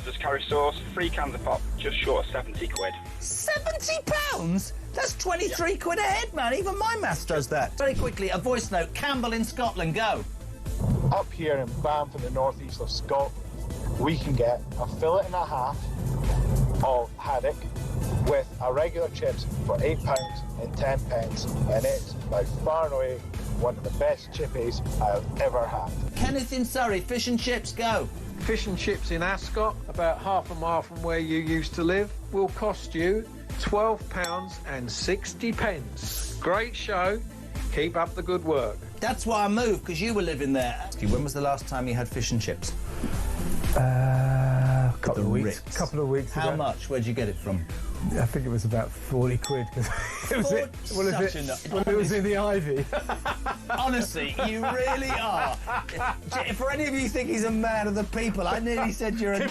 does carry sauce, 3 cans of pop, just short of 70 quid. £70? That's 23 quid a head, man. Even my maths does that. Very quickly, a voice note. Campbell in Scotland, go. Up here in Banff in the northeast of Scotland, we can get a fillet and a half of haddock with a regular chips for £8 and 10 pence, and it's by far and away one of the best chippies I've ever had. Kenneth in Surrey, fish and chips, go. Fish and chips in Ascot, about half a mile from where you used to live, will cost you £12 and 60 pence. Great show. Keep up the good work. That's why I moved, because you were living there. When was the last time you had fish and chips? Couple of weeks ago. How much? Where'd you get it from? I think it was about 40 quid. It was in the Ivy. Honestly, you really are. For any of you who think he's a man of the people, I nearly said you're a...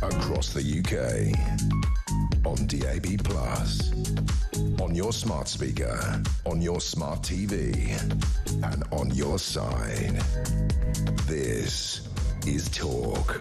Across the UK, on DAB+, on your smart speaker, on your smart TV, and on your side. This is Talk.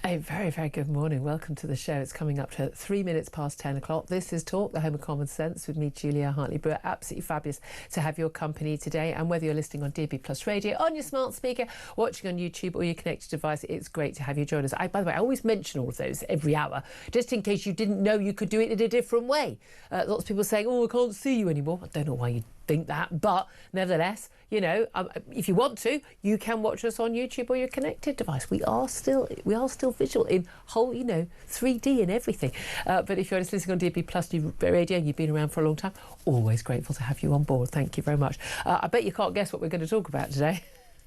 A very, very good morning. Welcome to the show. It's coming up to 3 minutes past 10 o'clock. This is Talk, the home of common sense, with me, Julia Hartley-Brewer. Absolutely fabulous to have your company today. And whether you're listening on DAB+ radio, on your smart speaker, watching on YouTube or your connected device, it's great to have you join us. By the way, I always mention all of those every hour, just in case you didn't know you could do it in a different way. Lots of people saying, oh, I can't see you anymore. I don't know why you think that, but nevertheless, you know, if you want to, you can watch us on YouTube or your connected device. We are still visual in whole, 3D and everything. But if you're just listening on DAB+ radio and you've been around for a long time, always grateful to have you on board. Thank you very much. I bet you can't guess what we're going to talk about today.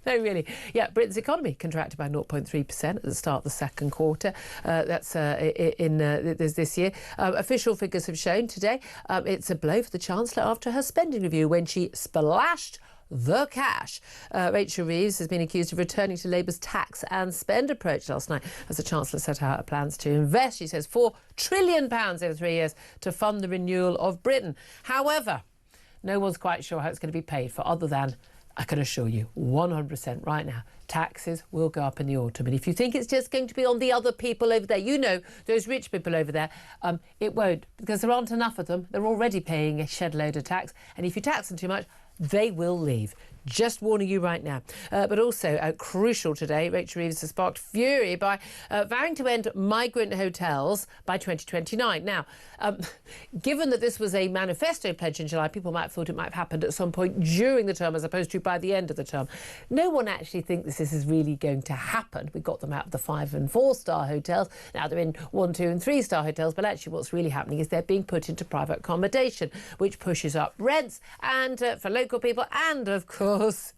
No, really. Yeah, Britain's economy contracted by 0.3% at the start of the second quarter. That's this year. Official figures have shown today it's a blow for the Chancellor after her spending review when she splashed the cash. Rachel Reeves has been accused of returning to Labour's tax and spend approach last night as the Chancellor set out her plans to invest, she says, £4 trillion over 3 years to fund the renewal of Britain. However, no one's quite sure how it's going to be paid for, other than, I can assure you, 100% right now, taxes will go up in the autumn. And if you think it's just going to be on the other people over there, those rich people over there, it won't, because there aren't enough of them. They're already paying a shed load of tax. And if you tax them too much, they will leave. Just warning you right now. But also, crucial today, Rachel Reeves has sparked fury by vowing to end migrant hotels by 2029. Now, given that this was a manifesto pledge in July, people might have thought it might have happened at some point during the term as opposed to by the end of the term. No one actually thinks this is really going to happen. We got them out of the 5- and 4-star hotels. Now they're in 1-, 2- and 3-star hotels, but actually what's really happening is they're being put into private accommodation, which pushes up rents and for local people, and of course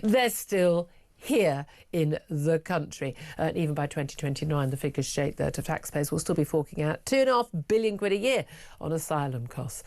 they're still here in the country. And even by 2029, the figures state that taxpayers will still be forking out £2.5 billion a year on asylum costs.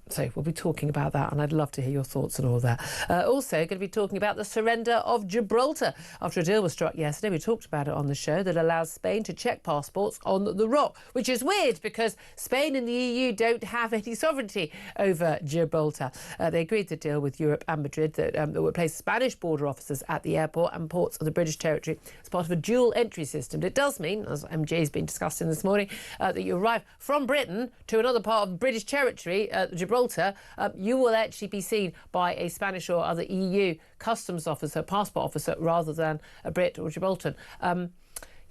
So we'll be talking about that, and I'd love to hear your thoughts on all that. Also, going to be talking about the surrender of Gibraltar after a deal was struck yesterday. We talked about it on the show, that allows Spain to check passports on the rock, which is weird because Spain and the EU don't have any sovereignty over Gibraltar. They agreed the deal with Europe and Madrid that would place Spanish border officers at the airport and ports of the British territory as part of a dual entry system. It does mean, as MJ has been discussing this morning, that you arrive from Britain to another part of British territory, Gibraltar, you will actually be seen by a Spanish or other EU customs officer, passport officer, rather than a Brit or Gibraltar.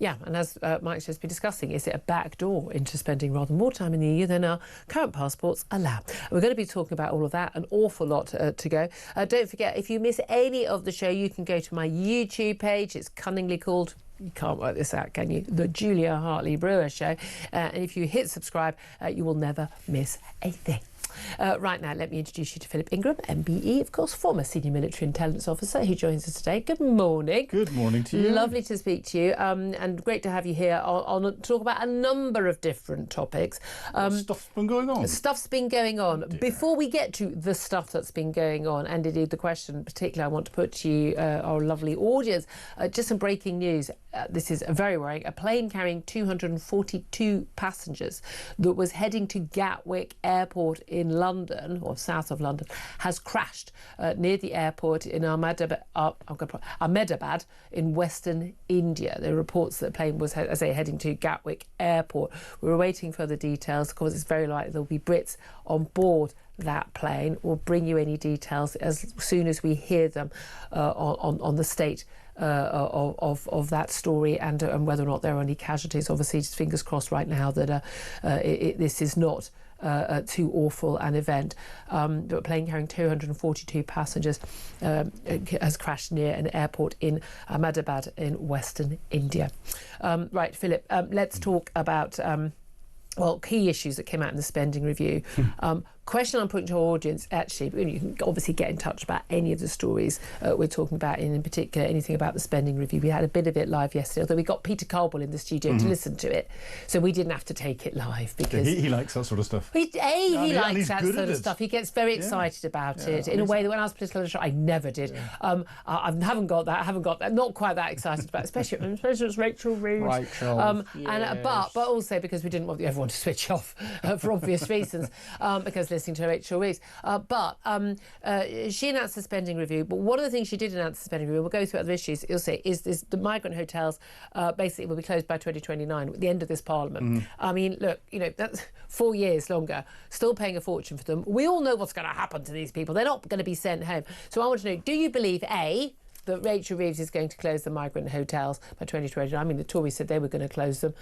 Yeah, and as Mike's just been discussing, is it a back door into spending rather more time in the EU than our current passports allow? We're going to be talking about all of that, an awful lot to go. Don't forget, if you miss any of the show, you can go to my YouTube page. It's cunningly called You can't work this out, can you? The Julia Hartley-Brewer Show. And if you hit subscribe, you will never miss a thing. Right now, let me introduce you to Philip Ingram, MBE, of course, former Senior Military Intelligence Officer, who joins us today. Good morning. Good morning to you. Lovely to speak to you, and great to have you here to talk about a number of different topics. Stuff's been going on. Stuff's been going on. Dear. Before we get to the stuff that's been going on, and indeed the question particularly I want to put to you, our lovely audience, just some breaking news. This is very worrying. A plane carrying 242 passengers that was heading to Gatwick Airport in London, or south of London, has crashed near the airport in Ahmedabad in Western India. There are reports that the plane was, as I say, heading to Gatwick Airport. We're awaiting further details. Of course, it's very likely there'll be Brits on board that plane. We'll bring you any details as soon as we hear them on the state of that story and whether or not there are any casualties. Obviously, just fingers crossed right now that this is not too awful an event. But a plane carrying 242 passengers has crashed near an airport in Ahmedabad in Western India. Right, Philip, let's talk about key issues that came out in the spending review. Question I'm putting to our audience, actually, you can obviously get in touch about any of the stories we're talking about, in particular anything about the spending review. We had a bit of it live yesterday, although we got Peter Carble in the studio to listen to it, so we didn't have to take it live because he likes that sort of stuff. He likes that sort of stuff. He gets very excited about it in a way that when I was political editor, I never did. I haven't got that. Not quite that excited about it, especially it's Rachel Reeves. But also because we didn't want everyone to switch off for obvious reasons, because listening to Rachel Reeves. She announced the spending review, but one of the things she did announce the spending review, we'll go through other issues, you'll say, is this, the migrant hotels basically will be closed by 2029, at the end of this Parliament. I mean, look, that's 4 years longer, still paying a fortune for them. We all know what's going to happen to these people. They're not going to be sent home. So I want to know, do you believe, A, that Rachel Reeves is going to close the migrant hotels by 2020? I mean, the Tories said they were going to close them.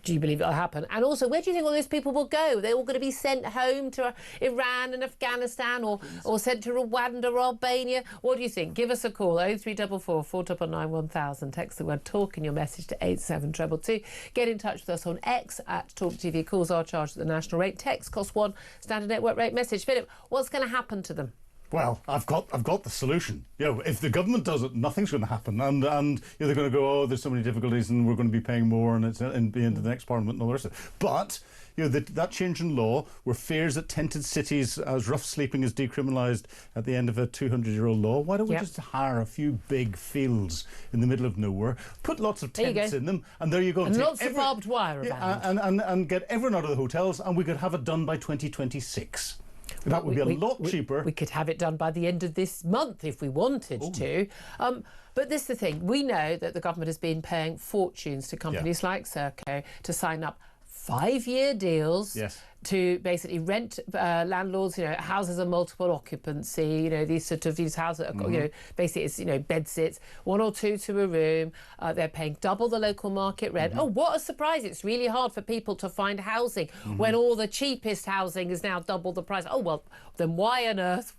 Do you believe that'll happen? And also, where do you think all those people will go? They're all going to be sent home to Iran and Afghanistan, or sent to Rwanda or Albania? What do you think? Give us a call, 0344 499 1000. Text the word TALK in your message to 87222. Get in touch with us on X at talkTV. Calls are charged at the national rate. Text costs £1, standard network rate message. Philip, what's going to happen to them? Well, I've got the solution. If the government does it, nothing's going to happen, and they're going to go, oh, there's so many difficulties, and we're going to be paying more, and it's in the end of the next Parliament and all the rest of it. But that change in law were fears that tented cities, as rough sleeping is decriminalised at the end of a 200-year-old law. Why don't we just hire a few big fields in the middle of nowhere, put lots of tents in them, and there you go. And lots of barbed wire around. And get everyone out of the hotels, and we could have it done by 2026. That would be a lot cheaper. We could have it done by the end of this month if we wanted to. But this is the thing. We know that the government has been paying fortunes to companies like Serco to sign up 5-year deals to basically rent landlords, houses of multiple occupancy, these houses that are, basically it's, bed sits, 1 or 2 to a room. They're paying double the local market rent. Oh, what a surprise. It's really hard for people to find housing when all the cheapest housing is now double the price. Oh, well, then why on earth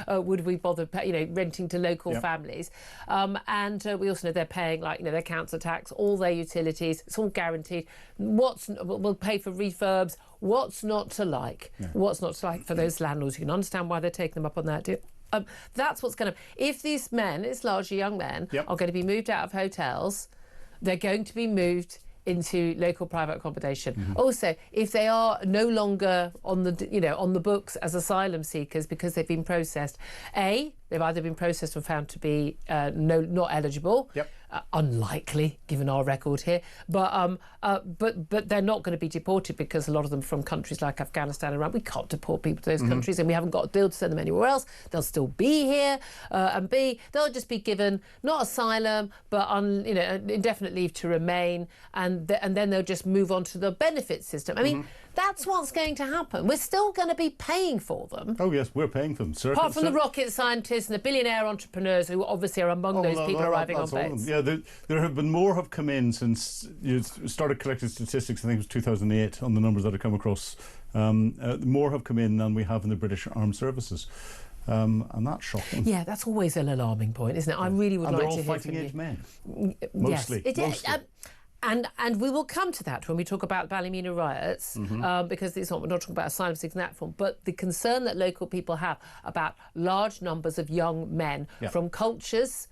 would we bother, renting to local families? And we also know they're paying, their council tax, all their utilities. It's all guaranteed. We'll pay for refurbs. What's not to like? What's not to like for those landlords? You can understand why they're taking them up on that deal. That's what's going to... If these men, it's largely young men, are going to be moved out of hotels, they're going to be moved into local private accommodation. Also, if they are no longer on the books as asylum seekers because they've been processed, they've either been processed and found to be not eligible. Unlikely, given our record here, but they're not going to be deported because a lot of them from countries like Afghanistan and Iran. We can't deport people to those countries, and we haven't got a deal to send them anywhere else. They'll still be here, and B, they'll just be given not asylum, but indefinite leave to remain, and then they'll just move on to the benefit system. I mean, that's what's going to happen. We're still going to be paying for them. Oh yes, we're paying for them. Apart from the rocket scientists and the billionaire entrepreneurs who obviously are among those people arriving on boats. There have been more have come in since you started collecting statistics. I think it was 2008 on the numbers that have come across. More have come in than we have in the British Armed Services. and that's shocking. Yeah, that's always an alarming point, isn't it? I really would and like they're to all hear from fighting-age you. men. Mostly. Yes, mostly. And we will come to that when we talk about Ballymena riots, because we're not talking about asylum seekers in that form, but the concern that local people have about large numbers of young men from countries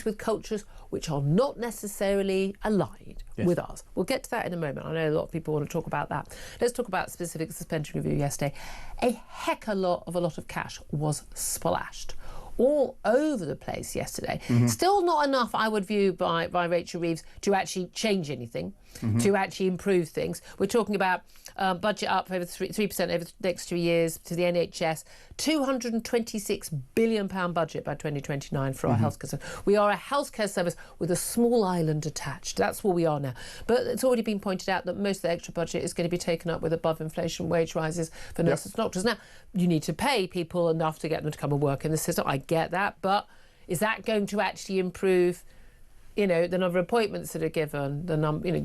with cultures which are not necessarily aligned with ours. We'll get to that in a moment. I know a lot of people want to talk about that. Let's talk about specific suspension review yesterday. A heck of a lot of cash was splashed all over the place yesterday. Still not enough, I would view, by Rachel Reeves to actually change anything, to actually improve things. We're talking about budget up over 3% over the next 2 years to the NHS, £226 billion budget by 2029 for our healthcare service. We are a healthcare service with a small island attached. That's what we are now. But it's already been pointed out that most of the extra budget is going to be taken up with above inflation wage rises for nurses and doctors. Now, you need to pay people enough to get them to come and work in the system. I get that, but is that going to actually improve, the number of appointments that are given,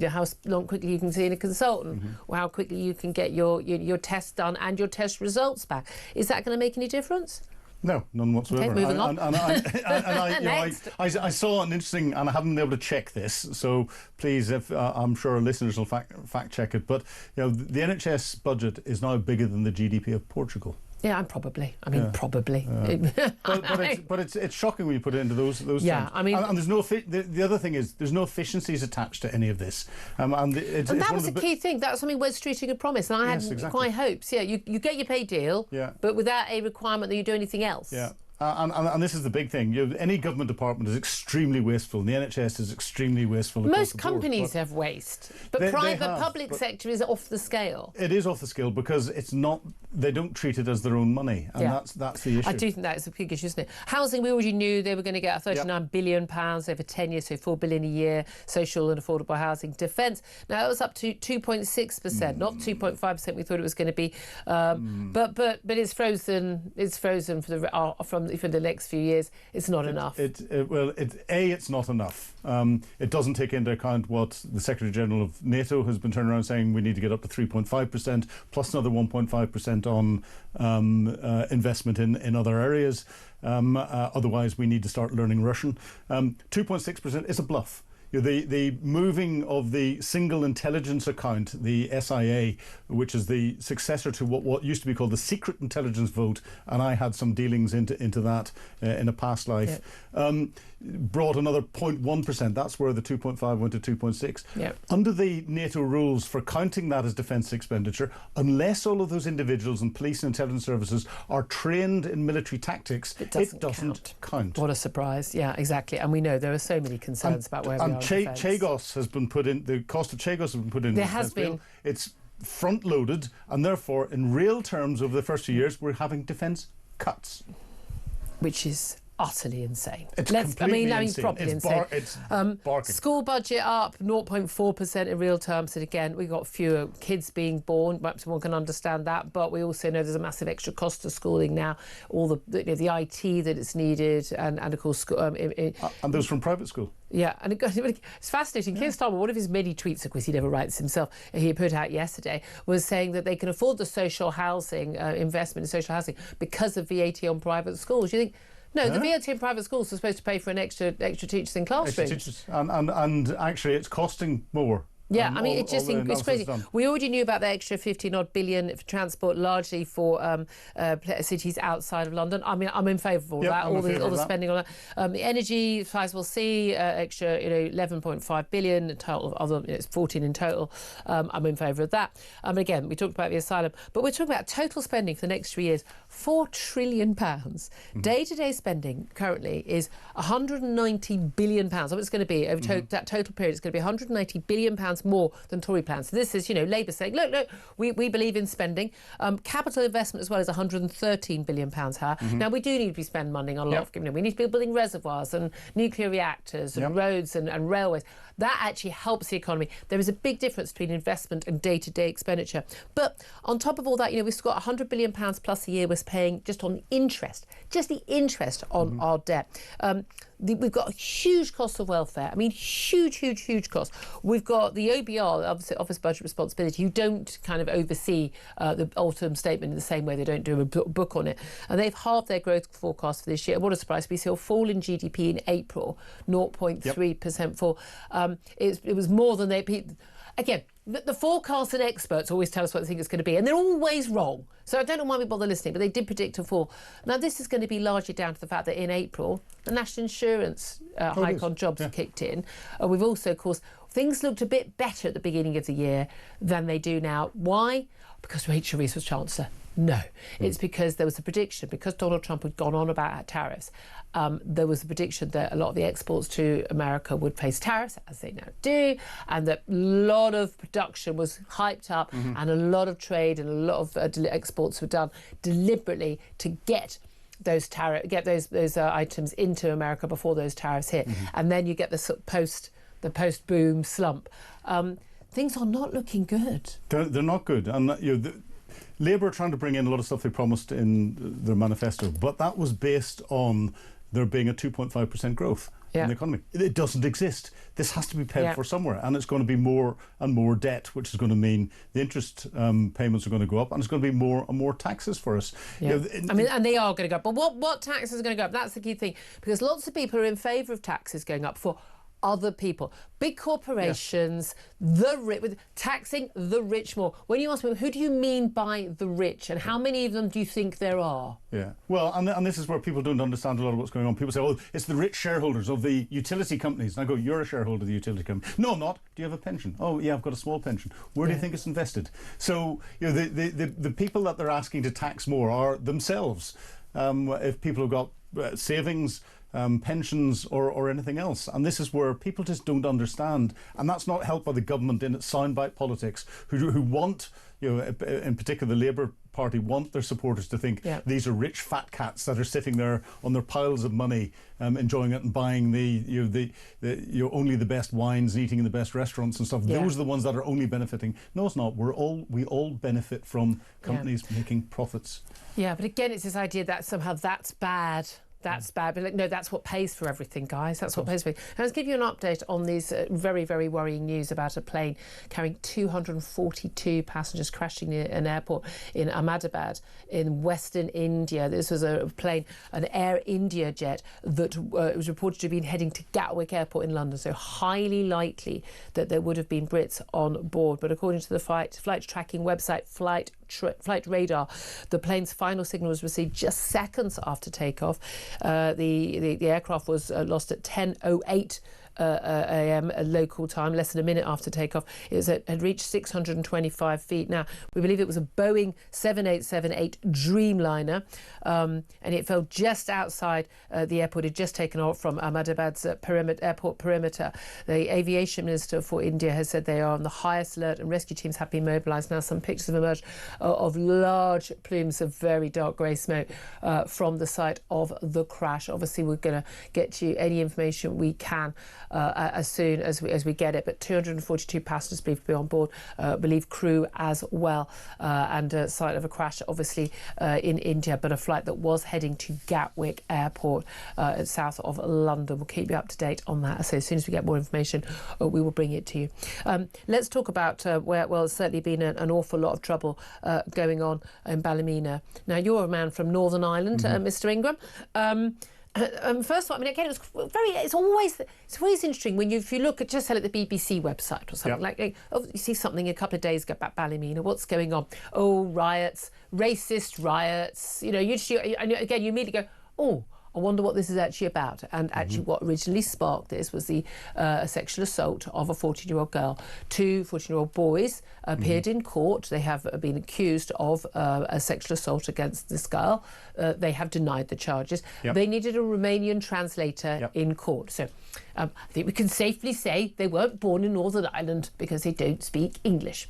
how long quickly you can see a consultant, or how quickly you can get your tests done and your test results back? Is that going to make any difference? No, none whatsoever. Okay, moving on. I saw an interesting, and I haven't been able to check this, so please, if I'm sure our listeners will fact check it, but the NHS budget is now bigger than the GDP of Portugal. Yeah, probably. Probably. But it's shocking when you put it into those terms. And there's no the other thing is there's no efficiencies attached to any of this. And that was the key thing. That's something West Streeting had promised, and I had quite hopes. Yeah, you get your pay deal, but without a requirement that you do anything else. Yeah. And this is the big thing. Any government department is extremely wasteful, and the NHS is extremely wasteful. Most companies have waste, but public sector is off the scale. It is off the scale because it's not. They don't treat it as their own money, and that's the issue. I do think that is a big issue, isn't it? Housing, we already knew they were going to get £39 billion over 10 years, so £4 billion a year. Social and affordable housing, defence. Now it was up to 2.6%, not 2.5%. We thought it was going to be, but it's frozen. It's frozen for the next few years. It's not enough. It's not enough. It doesn't take into account what the Secretary General of NATO has been turning around saying we need to get up to 3.5% plus another 1.5% on investment in other areas. Otherwise, we need to start learning Russian. 2.6% is a bluff. The moving of the single intelligence account, the SIA, which is the successor to what used to be called the secret intelligence vote, and I had some dealings into that in a past life, brought another 0.1%. That's where the 2.5 went to 2.6. Yep. Under the NATO rules for counting that as defence expenditure, unless all of those individuals in police and intelligence services are trained in military tactics, it doesn't count. What a surprise. Yeah, exactly. And we know there are so many concerns about where we are. Chagos has been put in, the cost of Chagos has been put in. There has been. Bill. It's front-loaded, and therefore, in real terms, over the first 2 years, we're having defence cuts. Which is utterly insane. It's completely insane. Properly It's barking. School budget up 0.4% in real terms, and again we've got fewer kids being born. Perhaps one can understand that, but we also know there's a massive extra cost to schooling now. All the IT that it's needed, and of course and those from private school. Yeah, and it's fascinating. Keir Starmer, one of his many tweets, of course he never writes himself, he put out yesterday, was saying that they can afford the social housing, investment in social housing, because of VAT on private schools. You think, no, the VAT in private schools are supposed to pay for an extra teachers in classrooms. And actually it's costing more. Yeah, it's crazy. We already knew about the extra 15-odd billion for transport, largely for cities outside of London. I mean, I'm in favour of all that, all the spending on that. The energy, as we'll see, extra 11.5 billion, total, it's 14 in total. I'm in favour of that. Again, we talked about the asylum, but we're talking about total spending for the next 3 years, £4 trillion. Day-to-day spending currently is £190 billion. What it's going to be over that total period, it's going to be £190 billion more than Tory plans. So this is, Labour saying, look, we believe in spending. Capital investment as well is £113 billion higher. Now, we do need to be spending money on a lot of, we need to be building reservoirs and nuclear reactors and roads and railways. That actually helps the economy. There is a big difference between investment and day-to-day expenditure. But on top of all that, we've got £100 billion plus a year we're paying just on interest, just the interest on our debt. we've got a huge cost of welfare. I mean, huge cost. We've got the OBR, Office Budget Responsibility, who don't kind of oversee the autumn statement in the same way they don't do a book on it. And they've halved their growth forecast for this year. What a surprise. We saw a fall in GDP in April, 0.3% fall. It was more than they... Again, the forecasts and experts always tell us what they think it's going to be, and they're always wrong. So I don't know why we bother listening, but they did predict a fall. Now, this is going to be largely down to the fact that in April, the National Insurance hike on jobs kicked in. We've also, of course, things looked a bit better at the beginning of the year than they do now. Why? Because Rachel Rees was Chancellor. No, it's because there was a prediction, because Donald Trump had gone on about tariffs, there was a prediction that a lot of the exports to America would face tariffs, as they now do, and that a lot of production was hyped up and a lot of trade and a lot of exports were done deliberately to get those items into America before those tariffs hit. And then you get the post-boom slump. Things are not looking good. They're not good. And Labour are trying to bring in a lot of stuff they promised in their manifesto, but that was based on there being a 2.5% growth in the economy. It doesn't exist. This has to be paid for somewhere, and it's going to be more and more debt, which is going to mean the interest payments are going to go up, and it's going to be more and more taxes for us. Yeah. I mean, and they are going to go up. But what taxes are going to go up? That's the key thing, because lots of people are in favour of taxes going up for other people, big corporations, taxing the rich more. When you ask me, who do you mean by the rich, and how many of them do you think there are? Yeah, well, and this is where people don't understand a lot of what's going on. People say, oh, it's the rich shareholders of the utility companies. And I go, you're a shareholder of the utility company. No, I'm not. Do you have a pension? Oh, yeah, I've got a small pension. Where do you think it's invested? So, the people that they're asking to tax more are themselves. If people have got savings, pensions or anything else. And this is where people just don't understand. And that's not helped by the government in its soundbite politics, who want, in particular the Labour Party, want their supporters to think these are rich fat cats that are sitting there on their piles of money, enjoying it and buying only the best wines and eating in the best restaurants and stuff. Those are the ones that are only benefiting. No, it's not. We all benefit from companies making profits. Yeah, but again, it's this idea that somehow that's bad. That's bad, but no, that's what pays for everything, guys. That's what pays for everything. And let's give you an update on these very, very worrying news about a plane carrying 242 passengers crashing near an airport in Ahmedabad in Western India. This was a plane, an Air India jet that was reported to have been heading to Gatwick Airport in London, so highly likely that there would have been Brits on board. But according to the flight tracking website Flight Radar, the plane's final signal was received just seconds after takeoff. The aircraft was lost at 10:08 a.m. local time, less than a minute after takeoff. It had reached 625 feet. Now, we believe it was a Boeing 7878 Dreamliner, and it fell just outside the airport. It had just taken off from Ahmedabad's airport perimeter. The aviation minister for India has said they are on the highest alert, and rescue teams have been mobilised. Now, some pictures have emerged of large plumes of very dark grey smoke from the site of the crash. Obviously, we're going to get you any information we can as soon as we get it. But 242 passengers believed to be on board, believe crew as well, and a site of a crash obviously in India, but a flight that was heading to Gatwick Airport south of London. We'll keep you up to date on that. So as soon as we get more information, we will bring it to you. Let's talk about where, well, there's certainly been an awful lot of trouble going on in Ballymena. Now, you're a man from Northern Ireland, Mr. Ingram. First of all, I mean, again, it's always interesting when if you look at just at the BBC website or something like you see something a couple of days ago about Ballymena. What's going on? Oh, riots, racist riots. You again, you immediately go, oh, I wonder what this is actually about. And actually what originally sparked this was the sexual assault of a 14-year-old girl. 2 14-year-old boys appeared in court. They have been accused of a sexual assault against this girl. They have denied the charges. They needed a Romanian translator in court. So I think we can safely say they weren't born in Northern Ireland because they don't speak English.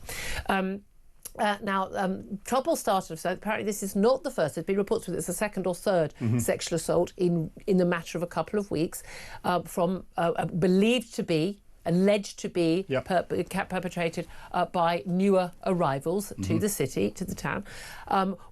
Trouble started, so apparently this is not the first. There's been reports that it's the second or third sexual assault in the matter of a couple of weeks from believed to be alleged to be perpetrated by newer arrivals to the city, to the town.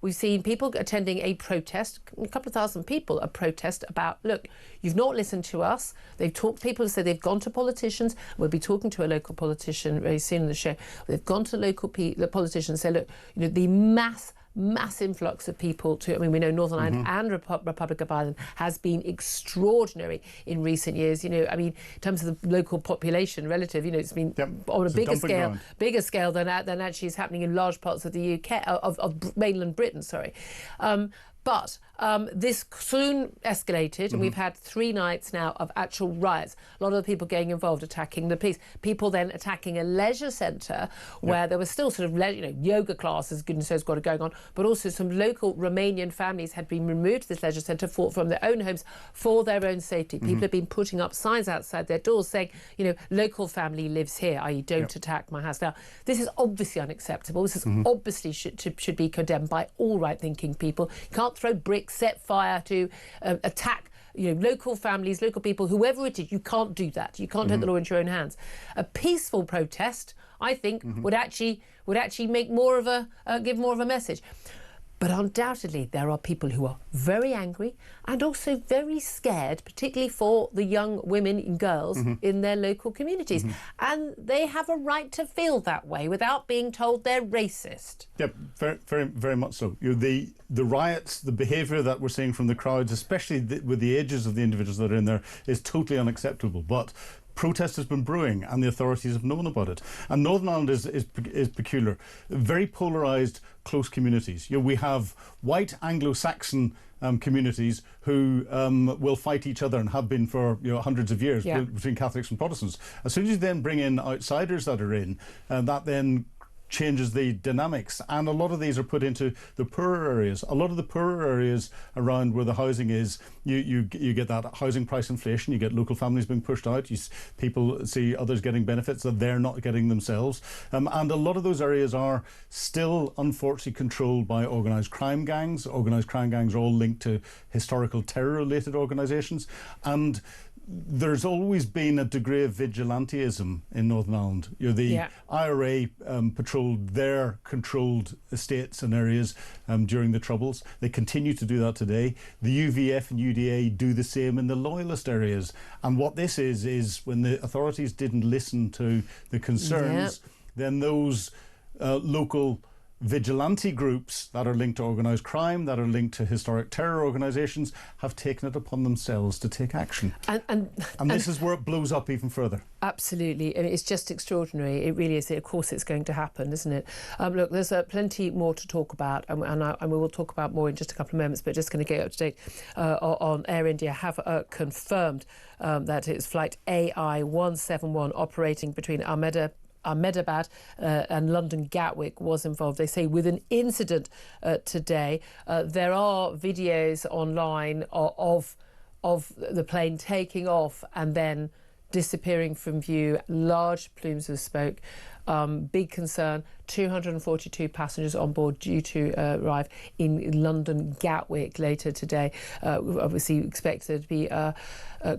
We've seen people attending a protest, a couple of thousand people, a protest about, look, you've not listened to us. They've talked, people have said they've gone to politicians. We'll be talking to a local politician very soon in the show. They've gone to local the politicians and say, look, you know, the mass influx of people to, I mean, we know Northern Ireland and Republic of Ireland has been extraordinary in recent years. You know, I mean, in terms of the local population relative, you know, it's been on a bigger scale than actually is happening in large parts of the UK, of mainland Britain, sorry. But this soon escalated, and we've had 3 nights now of actual riots. A lot of the people getting involved, attacking the police. People then attacking a leisure centre where there was still sort of, yoga classes, goodness knows what are going on, but also some local Romanian families had been removed to this leisure centre from their own homes for their own safety. People have been putting up signs outside their doors saying, you know, local family lives here, i.e. don't attack my house. Now, this is obviously unacceptable. This is obviously should be condemned by all right-thinking people. You can't throw bricks, set fire to attack, you know, local families, local people, whoever it is. You can't do that. You can't take the law into your own hands. A peaceful protest, I think, would actually make more of give more of a message. But undoubtedly, there are people who are very angry and also very scared, particularly for the young women and girls in their local communities. And they have a right to feel that way without being told they're racist. Yeah, very, very, very much so. You know, the riots, the behaviour that we're seeing from the crowds, especially with the ages of the individuals that are in there, is totally unacceptable. But protest has been brewing and the authorities have known about it. And Northern Ireland is peculiar. Very polarised, close communities. You know, we have white Anglo-Saxon communities who will fight each other and have been for hundreds of years between Catholics and Protestants. As soon as you then bring in outsiders that are in, that then changes the dynamics, and a lot of these are put into the poorer areas. A lot of the poorer areas around where the housing is, you get that housing price inflation, you get local families being pushed out, people see others getting benefits that they're not getting themselves, and a lot of those areas are still unfortunately controlled by organised crime gangs. Organised crime gangs are all linked to historical terror related organisations, and there's always been a degree of vigilantism in Northern Ireland. You know, the IRA patrolled their controlled estates and areas during the Troubles. They continue to do that today. The UVF and UDA do the same in the Loyalist areas. And what this is when the authorities didn't listen to the concerns, then those local vigilante groups that are linked to organised crime, that are linked to historic terror organisations, have taken it upon themselves to take action. And this is where it blows up even further. Absolutely. I mean, it's just extraordinary. It really is. Of course, it's going to happen, isn't it? Look, there's plenty more to talk about, and we will talk about more in just a couple of moments, but just going to get up to date on Air India have confirmed that it's flight AI 171 operating between Ahmedabad and London Gatwick was involved. They say with an incident today. There are videos online of the plane taking off and then disappearing from view. Large plumes of smoke. Big concern. 242 passengers on board due to arrive in London Gatwick later today. Obviously expected to be a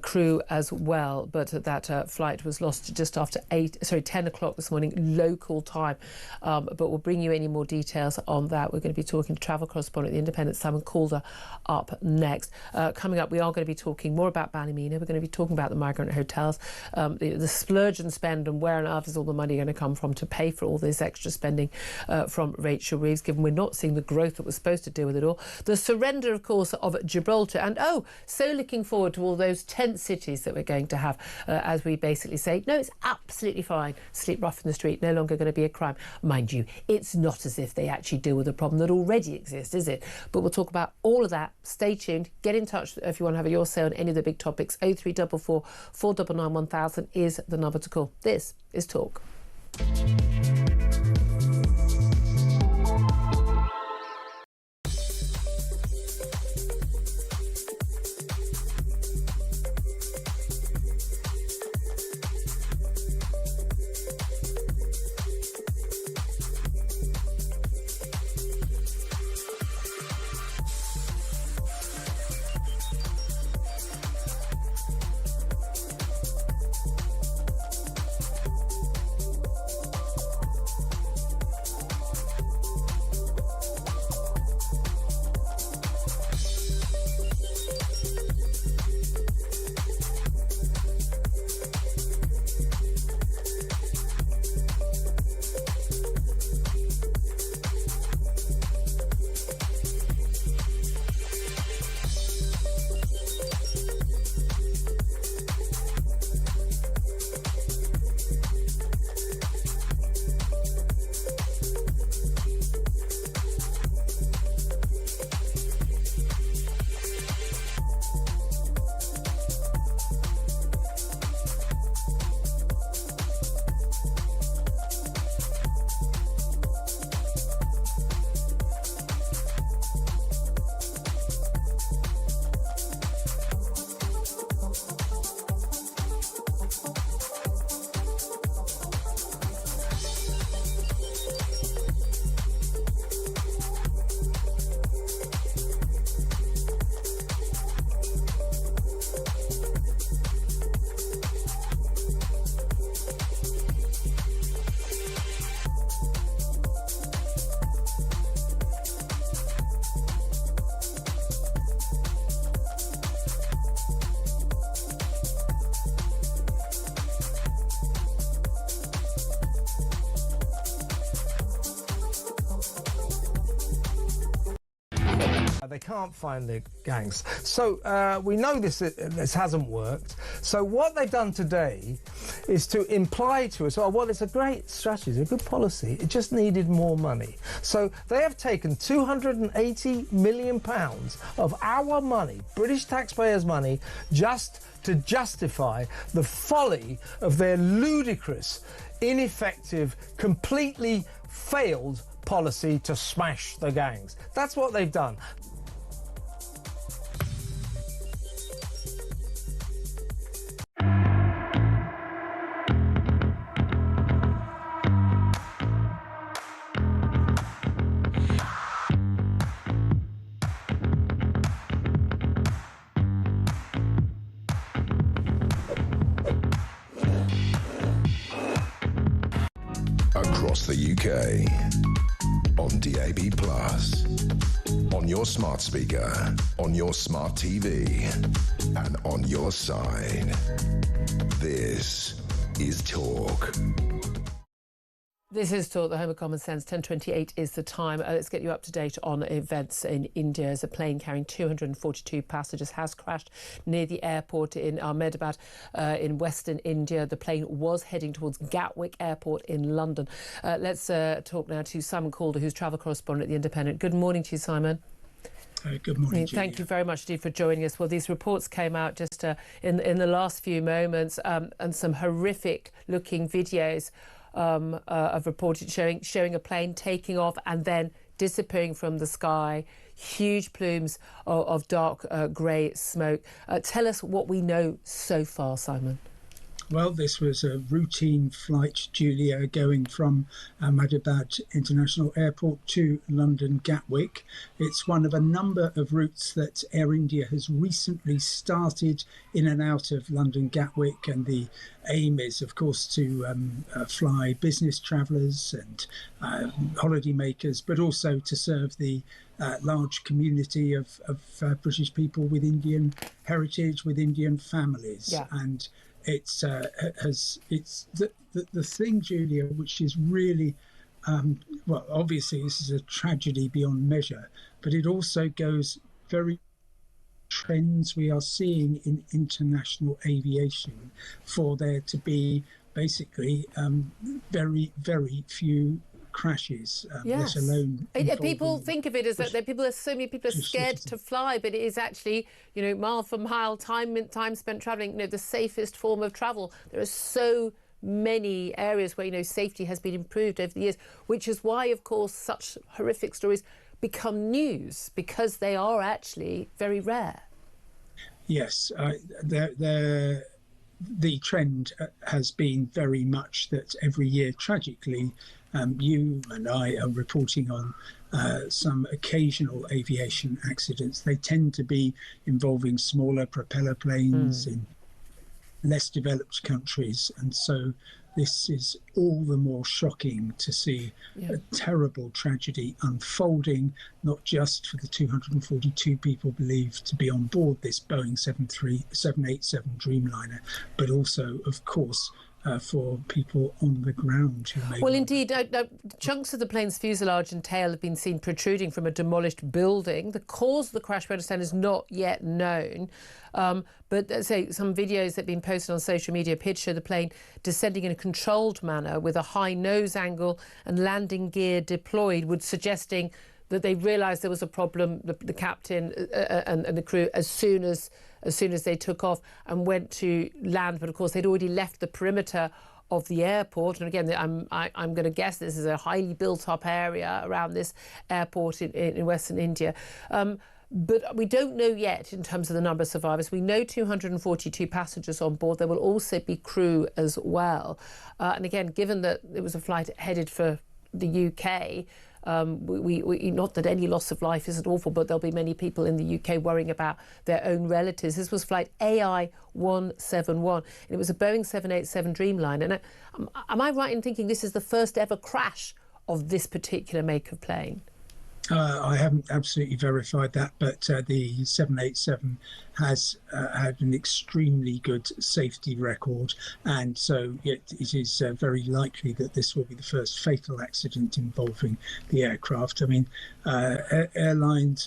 crew as well, but that flight was lost just after 10 o'clock this morning local time. But we'll bring you any more details on that. We're going to be talking to travel correspondent at The Independent, Simon Calder, up next. Coming up, we are going to be talking more about Ballymena. We're going to be talking about the migrant hotels, the splurge and spend, and where on earth is all the money going to come from to pay for all this extra spending from Rachel Reeves, given we're not seeing the growth that was supposed to deal with it all. The surrender, of course, of Gibraltar, and so looking forward to all those tent cities that we're going to have as we basically say, no, it's absolutely fine. Sleep rough in the street, no longer going to be a crime. Mind you, it's not as if they actually deal with a problem that already exists, is it? But we'll talk about all of that. Stay tuned. Get in touch if you want to have your say on any of the big topics. 0344 499 1000 is the number to call. This is Talk. They can't find the gangs. So we know this hasn't worked. So what they've done today is to imply to us, oh, well, it's a great strategy, it's a good policy, it just needed more money. So they have taken £280 million of our money, British taxpayers' money, just to justify the folly of their ludicrous, ineffective, completely failed policy to smash the gangs. That's what they've done. Across the UK, on DAB+, on your smart speaker, on your smart TV, and on your side. This is Talk. This is Talk, the home of common sense. 10:28 is the time. Let's get you up to date on events in India as a plane carrying 242 passengers has crashed near the airport in Ahmedabad in western India. The plane was heading towards Gatwick Airport in London. Let's talk now to Simon Calder, who's travel correspondent at The Independent. Good morning to you, Simon. Good morning, Julia. Thank you very much indeed for joining us. Well, these reports came out just in the last few moments, and some horrific-looking videos of reported showing a plane taking off and then disappearing from the sky. Huge plumes of dark grey smoke. Tell us what we know so far, Simon. Well, this was a routine flight, Julia, going from Ahmedabad International Airport to London Gatwick. It's one of a number of routes that Air India has recently started in and out of London Gatwick, and the aim is, of course, to fly business travellers and holidaymakers, but also to serve the large community of British people with Indian heritage, with Indian families. Yeah. And it's the thing, Julia, which is really well, obviously this is a tragedy beyond measure, but it also goes very trends we are seeing in international aviation for there to be basically very, very few crashes, Yes. let alone people think of it as that so many people are scared to fly, but it is actually, mile for mile, time spent travelling, the safest form of travel. There are so many areas where, safety has been improved over the years, which is why, of course, such horrific stories become news, because they are actually very rare. Yes, the trend has been very much that every year, tragically, you and I are reporting on some occasional aviation accidents. They tend to be involving smaller propeller planes in less developed countries. And so this is all the more shocking to see a terrible tragedy unfolding, not just for the 242 people believed to be on board this Boeing 787 Dreamliner, but also, of course, for people on the ground who may... Well, indeed, chunks of the plane's fuselage and tail have been seen protruding from a demolished building. The cause of the crash, we understand, is not yet known. But say some videos that have been posted on social media appear to show the plane descending in a controlled manner with a high nose angle and landing gear deployed, suggesting that they realised there was a problem, the captain and the crew, as soon as they took off and went to land. But of course, they'd already left the perimeter of the airport. And again, I'm going to guess this is a highly built-up area around this airport in Western India. But we don't know yet in terms of the number of survivors. We know 242 passengers on board. There will also be crew as well. And again, given that it was a flight headed for the UK, not that any loss of life isn't awful, but there'll be many people in the UK worrying about their own relatives. This was flight AI 171, and it was a Boeing 787 Dreamliner. And am I right in thinking this is the first ever crash of this particular make of plane? I haven't absolutely verified that, but the 787 has had an extremely good safety record, and so it is very likely that this will be the first fatal accident involving the aircraft. I mean,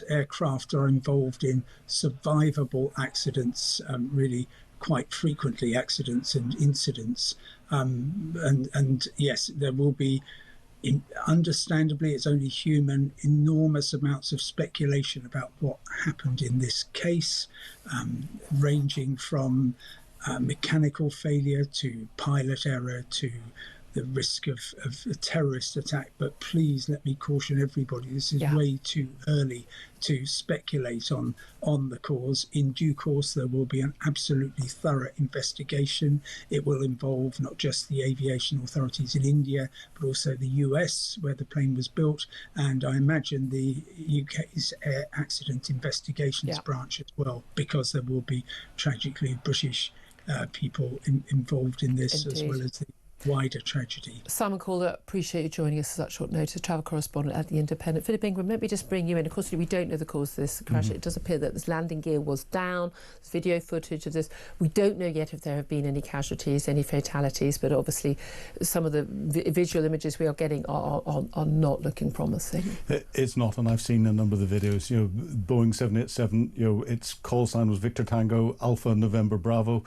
aircraft are involved in survivable accidents, really quite frequently, accidents and incidents, and yes, there will be. Understandably, it's only human, enormous amounts of speculation about what happened in this case, ranging from mechanical failure to pilot error to the risk of a terrorist attack. But please let me caution everybody, this is way too early to speculate on the cause. In due course, there will be an absolutely thorough investigation. It will involve not just the aviation authorities in India, but also the US, where the plane was built, and I imagine the UK's Air Accident Investigations branch as well, because there will be tragically British people involved in this. Indeed. As well as the wider tragedy. Simon Calder, appreciate you joining us at such short notice, travel correspondent at The Independent. Philip Ingram, let me just bring you in. Of course, we don't know the cause of this crash. It does appear that this landing gear was down. There's video footage of this. We don't know yet if there have been any casualties, any fatalities, but obviously some of the visual images we are getting are not looking promising. It's not, and I've seen a number of the videos. You know, Boeing 787, you know, its call sign was Victor Tango, Alpha November Bravo,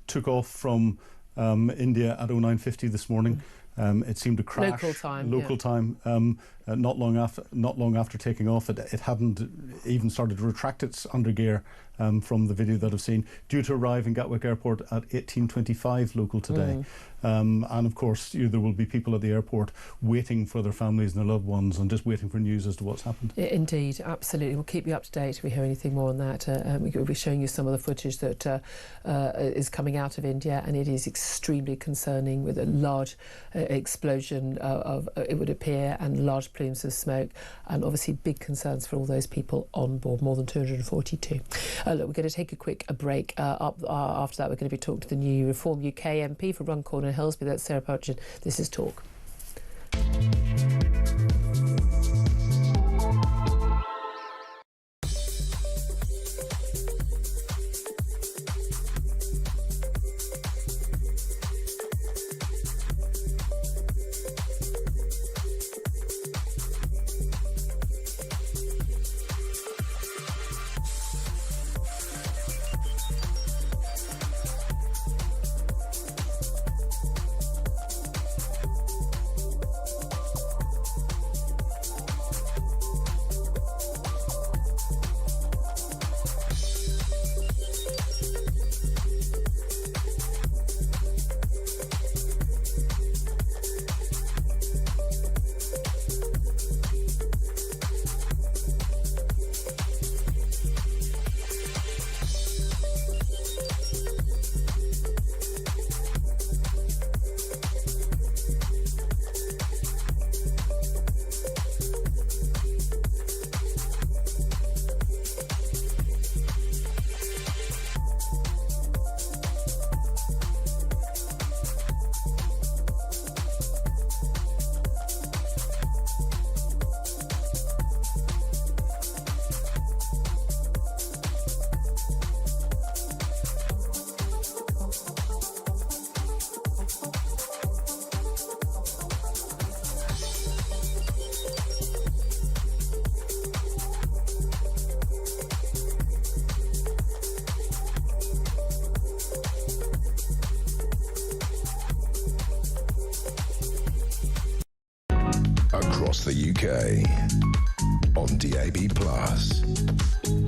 took off from India at 09:50 this morning. It seemed to crash. Local time. Not long after taking off, it hadn't even started to retract its undergear from the video that I've seen. Due to arrive in Gatwick Airport at 18:25 local today. And of course, there will be people at the airport waiting for their families and their loved ones and just waiting for news as to what's happened. Indeed, absolutely. We'll keep you up to date if we hear anything more on that. We'll be showing you some of the footage that is coming out of India, and it is extremely concerning, with a large explosion of, it would appear, and large plumes of smoke, and obviously big concerns for all those people on board, more than 242. Look, we're going to take a quick break. After that, we're going to be talking to the new Reform UK MP for Runcorn and Hillsby. That's Sarah Purchin. This is Talk. Across the UK, on DAB+,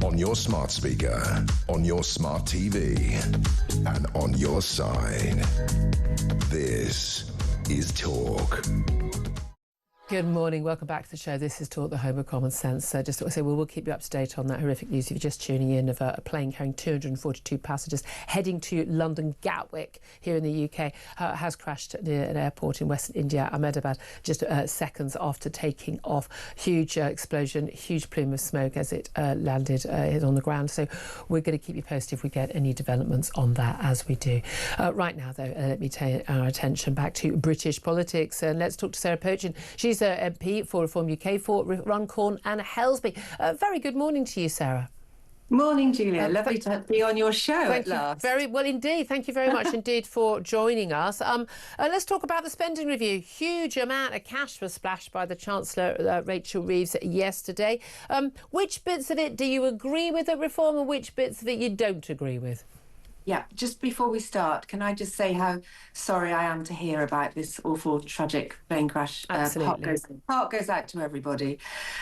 on your smart speaker, on your smart TV, and on your side. This is Talk. Good morning, welcome back to the show. This is Talk, the home of common sense. Just to say, we will keep you up to date on that horrific news if you're just tuning in, of a plane carrying 242 passengers heading to London Gatwick here in the UK has crashed near an airport in Western India, Ahmedabad, just seconds after taking off. Huge explosion, huge plume of smoke as it landed on the ground. So we're going to keep you posted if we get any developments on that, as we do. Right now, though, let me turn our attention back to British politics, and let's talk to Sarah Purchin. She's She's a MP for Reform UK for Runcorn and Helsby. Very good morning to you, Sarah. Morning, Julia. Lovely to be on your show at last. Very well indeed. Thank you very much indeed for joining us. Let's talk about the spending review. Huge amount of cash was splashed by the Chancellor, Rachel Reeves, yesterday. Which bits of it do you agree with at Reform and which bits of it you don't agree with? Yeah, just before we start, can I just say how sorry I am to hear about this awful, tragic plane crash? Absolutely. Heart goes out to everybody,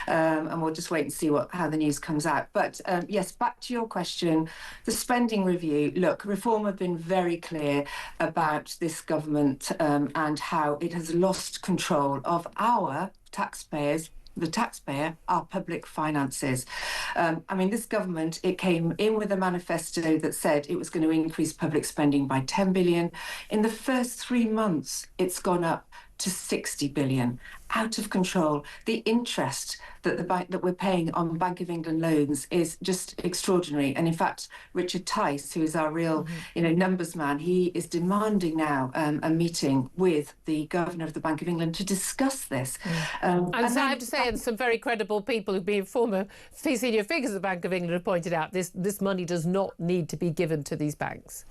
and we'll just wait and see how the news comes out. But yes, back to your question, the spending review. Look, Reform have been very clear about this government and how it has lost control of our taxpayers. The taxpayer, our public finances. I mean, this government, it came in with a manifesto that said it was going to increase public spending by 10 billion. In the first 3 months, it's gone up to 60 billion. Out of control. The interest that we're paying on Bank of England loans is just extraordinary. And in fact, Richard Tice, who is our real, numbers man, he is demanding now a meeting with the governor of the Bank of England to discuss this. And so I have to say, and some very credible people who've been former senior figures of the Bank of England have pointed out this money does not need to be given to these banks.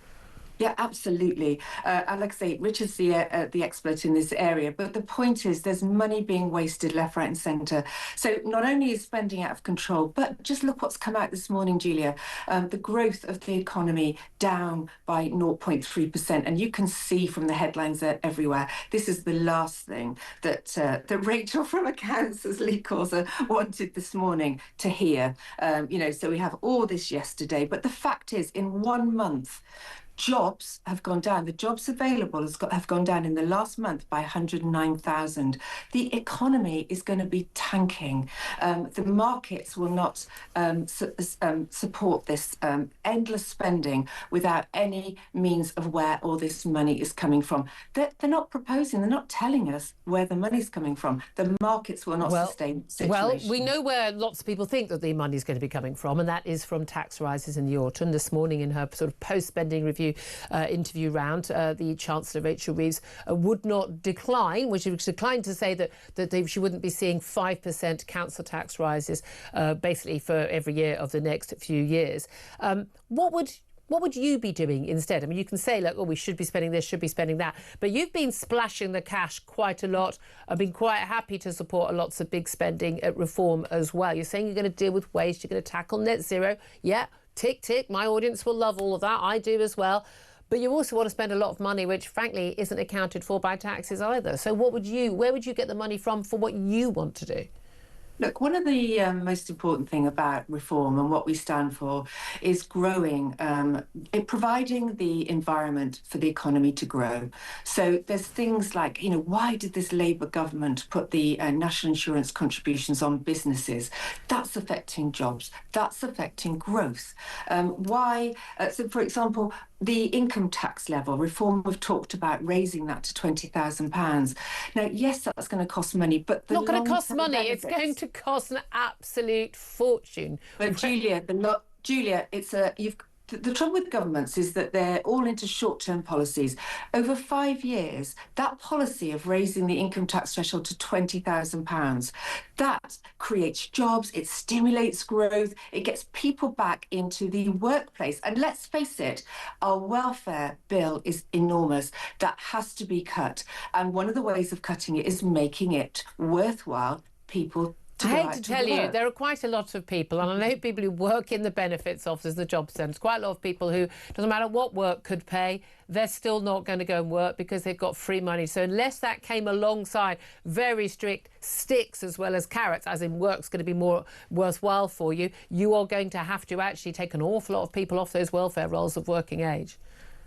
Yeah, absolutely. And like I say, Richard's the expert in this area. But the point is there's money being wasted left, right and centre. So not only is spending out of control, but just look what's come out this morning, Julia. The growth of the economy down by 0.3%. And you can see from the headlines there everywhere. This is the last thing that Rachel from Accounts, as Lee calls her, wanted this morning to hear. So we have all this yesterday. But the fact is, in 1 month, jobs have gone down. The jobs available have gone down in the last month by 109,000. The economy is going to be tanking. The markets will not support this endless spending without any means of where all this money is coming from. They're not proposing, they're not telling us where the money's coming from. The markets will not sustain the situation. Well, we know where lots of people think that the money is going to be coming from, and that is from tax rises in the autumn. This morning in her sort of post-spending review interview round, the Chancellor Rachel Reeves would not decline, which she declined to say that she wouldn't be seeing 5% council tax rises basically for every year of the next few years. What would you be doing instead? I mean, you can say, like, oh, we should be spending this, should be spending that. But you've been splashing the cash quite a lot. I've been quite happy to support lots of big spending at Reform as well. You're saying you're going to deal with waste, you're going to tackle net zero. Yeah, tick, tick. My audience will love all of that. I do as well. But you also want to spend a lot of money, which, frankly, isn't accounted for by taxes either. So where would you get the money from for what you want to do? Look, one of the most important thing about Reform and what we stand for is growing, providing the environment for the economy to grow. So there's things like, why did this Labour government put the national insurance contributions on businesses? That's affecting jobs. That's affecting growth. So, for example, the income tax level, Reform have talked about raising that to £20,000. Now, yes, that's going to cost money, but it's not going to cost money. It's going to cost an absolute fortune. But Julia, the trouble with governments is that they're all into short-term policies. Over 5 years, that policy of raising the income tax threshold to £20,000, that creates jobs, it stimulates growth, it gets people back into the workplace. And let's face it, our welfare bill is enormous. That has to be cut. And one of the ways of cutting it is making it worthwhile people. I hate to tell you, there are quite a lot of people, and I know people who work in the benefits offices, the job centres, quite a lot of people who, doesn't matter what work could pay, they're still not going to go and work because they've got free money. So unless that came alongside very strict sticks as well as carrots, as in work's going to be more worthwhile for you, you are going to have to actually take an awful lot of people off those welfare rolls of working age.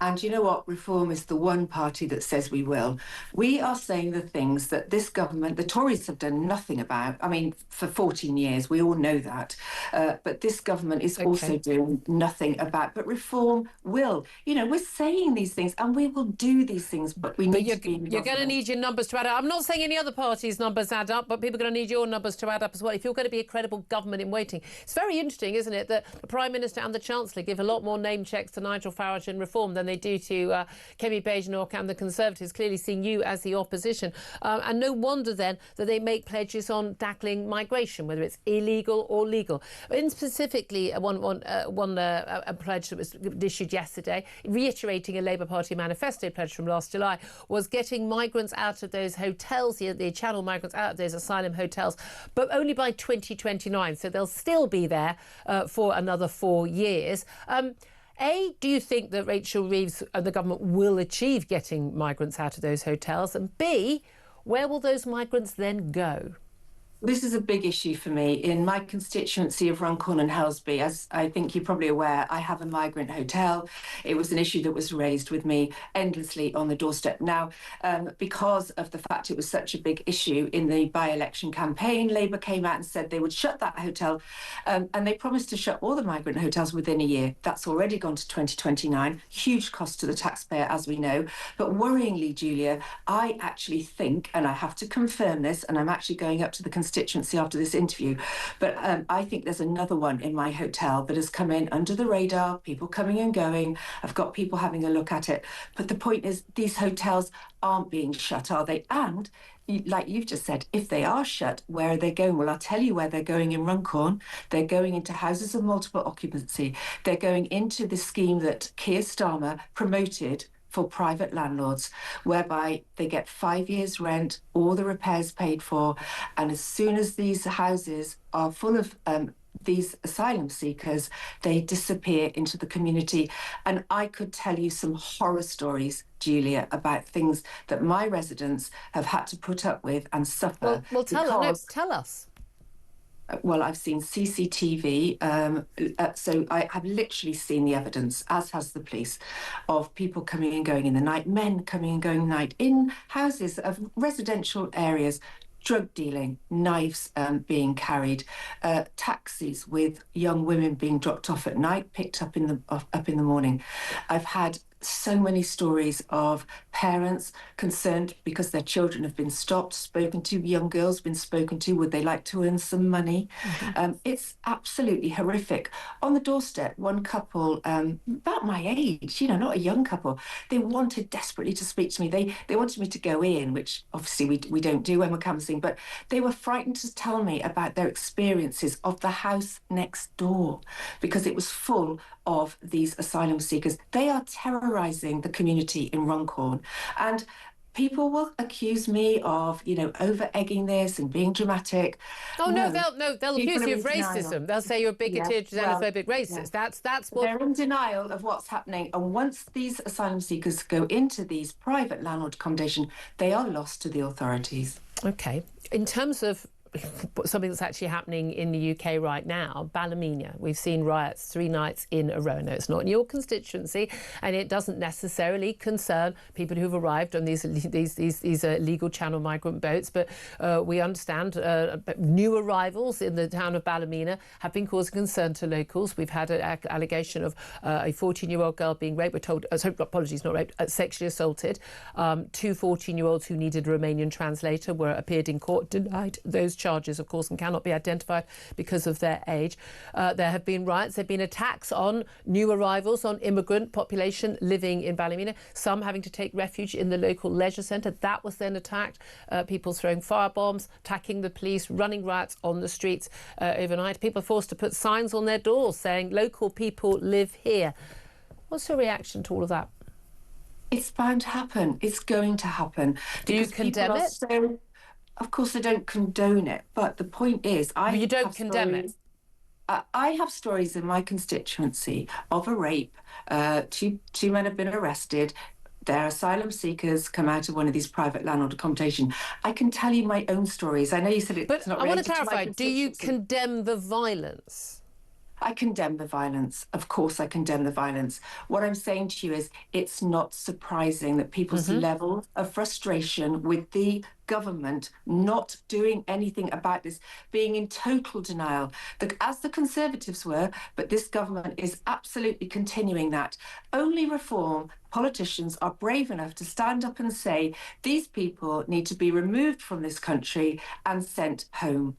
And you know what? Reform is the one party that says we will. We are saying the things that this government, the Tories, have done nothing about. I mean, for 14 years, we all know that. But this government is also doing nothing about. But Reform will. We're saying these things and we will do these things, but we need to be... You're going to need your numbers to add up. I'm not saying any other party's numbers add up, but people are going to need your numbers to add up as well. If you're going to be a credible government in waiting. It's very interesting, isn't it, that the Prime Minister and the Chancellor give a lot more name checks to Nigel Farage and Reform than than they do to Kemi Badenoch and the Conservatives, clearly seeing you as the opposition. And no wonder then that they make pledges on tackling migration, whether it's illegal or legal. In specifically, one pledge that was issued yesterday, reiterating a Labour Party manifesto pledge from last July, was getting migrants out of those hotels, the Channel migrants out of those asylum hotels, but only by 2029. So they'll still be there for another 4 years. A, do you think that Rachel Reeves and the government will achieve getting migrants out of those hotels? And B, where will those migrants then go? This is a big issue for me. In my constituency of Runcorn and Helsby, as I think you're probably aware, I have a migrant hotel. It was an issue that was raised with me endlessly on the doorstep. Now, because of the fact it was such a big issue in the by-election campaign, Labour came out and said they would shut that hotel, and they promised to shut all the migrant hotels within a year. That's already gone to 2029. Huge cost to the taxpayer, as we know. But worryingly, Julia, I actually think, and I have to confirm this, and I'm actually going up to the constituency after this interview, but I think there's another one in my hotel that has come in under the radar, people coming and going. I've got people having a look at it. But the point is, these hotels aren't being shut, are they? And like you've just said, if they are shut, where are they going? Well, I'll tell you where they're going in Runcorn. They're going into houses of multiple occupancy. They're going into the scheme that Keir Starmer promoted for private landlords, whereby they get 5 years rent, all the repairs paid for, and as soon as these houses are full of these asylum seekers, they disappear into the community. And I could tell you some horror stories, Julia, about things that my residents have had to put up with and suffer. Well, tell us. Well, I've seen CCTV, so I have literally seen the evidence, as has the police, of people coming and going in the night, men coming and going at night in houses of residential areas, drug dealing, knives being carried, taxis with young women being dropped off at night, picked up in the morning. I've had so many stories of parents concerned because their children have been stopped, spoken to, young girls been spoken to, would they like to earn some money? It's absolutely horrific. On the doorstep, one couple, about my age, not a young couple, they wanted desperately to speak to me. They wanted me to go in, which obviously we don't do when we're canvassing, but they were frightened to tell me about their experiences of the house next door because it was full of these asylum seekers. They are terrorising the community in Runcorn. And people will accuse me of, over-egging this and being dramatic. Oh, they'll accuse you of racism. They'll say you're bigoted, xenophobic, racist. Yeah. That's what... They're in denial of what's happening. And once these asylum seekers go into these private landlord accommodation, they are lost to the authorities. OK. In terms of something that's actually happening in the UK right now, Ballymena. We've seen riots 3 nights in a row. No, it's not in your constituency, and it doesn't necessarily concern people who've arrived on these illegal Channel migrant boats. But we understand new arrivals in the town of Ballymena have been causing concern to locals. We've had an allegation of a 14-year-old girl being raped. We're told, apologies, not raped, sexually assaulted. 2 14-year-olds who needed a Romanian translator appeared in court, denied those charges, of course, and cannot be identified because of their age. There have been riots, there have been attacks on new arrivals, on immigrant population living in Ballymena, some having to take refuge in the local leisure centre. That was then attacked. People throwing firebombs, attacking the police, running riots on the streets overnight. People are forced to put signs on their doors saying, local people live here. What's your reaction to all of that? It's bound to happen. It's going to happen. Do you condemn it? Of course, I don't condone it, but the point is, you don't condemn it. I have stories in my constituency of a rape. Two men have been arrested. They're asylum seekers, come out of one of these private landlord accommodation. I can tell you my own stories. I know you said it's but not. But I want to clarify. clarify. Do you condemn the violence? I condemn the violence. Of course, I condemn the violence. What I'm saying to you is it's not surprising that people's level of frustration with the government not doing anything about this, being in total denial, as the Conservatives were, but this government is absolutely continuing that. Only reform politicians are brave enough to stand up and say these people need to be removed from this country and sent home.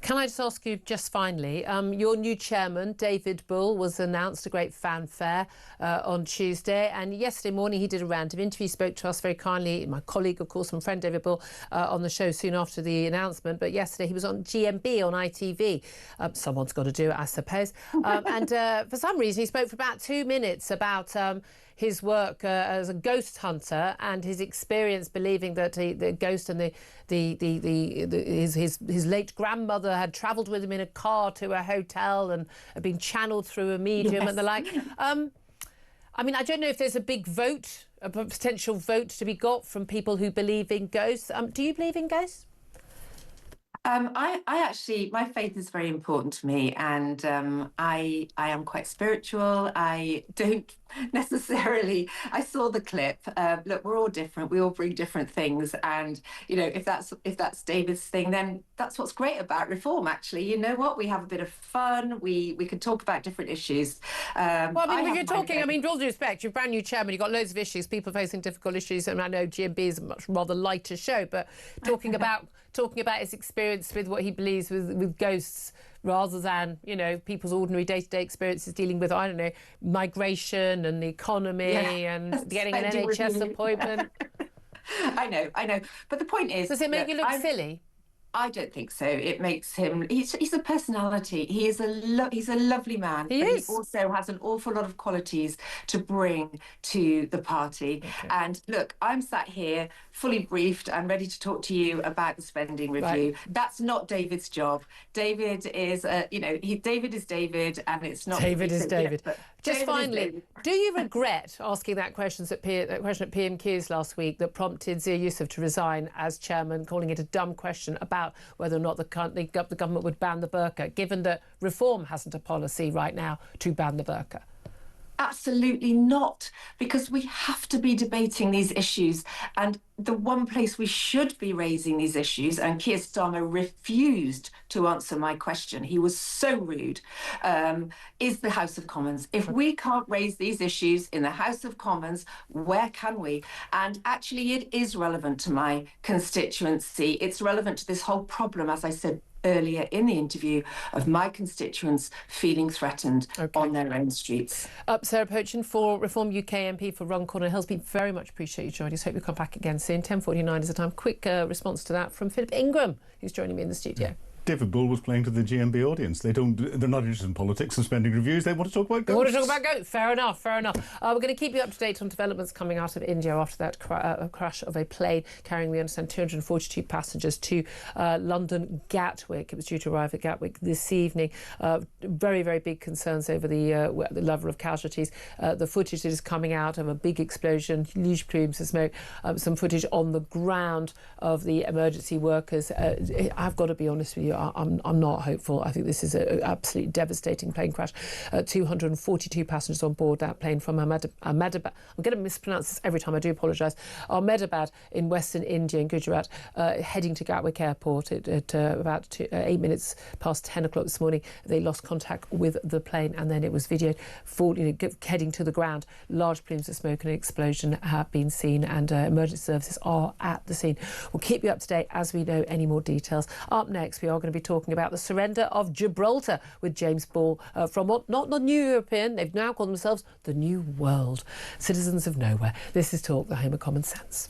Can I just ask you just finally, your new chairman, David Bull, was announced, a great fanfare on Tuesday, and yesterday morning he did a round of interviews, spoke to us very kindly, my colleague, of course, my friend David Bull, on the show soon after the announcement, but yesterday he was on GMB on ITV. Someone's got to do it, I suppose. And for some reason he spoke for about 2 minutes about his work as a ghost hunter and his experience believing that the ghost and his late grandmother had travelled with him in a car to a hotel and had been channeled through a medium and the like. I mean, I don't know if there's a big vote, a potential vote to be got from people who believe in ghosts. Do you believe in ghosts? I actually, my faith is very important to me, and I am quite spiritual. I don't necessarily. I saw the clip. Look, we're all different. We all bring different things, and you know, if that's David's thing, then that's what's great about Reform. Actually, you know what? We have a bit of fun. We can talk about different issues. Well, I mean, if you're talking, I mean, with all due respect, you're brand new chairman. You've got loads of issues. People facing difficult issues, and I know GMB is a much rather lighter show, but talking about his experience with what he believes with ghosts rather than, you know, people's ordinary day-to-day experiences dealing with, I don't know, migration and the economy and getting an NHS appointment. I know. But the point is... Does it make you look silly? I don't think so. It makes him... He's a personality. He's a lovely man. He is. He also has an awful lot of qualities to bring to the party. Okay. And look, I'm sat here fully briefed and ready to talk to you about the spending review. Right. That's not David's job. David is, David is David, and it's not... David is David. Just David finally, do you regret asking that question at PMQs last week that prompted Zia Yusuf to resign as chairman, calling it a dumb question about whether or not the government would ban the burqa, given that Reform hasn't a policy right now to ban the burqa? Absolutely not, because we have to be debating these issues. And the one place we should be raising these issues, and Keir Starmer refused to answer my question, he was so rude, is the House of Commons. If we can't raise these issues in the House of Commons, where can we? And actually, it is relevant to my constituency. It's relevant to this whole problem, as I said earlier in the interview, of my constituents feeling threatened on their own streets. Sarah Pochin for Reform UK MP for Runcorn and Hillsby. Very much appreciate you joining us. Hope you come back again soon. 10:49 is the time. Quick response to that from Philip Ingram, who's joining me in the studio. Yeah. David Bull was playing to the GMB audience. They're not interested in politics and spending reviews. They want to talk about ghosts. They want to talk about ghosts. Fair enough. We're going to keep you up to date on developments coming out of India after that crash of a plane carrying, we understand, 242 passengers to London Gatwick. It was due to arrive at Gatwick this evening. Very, very big concerns over the level of casualties. The footage that is coming out of a big explosion, huge plumes of smoke, some footage on the ground of the emergency workers. I've got to be honest with you, I'm not hopeful. I think this is an absolutely devastating plane crash. 242 passengers on board that plane from Ahmedabad. I'm going to mispronounce this every time, I do apologise. Ahmedabad in western India, in Gujarat, heading to Gatwick Airport at about 8 minutes past 10 o'clock this morning. They lost contact with the plane, and then it was videoed heading to the ground. Large plumes of smoke and an explosion have been seen, and emergency services are at the scene. We'll keep you up to date as we know any more details. Up next, we are going to be talking about the surrender of Gibraltar with James Ball from not the New European, they've now called themselves the New World. Citizens of Nowhere. This is Talk, the home of common sense.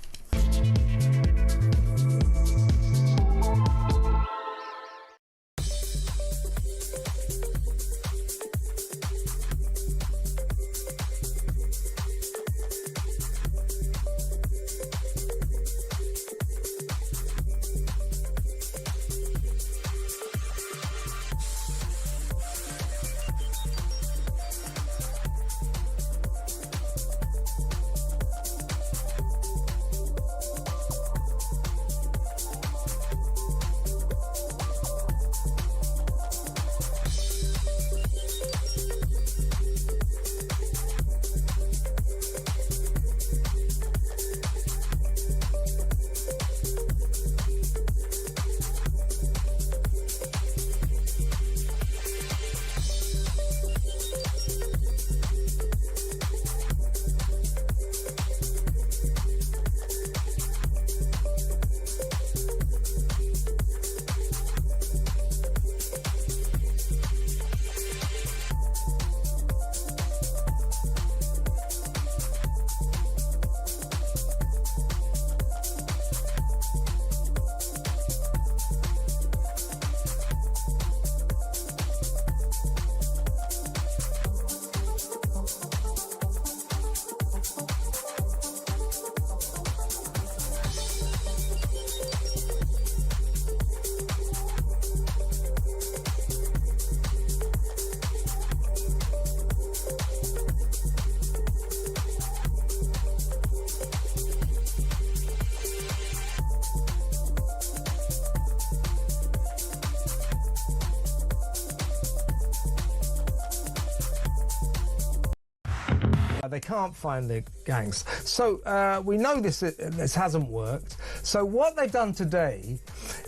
they can't find the gangs. So we know this hasn't worked. So what they've done today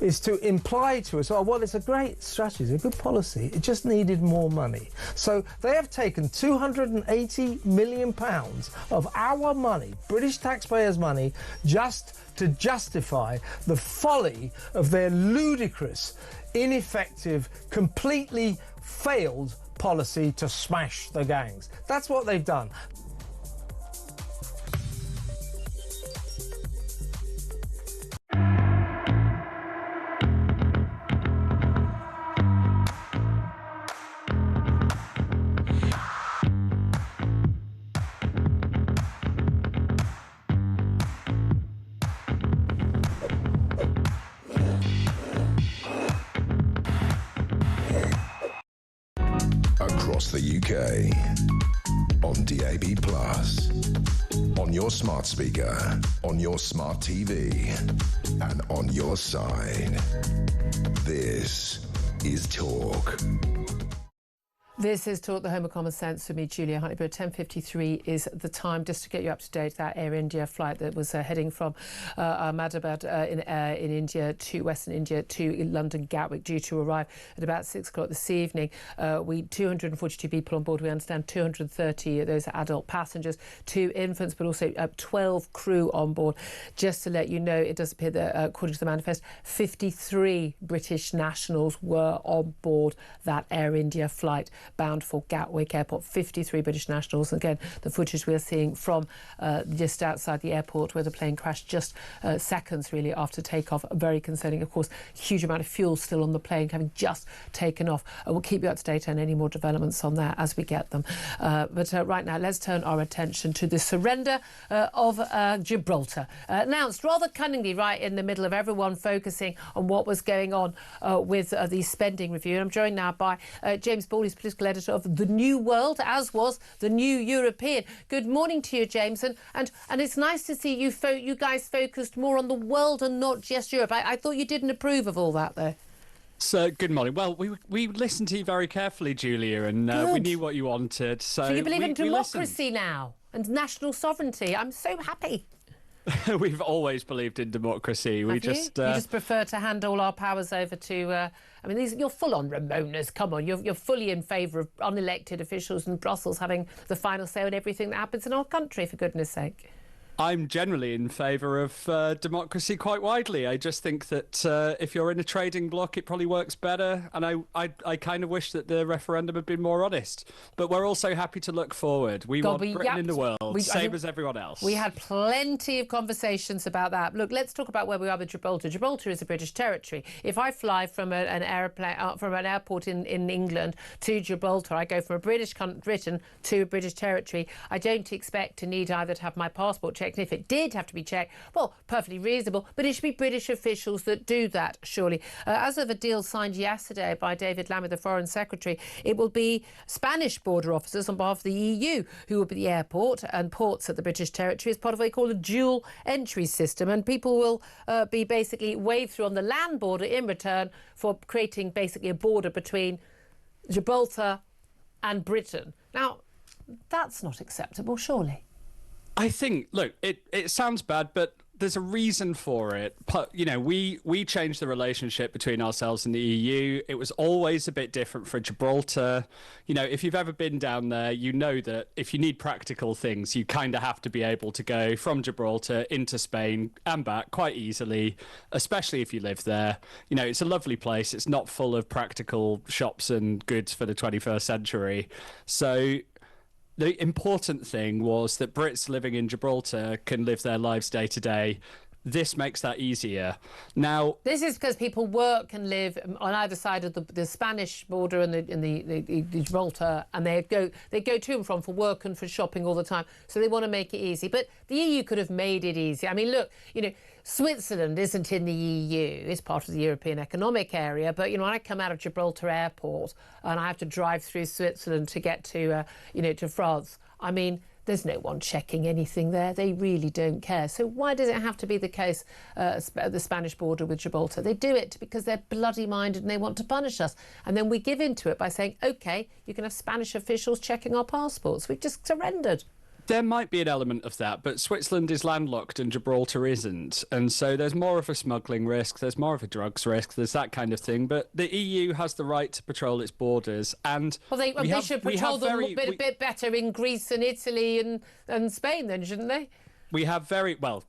is to imply to us, oh, well, it's a great strategy, it's a good policy, it just needed more money. So they have taken £280 million of our money, British taxpayers' money, just to justify the folly of their ludicrous, ineffective, completely failed policy to smash the gangs. That's what they've done. Across the UK, on DAB+, on your smart speaker, on your smart TV, and on your side. This is Talk. This is Talk, the Home of Common Sense, with me, Julia Hartley-Brewer. 10:53 is the time, just to get you up to date. That Air India flight that was heading from Ahmedabad in India to Western India to London Gatwick, due to arrive at about 6 o'clock this evening. 242 people on board. We understand 230 of those are adult passengers, 2 infants, but also 12 crew on board. Just to let you know, it does appear that, according to the manifest, 53 British nationals were on board that Air India flight bound for Gatwick Airport. 53 British nationals. Again, the footage we're seeing from just outside the airport where the plane crashed just seconds really after takeoff. Very concerning. Of course, huge amount of fuel still on the plane, having just taken off. We'll keep you up to date on any more developments on that as we get them. But right now, let's turn our attention to the surrender of Gibraltar. Announced rather cunningly right in the middle of everyone focusing on what was going on with the spending review. And I'm joined now by James Ball, who's political editor of The New World, as was The New European. Good morning to you, James, and it's nice to see you guys focused more on the world and not just Europe. I thought you didn't approve of all that, though. So, good morning. Well, we listened to you very carefully, Julia, and we knew what you wanted. So you believe in democracy now and national sovereignty. I'm so happy. We've always believed in democracy. You just prefer to hand all our powers over to... I mean, you're full on Ramonas. Come on, you're fully in favour of unelected officials in Brussels having the final say on everything that happens in our country, for goodness sake. I'm generally in favour of democracy quite widely. I just think that if you're in a trading bloc, it probably works better. And I kind of wish that the referendum had been more honest. But we're also happy to look forward. We want Britain in the world, same as everyone else. We had plenty of conversations about that. Look, let's talk about where we are with Gibraltar. Gibraltar is a British territory. If I fly from an airplane from an airport in England to Gibraltar, I go from a Britain to a British territory. I don't expect to need either to have my passport checked. And if it did have to be checked, well, perfectly reasonable, but it should be British officials that do that, surely. As of a deal signed yesterday by David Lammy, the Foreign Secretary, it will be Spanish border officers on behalf of the EU who will be the airport and ports at the British territory as part of what they call a dual entry system, and people will be basically waved through on the land border in return for creating basically a border between Gibraltar and Britain. Now, that's not acceptable, surely. I think, look, it sounds bad, but there's a reason for it. You know, we changed the relationship between ourselves and the EU. It was always a bit different for Gibraltar. You know, if you've ever been down there, you know that if you need practical things, you kind of have to be able to go from Gibraltar into Spain and back quite easily, especially if you live there. You know, it's a lovely place. It's not full of practical shops and goods for the 21st century. So... the important thing was that Brits living in Gibraltar can live their lives day to day. This makes that easier. Now, this is because people work and live on either side of the Spanish border and the Gibraltar, and they go to and from for work and for shopping all the time. So they want to make it easy. But the EU could have made it easy. I mean, look, you know, Switzerland isn't in the EU. It's part of the European Economic Area. But, you know, when I come out of Gibraltar Airport and I have to drive through Switzerland to get to, to France, I mean, there's no one checking anything there. They really don't care. So why does it have to be the case at the Spanish border with Gibraltar? They do it because they're bloody minded and they want to punish us. And then we give in to it by saying, OK, you can have Spanish officials checking our passports. We've just surrendered. There might be an element of that, but Switzerland is landlocked and Gibraltar isn't. And so there's more of a smuggling risk, there's more of a drugs risk, there's that kind of thing. But the EU has the right to patrol its borders. And they should patrol them a bit better in Greece and Italy and Spain then, shouldn't they? We have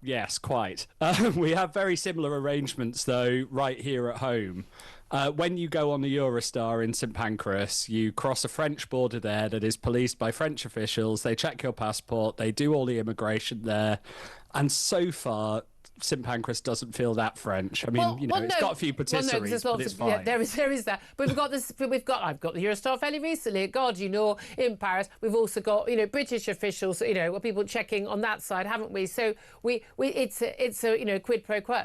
yes, quite. We have very similar arrangements, though, right here at home. When you go on the Eurostar in St Pancras, you cross a French border there that is policed by French officials. They check your passport. They do all the immigration there. And so far, St Pancras doesn't feel that French. I mean, it's got a few patisseries, but it's fine. Yeah, there is that. But I've got the Eurostar fairly recently. God, in Paris, we've also got, British officials, people checking on that side, haven't we? So it's a quid pro quo.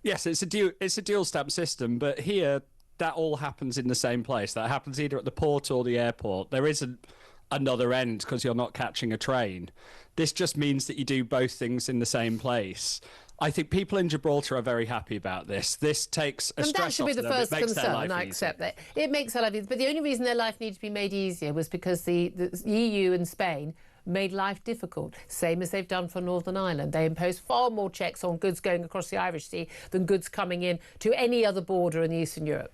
Yes, it's a dual stamp system, but here that all happens in the same place. That happens either at the port or the airport. There isn't another end because you're not catching a train. This just means that you do both things in the same place. I think people in Gibraltar are very happy about this. This takes a stress off them. And that should be the first concern. I accept that. It makes their life easier. But the only reason their life needed to be made easier was because the EU and Spain made life difficult, same as they've done for Northern Ireland. They impose far more checks on goods going across the Irish Sea than goods coming in to any other border in Eastern Europe.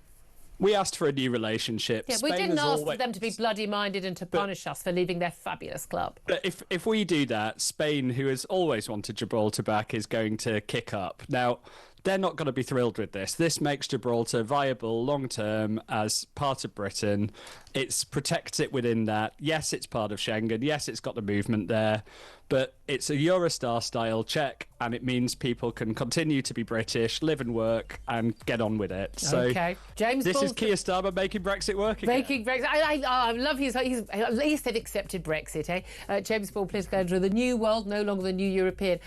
We asked for a new relationship. Yeah, we didn't ask for them to be bloody-minded and to punish us for leaving their fabulous club. But if we do that, Spain, who has always wanted Gibraltar back, is going to kick up. Now, they're not going to be thrilled with this. This makes Gibraltar viable long-term as part of Britain. It protects it within that. Yes, it's part of Schengen. Yes, it's got the movement there. But it's a Eurostar-style check, and it means people can continue to be British, live and work, and get on with it. So okay. James this is Keir Starmer making Brexit work again. Making Brexit. I love he's at least they've accepted Brexit, eh? James Ball, political editor of The New World, no longer The New European.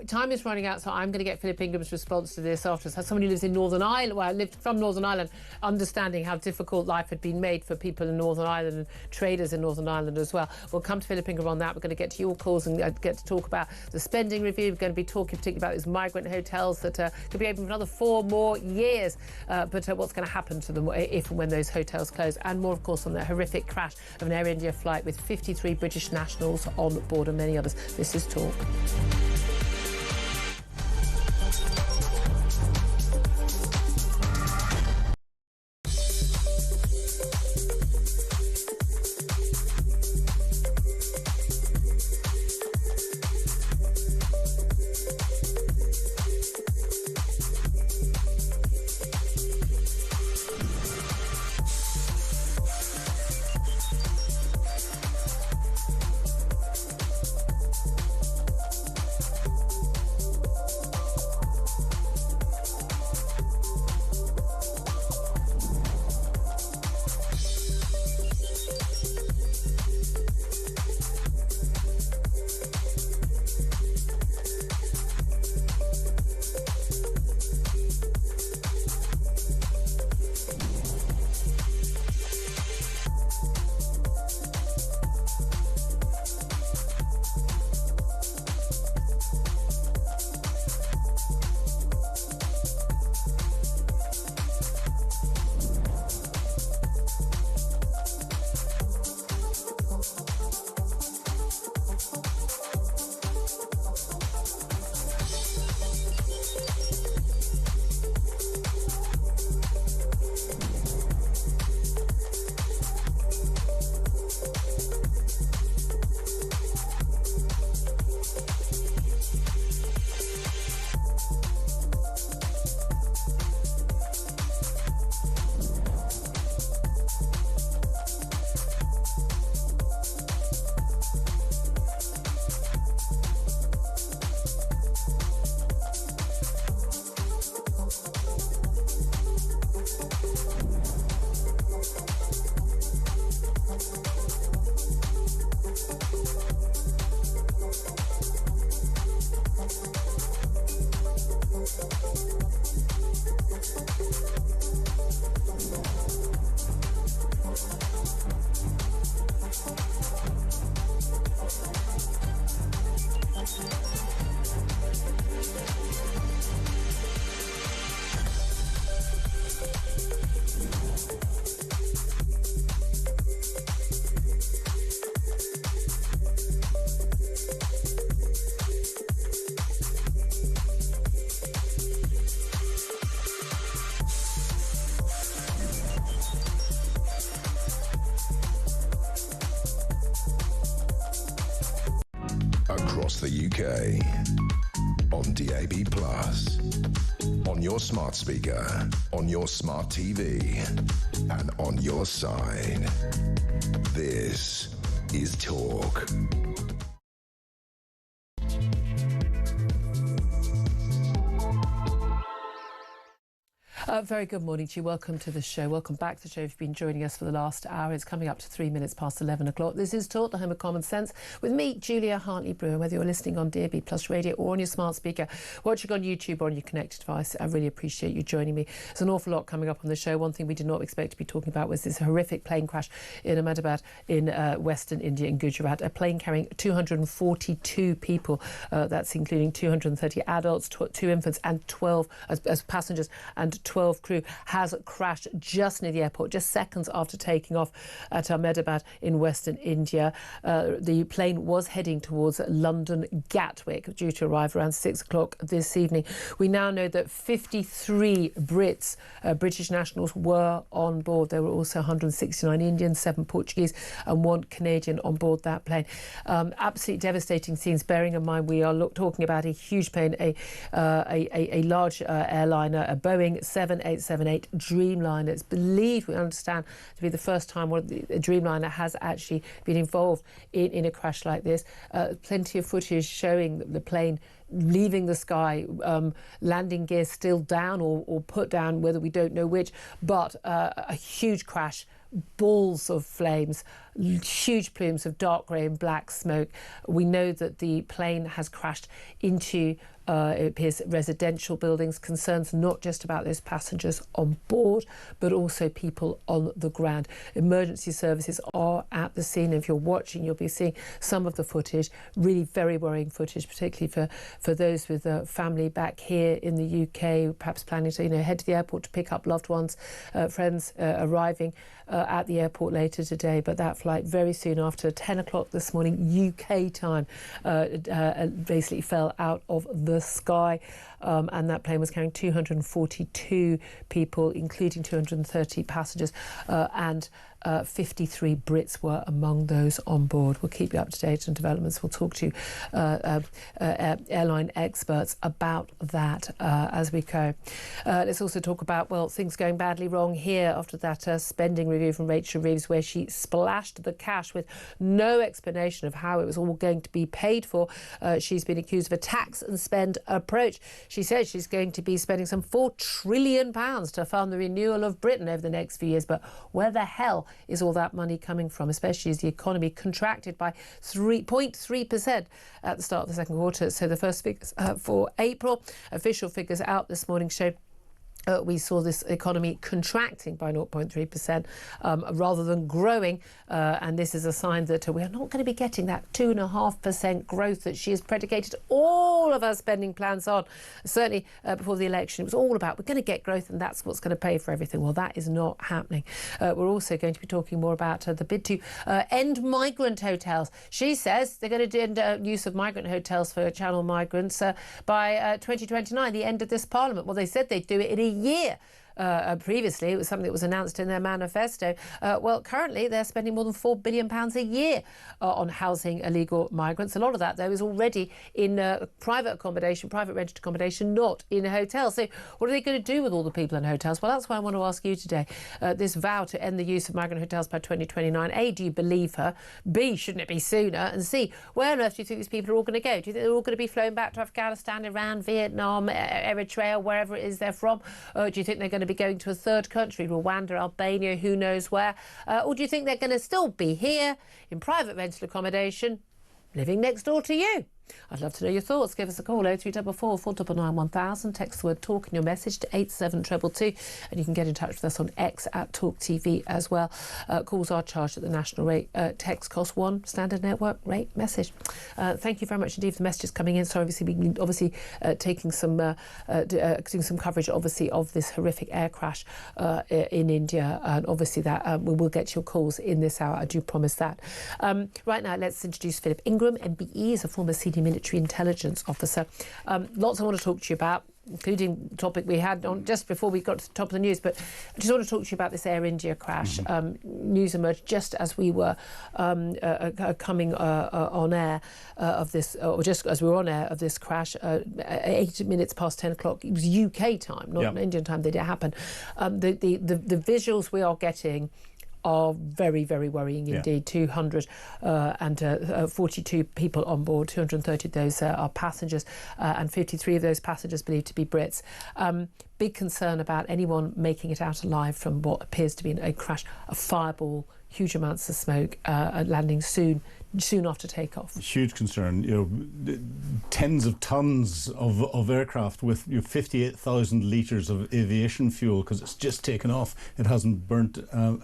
Time is running out, so I'm going to get Philip Ingram's response to this after. As somebody who lives in Northern Ireland, lived from Northern Ireland, understanding how difficult life had been made for people in Northern Ireland and traders in Northern Ireland as well. We'll come to Philip Ingram on that. We're going to get to your calls and get to talk about the spending review. We're going to be talking particularly about those migrant hotels that could be open for another 4 more years. But what's going to happen to them if and when those hotels close? And more, of course, on the horrific crash of an Air India flight with 53 British nationals on board and many others. This is Talk. across the UK. On DAB+, on your smart speaker, on your smart TV, and on your side. This is Talk. Very good morning to you. Welcome to the show. Welcome back to the show if you've been joining us for the last hour. It's coming up to 3 minutes past 11 o'clock. This is Talk, the home of common sense, with me, Julia Hartley-Brewer. Whether you're listening on DAB Plus radio or on your smart speaker, watching on YouTube or on your connected device, I really appreciate you joining me. There's an awful lot coming up on the show. One thing we did not expect to be talking about was this horrific plane crash in Ahmedabad in Western India, in Gujarat. A plane carrying 242 people. That's including 230 adults, 2 infants and 12 as passengers and 12 crew, has crashed just near the airport, just seconds after taking off at Ahmedabad in Western India. The plane was heading towards London Gatwick, due to arrive around 6 o'clock this evening. We now know that 53 Brits, British nationals, were on board. There were also 169 Indians, 7 Portuguese and 1 Canadian on board that plane. Absolutely devastating scenes, bearing in mind we are talking about a huge plane, a large airliner, a Boeing 7878 Dreamliner. It's believed, we understand, to be the first time a Dreamliner has actually been involved in a crash like this. Plenty of footage showing the plane leaving the sky, landing gear still down or put down, whether we don't know which, but a huge crash, balls of flames, huge plumes of dark grey and black smoke. We know that the plane has crashed into it appears residential buildings. Concerns not just about those passengers on board, but also people on the ground. Emergency services are at the scene. If you're watching, you'll be seeing some of the footage, really very worrying footage, particularly for those with family back here in the UK, perhaps planning to head to the airport to pick up loved ones, friends arriving at the airport later today. But that flight very soon after 10 o'clock this morning UK time basically fell out of the sky, and that plane was carrying 242 people, including 230 passengers, and 53 Brits were among those on board. We'll keep you up to date on developments. We'll talk to airline experts about that as we go. Let's also talk about, well, things going badly wrong here after that spending review from Rachel Reeves, where she splashed the cash with no explanation of how it was all going to be paid for. She's been accused of a tax and spend approach. She says she's going to be spending some £4 trillion to fund the renewal of Britain over the next few years. But where the hell is all that money coming from, especially as the economy contracted by 3.3% at the start of the second quarter? So the first figures for April, official figures out this morning, show we saw this economy contracting by 0.3% rather than growing, and this is a sign that we are not going to be getting that 2.5% growth that she has predicated all of our spending plans on. Certainly before the election, it was all about we're going to get growth and that's what's going to pay for everything. Well, that is not happening. We're also going to be talking more about the bid to end migrant hotels. She says they're going to end use of migrant hotels for channel migrants by 2029, the end of this parliament. Well, they said they'd do it in a year. Previously, it was something that was announced in their manifesto. Well, currently, they're spending more than £4 billion a year on housing illegal migrants. A lot of that, though, is already in private accommodation, private rented accommodation, not in hotels. So what are they going to do with all the people in hotels? Well, that's why I want to ask you today. This vow to end the use of migrant hotels by 2029. A, do you believe her? B, shouldn't it be sooner? And C, where on earth do you think these people are all going to go? Do you think they're all going to be flown back to Afghanistan, Iran, Vietnam, Eritrea, wherever it is they're from? Do you think they're going to be going to a third country, Rwanda, Albania, who knows where? Or do you think they're going to still be here in private rental accommodation, living next door to you? I'd love to know your thoughts. Give us a call, 0344 499 1000. Text the word talk in your message to 87222, and you can get in touch with us on X at talkTV as well. Calls are charged at the national rate. Text cost £1, standard network rate message. Thank you very much indeed for the messages coming in. So obviously we taking some doing some coverage obviously of this horrific air crash in India, and obviously that we will get your calls in this hour. I do promise that. Right now, let's introduce Philip Ingram, MBE, is a former senior military intelligence officer. Lots I want to talk to you about. including topic we had on just before we got to the top of the news. But I just want to talk to you about this Air India crash. News emerged just as we were coming on air of this, or just as we were on air of this crash, 8 minutes past 10 o'clock. It was UK time, not Indian time, that it happened. The visuals we are getting are very, very worrying indeed. 242 people on board, 230 of those are passengers, and 53 of those passengers believed to be Brits. Big concern about anyone making it out alive from what appears to be a crash, a fireball, huge amounts of smoke, landing soon after takeoff. Huge concern. Tens of tons of aircraft with 58,000 litres of aviation fuel, because it's just taken off. It hasn't burnt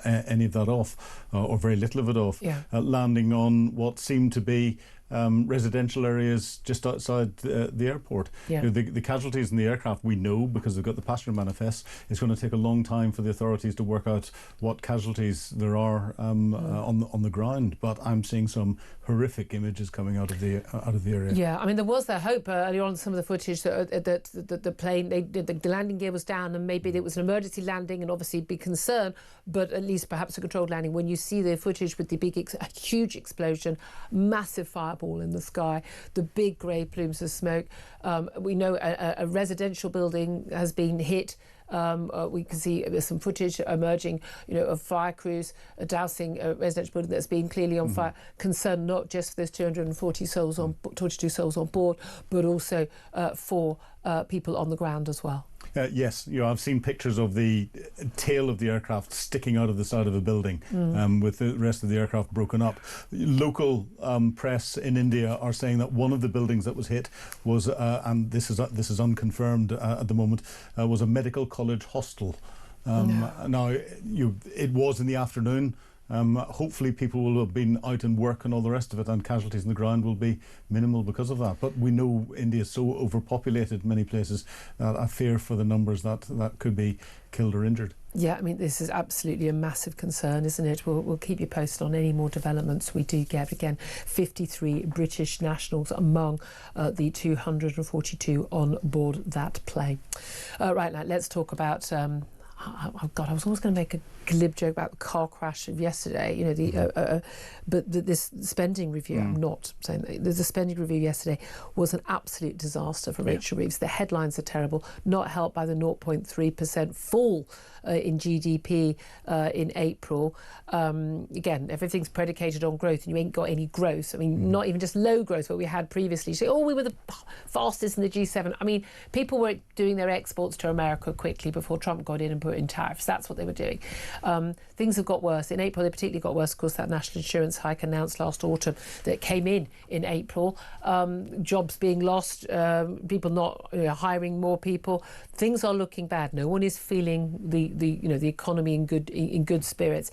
any of that off, or very little of it off. Landing on what seemed to be residential areas just outside the airport. The casualties in the aircraft we know, because they've got the passenger manifests. It's going to take a long time for the authorities to work out what casualties there are on the ground. But I'm seeing some horrific images coming out of the area. Yeah, I mean, there was the hope earlier on, some of the footage that the plane, the landing gear was down, and maybe it was an emergency landing, and obviously big concern, but at least perhaps a controlled landing. When you see the footage with the huge explosion, massive fireball in the sky, the big grey plumes of smoke, we know a residential building has been hit. We can see there's some footage emerging, of fire crews dousing a residential building that's been clearly on fire. Concern not just for those 22 souls on board, but also for people on the ground as well. Yes, I've seen pictures of the tail of the aircraft sticking out of the side of a building, with the rest of the aircraft broken up. Local press in India are saying that one of the buildings that was hit was, and this is unconfirmed at the moment, was a medical college hostel. Now, it was in the afternoon. Hopefully people will have been out in work and all the rest of it, and casualties on the ground will be minimal because of that. But we know India is so overpopulated in many places that I fear for the numbers that could be killed or injured. Yeah, I mean, this is absolutely a massive concern, isn't it? We'll keep you posted on any more developments we do get. Again, 53 British nationals among the 242 on board that plane. Right, now let's talk about... oh God, I was always going to make a glib joke about the car crash of yesterday, but this spending review, I'm not saying that, the spending review yesterday was an absolute disaster for Rachel Reeves. The headlines are terrible, not helped by the 0.3% fall in GDP in April. Again, everything's predicated on growth, and you ain't got any growth. I mean, not even just low growth, what we had previously. You say, we were the fastest in the G7. I mean, people were doing their exports to America quickly before Trump got in and put in tariffs. That's what they were doing. Things have got worse. In April, they particularly got worse. Of course, that national insurance hike announced last autumn that came in April. Jobs being lost, people not hiring more people. Things are looking bad. No one is feeling the economy in good spirits.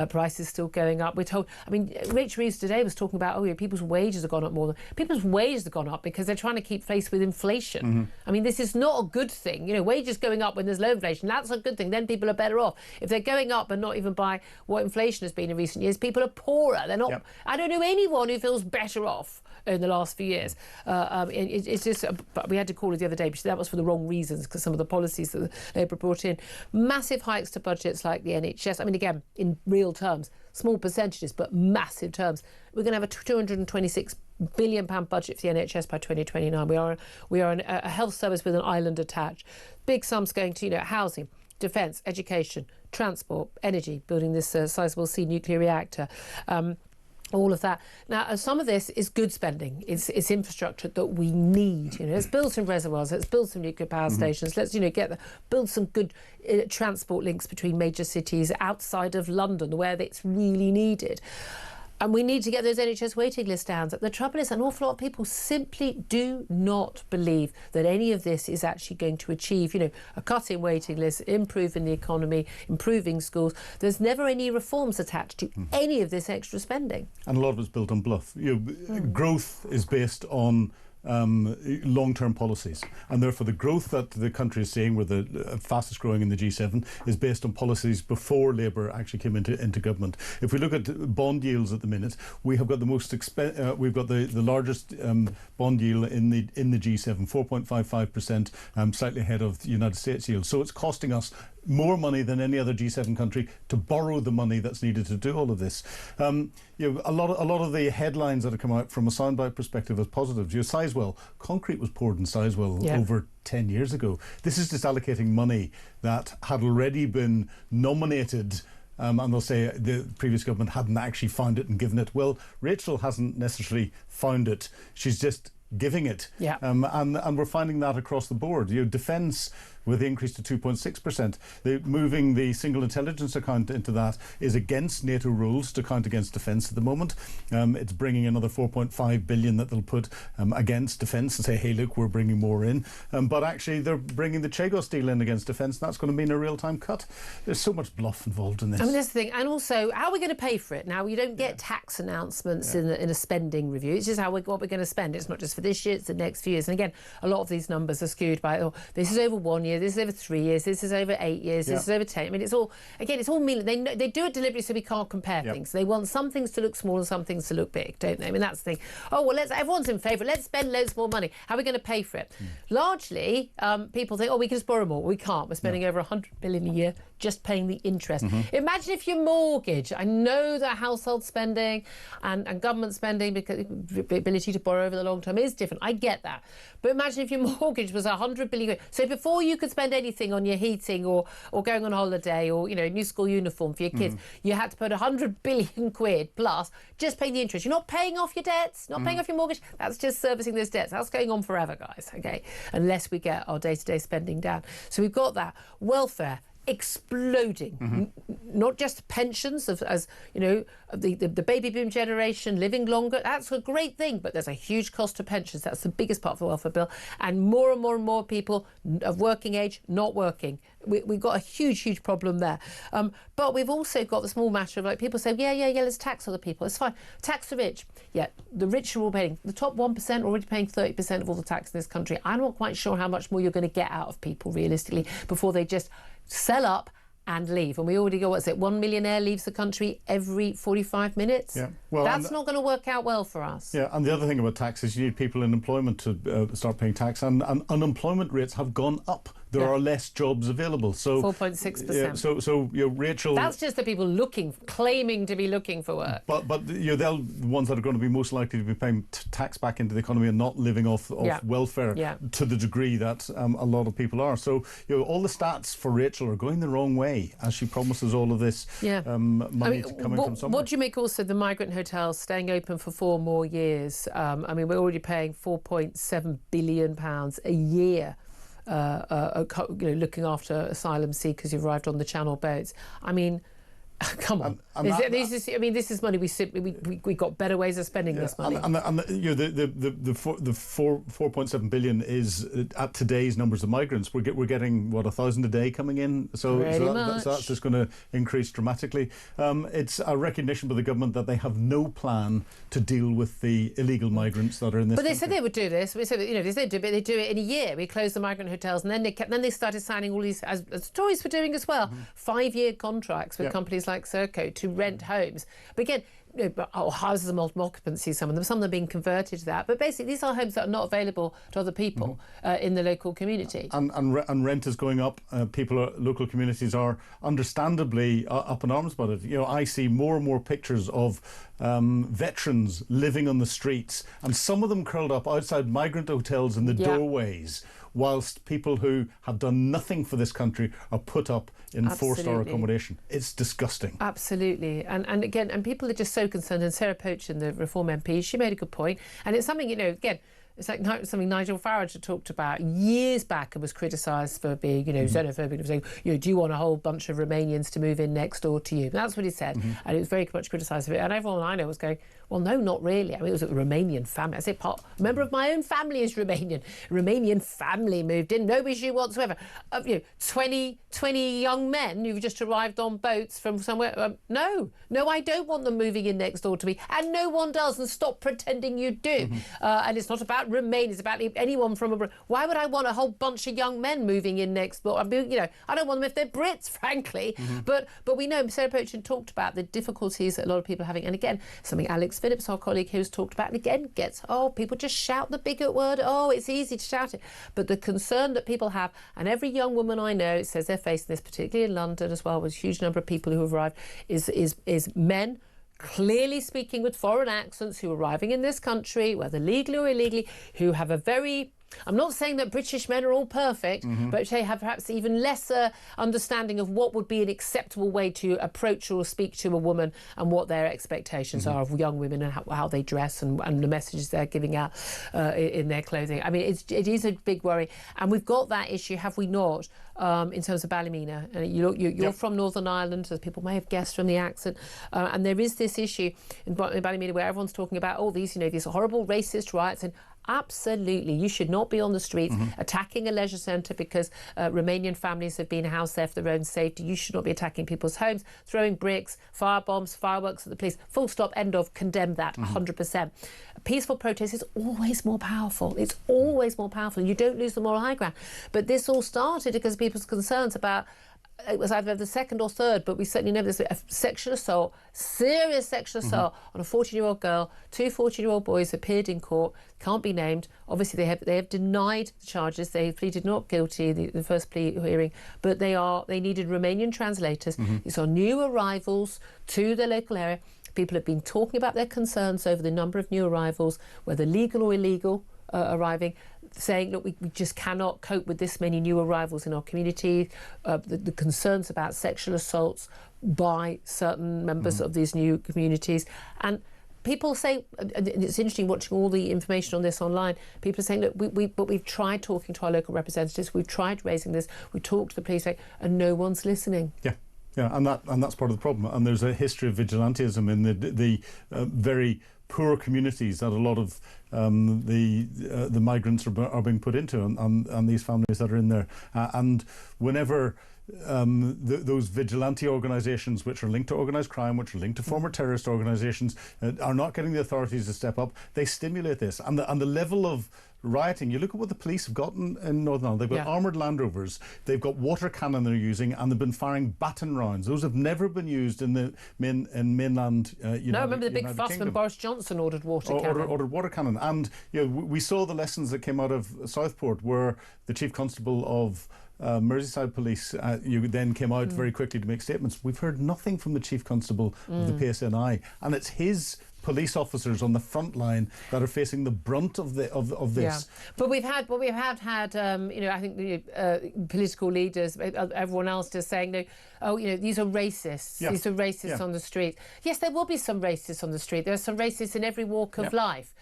Prices still going up. We're told. I mean, Rachel Reeves today was talking about people's wages have gone up more than people's wages have gone up because they're trying to keep pace with inflation. I mean, this is not a good thing. Wages going up when there's low inflation, that's a good thing. Then people are better off. If they're going up and not even by what inflation has been in recent years, people are poorer. They're not. Yep. I don't know anyone who feels better off in the last few years. It's just. But we had to call her the other day because that was for the wrong reasons, because some of the policies that Labour brought in, massive hikes to budgets like the NHS. I mean, again, in real terms, small percentages, but massive terms. We're going to have a £226 billion budget for the NHS by 2029. We are a health service with an island attached. Big sums going to housing, defence, education, transport, energy, building this sizable C nuclear reactor. All of that. Now, some of this is good spending. It's infrastructure that we need. Let's build some reservoirs. Let's build some nuclear power stations. Let's build some good transport links between major cities outside of London, where it's really needed. And we need to get those NHS waiting list down. The trouble is, an awful lot of people simply do not believe that any of this is actually going to achieve, a cut in waiting lists, improving the economy, improving schools. There's never any reforms attached to any of this extra spending. And a lot of it's built on bluff. Growth is based on long-term policies, and therefore the growth that the country is seeing, we're the fastest growing in the G7, is based on policies before Labour actually came into government. If we look at bond yields at the minute, we have got the we've got the largest bond yield in the G7, 4.55%, slightly ahead of the United States yield. So it's costing us more money than any other G7 country to borrow the money that's needed to do all of this. A lot of the headlines that have come out from a soundbite perspective as positives. Sizewell, concrete was poured in Sizewell over 10 years ago. This is just allocating money that had already been nominated, and they'll say the previous government hadn't actually found it and given it. Well, Rachel hasn't necessarily found it. She's just giving it. Yeah. And we're finding that across the board. Defence, with the increase to 2.6%. Moving the single intelligence account into that is against NATO rules to count against defence at the moment. It's bringing another 4.5 billion that they'll put against defence and say, hey, look, we're bringing more in. But actually, they're bringing the Chagos deal in against defence, and that's going to mean a real-time cut. There's so much bluff involved in this. I mean, that's the thing. And also, how are we going to pay for it? Now, you don't get tax announcements in a spending review. It's just what we're going to spend. It's not just for this year, it's the next few years. And again, a lot of these numbers are skewed by, this is over 1 year, this is over 3 years, this is over 8 years, this is over 10. I mean, it's all meaningless. They do it deliberately so we can't compare things. They want some things to look small and some things to look big, don't they? I mean, that's the thing. Oh, well, everyone's in favour. Let's spend loads more money. How are we going to pay for it? Largely, people think, we can just borrow more. We can't. We're spending over 100 billion a year just paying the interest. Imagine if your mortgage, I know that household spending and government spending, because the ability to borrow over the long term is different. I get that. But imagine if your mortgage was 100 billion. So before you could spend anything on your heating or going on holiday or, new school uniform for your kids, you had to put 100 billion quid plus just paying the interest. You're not paying off your debts, not paying off your mortgage. That's just servicing those debts. That's going on forever, guys, okay? Unless we get our day-to-day spending down. So we've got that. Welfare exploding, not just pensions, as the baby boom generation living longer. That's a great thing, but there's a huge cost to pensions. That's the biggest part of the welfare bill, and more people of working age not working. We've got a huge problem there. But we've also got the small matter of people say, let's tax other people. It's fine. Tax the rich. Yeah, the rich are all paying. The top 1% already paying 30% of all the tax in this country. I'm not quite sure how much more you're going to get out of people realistically before they just sell up and leave. And we already go, 1 millionaire leaves the country every 45 minutes? Yeah. Well, that's not going to work out well for us. Yeah, and the other thing about tax is you need people in employment to start paying tax, and unemployment rates have gone up. There are less jobs available. So 4.6%. So Rachel. That's just the people claiming to be looking for work. But they're the ones that are going to be most likely to be paying tax back into the economy and not living off welfare to the degree that a lot of people are. So all the stats for Rachel are going the wrong way as she promises all of this money coming from somewhere. What do you make also the migrant hotels staying open for 4 more years? We're already paying £4.7 billion a year. Looking after asylum seekers who've arrived on the Channel boats. I mean, come on. This is money we got better ways of spending this money. The 4.7 billion is at today's numbers of migrants. We're getting 1,000 a day coming in. So that's just going to increase dramatically. It's a recognition by the government that they have no plan to deal with the illegal migrants that are in this. But they said they would do this. We said they do it in a year. We closed the migrant hotels, and then they started signing all these, as Tories were doing as well, 5-year contracts with companies like Serco to rent homes. But again, houses are multiple occupancy, some of them being converted to that. But basically, these are homes that are not available to other people in the local community. And rent is going up. Local communities are understandably up in arms about it. I see more and more pictures of veterans living on the streets, and some of them curled up outside migrant hotels in the doorways, whilst people who have done nothing for this country are put up in 4-star accommodation. It's disgusting. Absolutely. And again, people are just so concerned. And Sarah Pochin, the Reform MP, she made a good point. And it's something, again, it's like something Nigel Farage had talked about years back and was criticised for being, xenophobic, and saying, do you want a whole bunch of Romanians to move in next door to you? And that's what he said. And it was very much criticised of it. And everyone I know was going, well, no, not really. I mean, it was a Romanian family. I say, a member of my own family is Romanian. Romanian family moved in, no issue whatsoever. 20 young men who've just arrived on boats from somewhere. No, I don't want them moving in next door to me. And no one does. And stop pretending you do. And it's not about Remainers, about anyone from abroad. Why would I want a whole bunch of young men moving in next door? I mean, you know, I don't want them if they're Brits, frankly. But we know Sarah Pochin talked about the difficulties that a lot of people are having. And again, something Alex Phillips, our colleague, who's talked about, and again people just shout the bigot word. Oh, it's easy to shout it. But the concern that people have, and every young woman I know says they're facing this, particularly in London as well, with a huge number of people who have arrived, is men clearly speaking with foreign accents who are arriving in this country, whether legally or illegally, who have a very... I'm not saying that British men are all perfect, but they have perhaps even lesser understanding of what would be an acceptable way to approach or speak to a woman and what their expectations are of young women and how they dress and the messages they're giving out in their clothing. I mean, it is a big worry. And we've got that issue, have we not, in terms of Ballymena? You're from Northern Ireland, as people may have guessed from the accent. And there is this issue in Ballymena where everyone's talking about all these horrible racist riots, and absolutely, you should not be on the streets attacking a leisure centre because Romanian families have been housed there for their own safety. You should not be attacking people's homes, throwing bricks, firebombs, fireworks at the police. Full stop, end of, condemn that 100%. A peaceful protest is always more powerful. It's always more powerful. You don't lose the moral high ground. But this all started because of people's concerns about... It was either the second or third, but we certainly know there's a sexual assault, serious sexual assault on a 14-year-old girl. 2 14-year-old boys appeared in court, can't be named. Obviously, they have denied the charges. They pleaded not guilty, the first plea hearing, but they needed Romanian translators. These are new arrivals to the local area. People have been talking about their concerns over the number of new arrivals, whether legal or illegal, arriving, saying, look, we just cannot cope with this many new arrivals in our community, the concerns about sexual assaults by certain members of these new communities. And people say, and it's interesting watching all the information on this online, people are saying, look, we've tried talking to our local representatives, we've tried raising this, we talked to the police, and no one's listening. Yeah, and that's part of the problem. And there's a history of vigilantism in the very poor communities that a lot of the migrants are being put into, and these families that are in there. And whenever those vigilante organisations, which are linked to organised crime, which are linked to former terrorist organisations, are not getting the authorities to step up, they stimulate this. And the level of rioting, you look at what the police have got in Northern Ireland. They've got armoured Land Rovers, they've got water cannon they're using, and they've been firing baton rounds. Those have never been used in the mainland United No, I remember the big United fuss Kingdom. when Boris Johnson ordered water cannon. Ordered water cannon. And we saw the lessons that came out of Southport, where the Chief Constable of Merseyside Police then came out very quickly to make statements. We've heard nothing from the Chief Constable of the PSNI, and it's his police officers on the front line that are facing the brunt of this. Yeah. But we have had I think the political leaders, everyone else, just saying, no, these are racists. Yeah. These are racists on the street. Yes, there will be some racists on the street. There are some racists in every walk of life,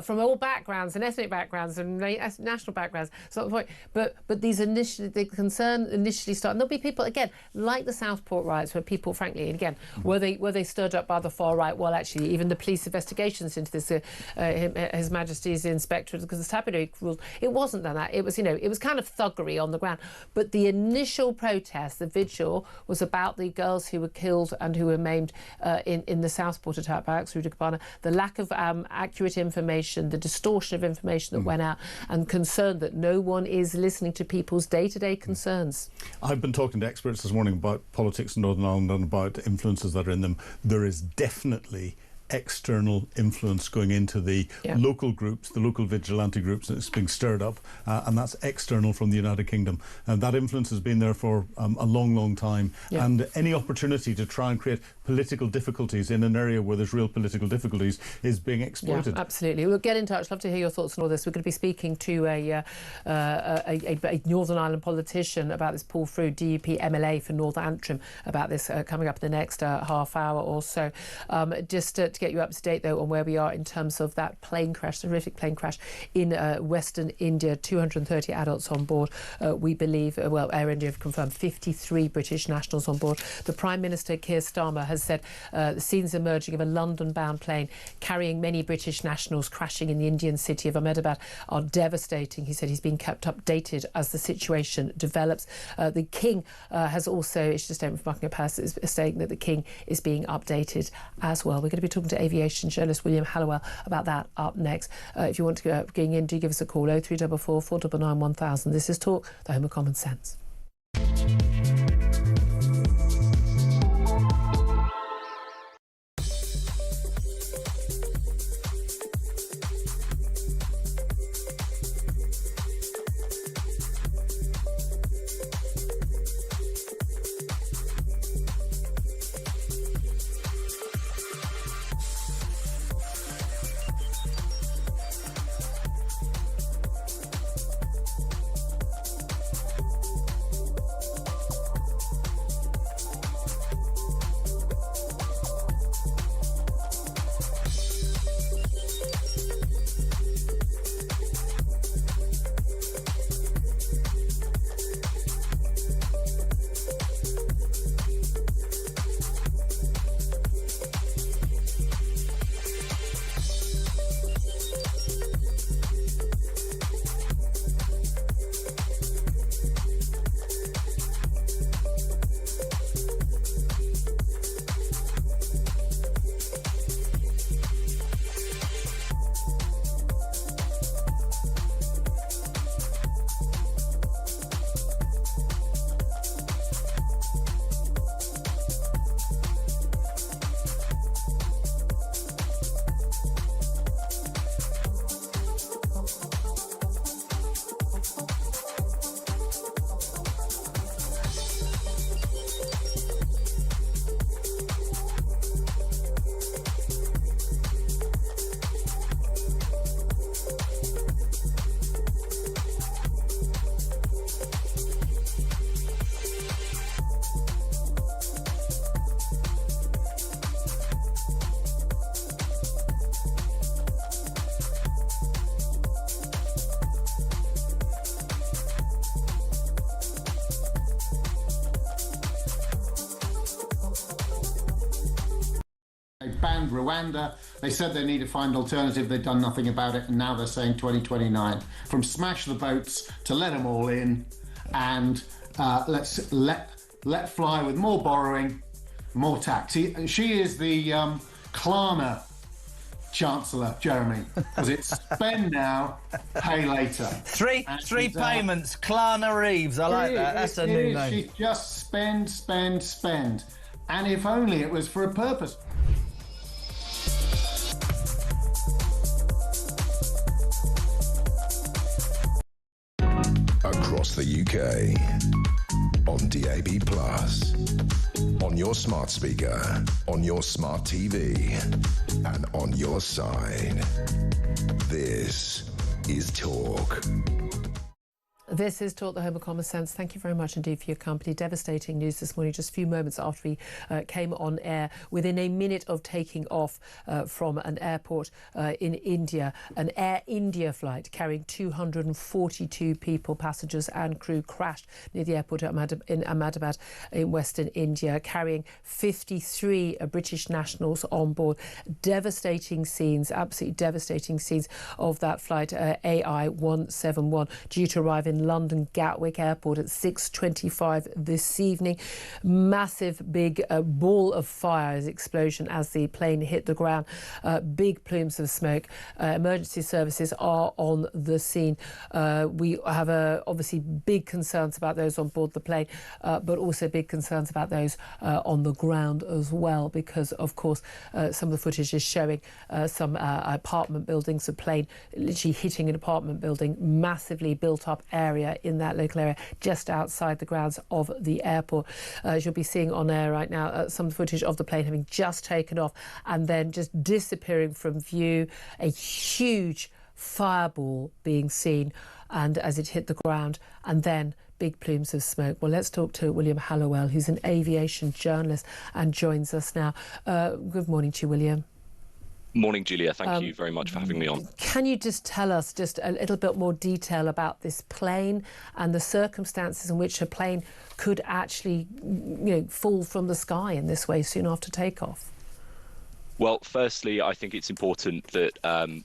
from all backgrounds and ethnic backgrounds and national backgrounds. So, but the concern initially started. And there'll be people again like the Southport riots, where people, frankly, and again, were they stirred up by the far right? Well, actually, even the police investigations into this, His Majesty's Inspector of the Constabulary rules, it wasn't that. It was kind of thuggery on the ground. But the initial protest, the vigil, was about the girls who were killed and who were maimed in the Southport attack by Ruda. The lack of accurate information, the distortion of information that went out, and concern that no one is listening to people's day-to-day concerns. I've been talking to experts this morning about politics in Northern Ireland and about influences that are in them. There is definitely external influence going into the local groups, the local vigilante groups, and it's being stirred up, and that's external from the United Kingdom. And that influence has been there for a long, long time. And any opportunity to try and create political difficulties in an area where there's real political difficulties is being exploited. Yeah, absolutely. We'll get in touch. Love to hear your thoughts on all this. We're going to be speaking to a Northern Ireland politician about this, Paul Frood, DUP MLA for North Antrim, about this coming up in the next half hour or so. Just to get you up to date, though, on where we are in terms of that plane crash, horrific plane crash in Western India, 230 adults on board. We believe, Air India have confirmed 53 British nationals on board. The Prime Minister, Keir Starmer, has said the scenes emerging of a London-bound plane carrying many British nationals crashing in the Indian city of Ahmedabad are devastating. He said he's being kept updated as the situation develops. The King has also issued a statement from Buckingham Palace saying that the King is being updated as well. We're going to be talking talking to aviation journalist William Hallowell about that up next. If you want to go getting in, do give us a call, 0344 499 1000. This is Talk, the home of common sense. They banned Rwanda. They said they need to find alternative. They've done nothing about it, and now they're saying 2029. From smash the boats to let them all in, and let's let fly with more borrowing, more tax. She is the Klarna Chancellor, Jeremy, because it's spend now, pay later. Three payments, Klarna Reeves. I like that. That's a new name. She's just spend, spend, spend. And if only it was for a purpose. Across the UK, on DAB+, on your smart speaker, on your smart TV, and on your side. This is Talk. This is Talk, the home of common sense. Thank you very much indeed for your company. Devastating news this morning, just a few moments after we came on air. Within a minute of taking off from an airport in India, an Air India flight carrying 242 people, passengers and crew, crashed near the airport in Ahmedabad in Western India, carrying 53 British nationals on board. Devastating scenes, absolutely devastating scenes of that flight, AI 171, due to arrive in London Gatwick Airport at 6:25 this evening. Massive big ball of fire explosion as the plane hit the ground. Big plumes of smoke. Emergency services are on the scene. We have obviously big concerns about those on board the plane, but also big concerns about those on the ground as well, because of course some of the footage is showing some apartment buildings, a plane literally hitting an apartment building, massively built up area in that local area just outside the grounds of the airport. As you'll be seeing on air right now, some footage of the plane having just taken off and then just disappearing from view, a huge fireball being seen and as it hit the ground, and then big plumes of smoke. Well, let's talk to William Hallowell, who's an aviation journalist and joins us now. Good morning to you, William. Morning, Julia. Thank you very much for having me on. Can you just tell us just a little bit more detail about this plane and the circumstances in which a plane could actually, fall from the sky in this way soon after takeoff? Well, firstly, I think it's important that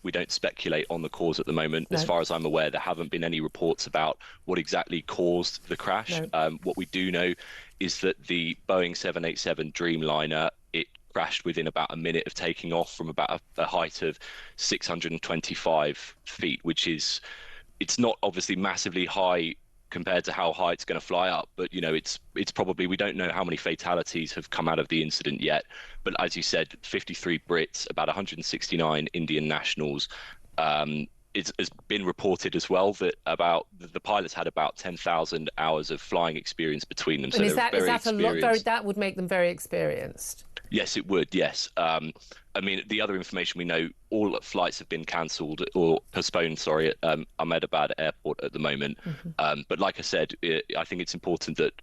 we don't speculate on the cause at the moment. No. As far as I'm aware, there haven't been any reports about what exactly caused the crash. No. What we do know is that the Boeing 787 Dreamliner, it crashed within about a minute of taking off from about a height of 625 feet, which is, it's not obviously massively high compared to how high it's going to fly up, but it's probably, we don't know how many fatalities have come out of the incident yet, but as you said, 53 Brits, about 169 Indian nationals. It has been reported as well that the pilots had about 10,000 hours of flying experience between them. And is that a lot? That would make them very experienced. Yes, it would. Yes. I mean, the other information we know, all flights have been cancelled or postponed, sorry, at Ahmedabad airport at the moment. But like I said, I think it's important that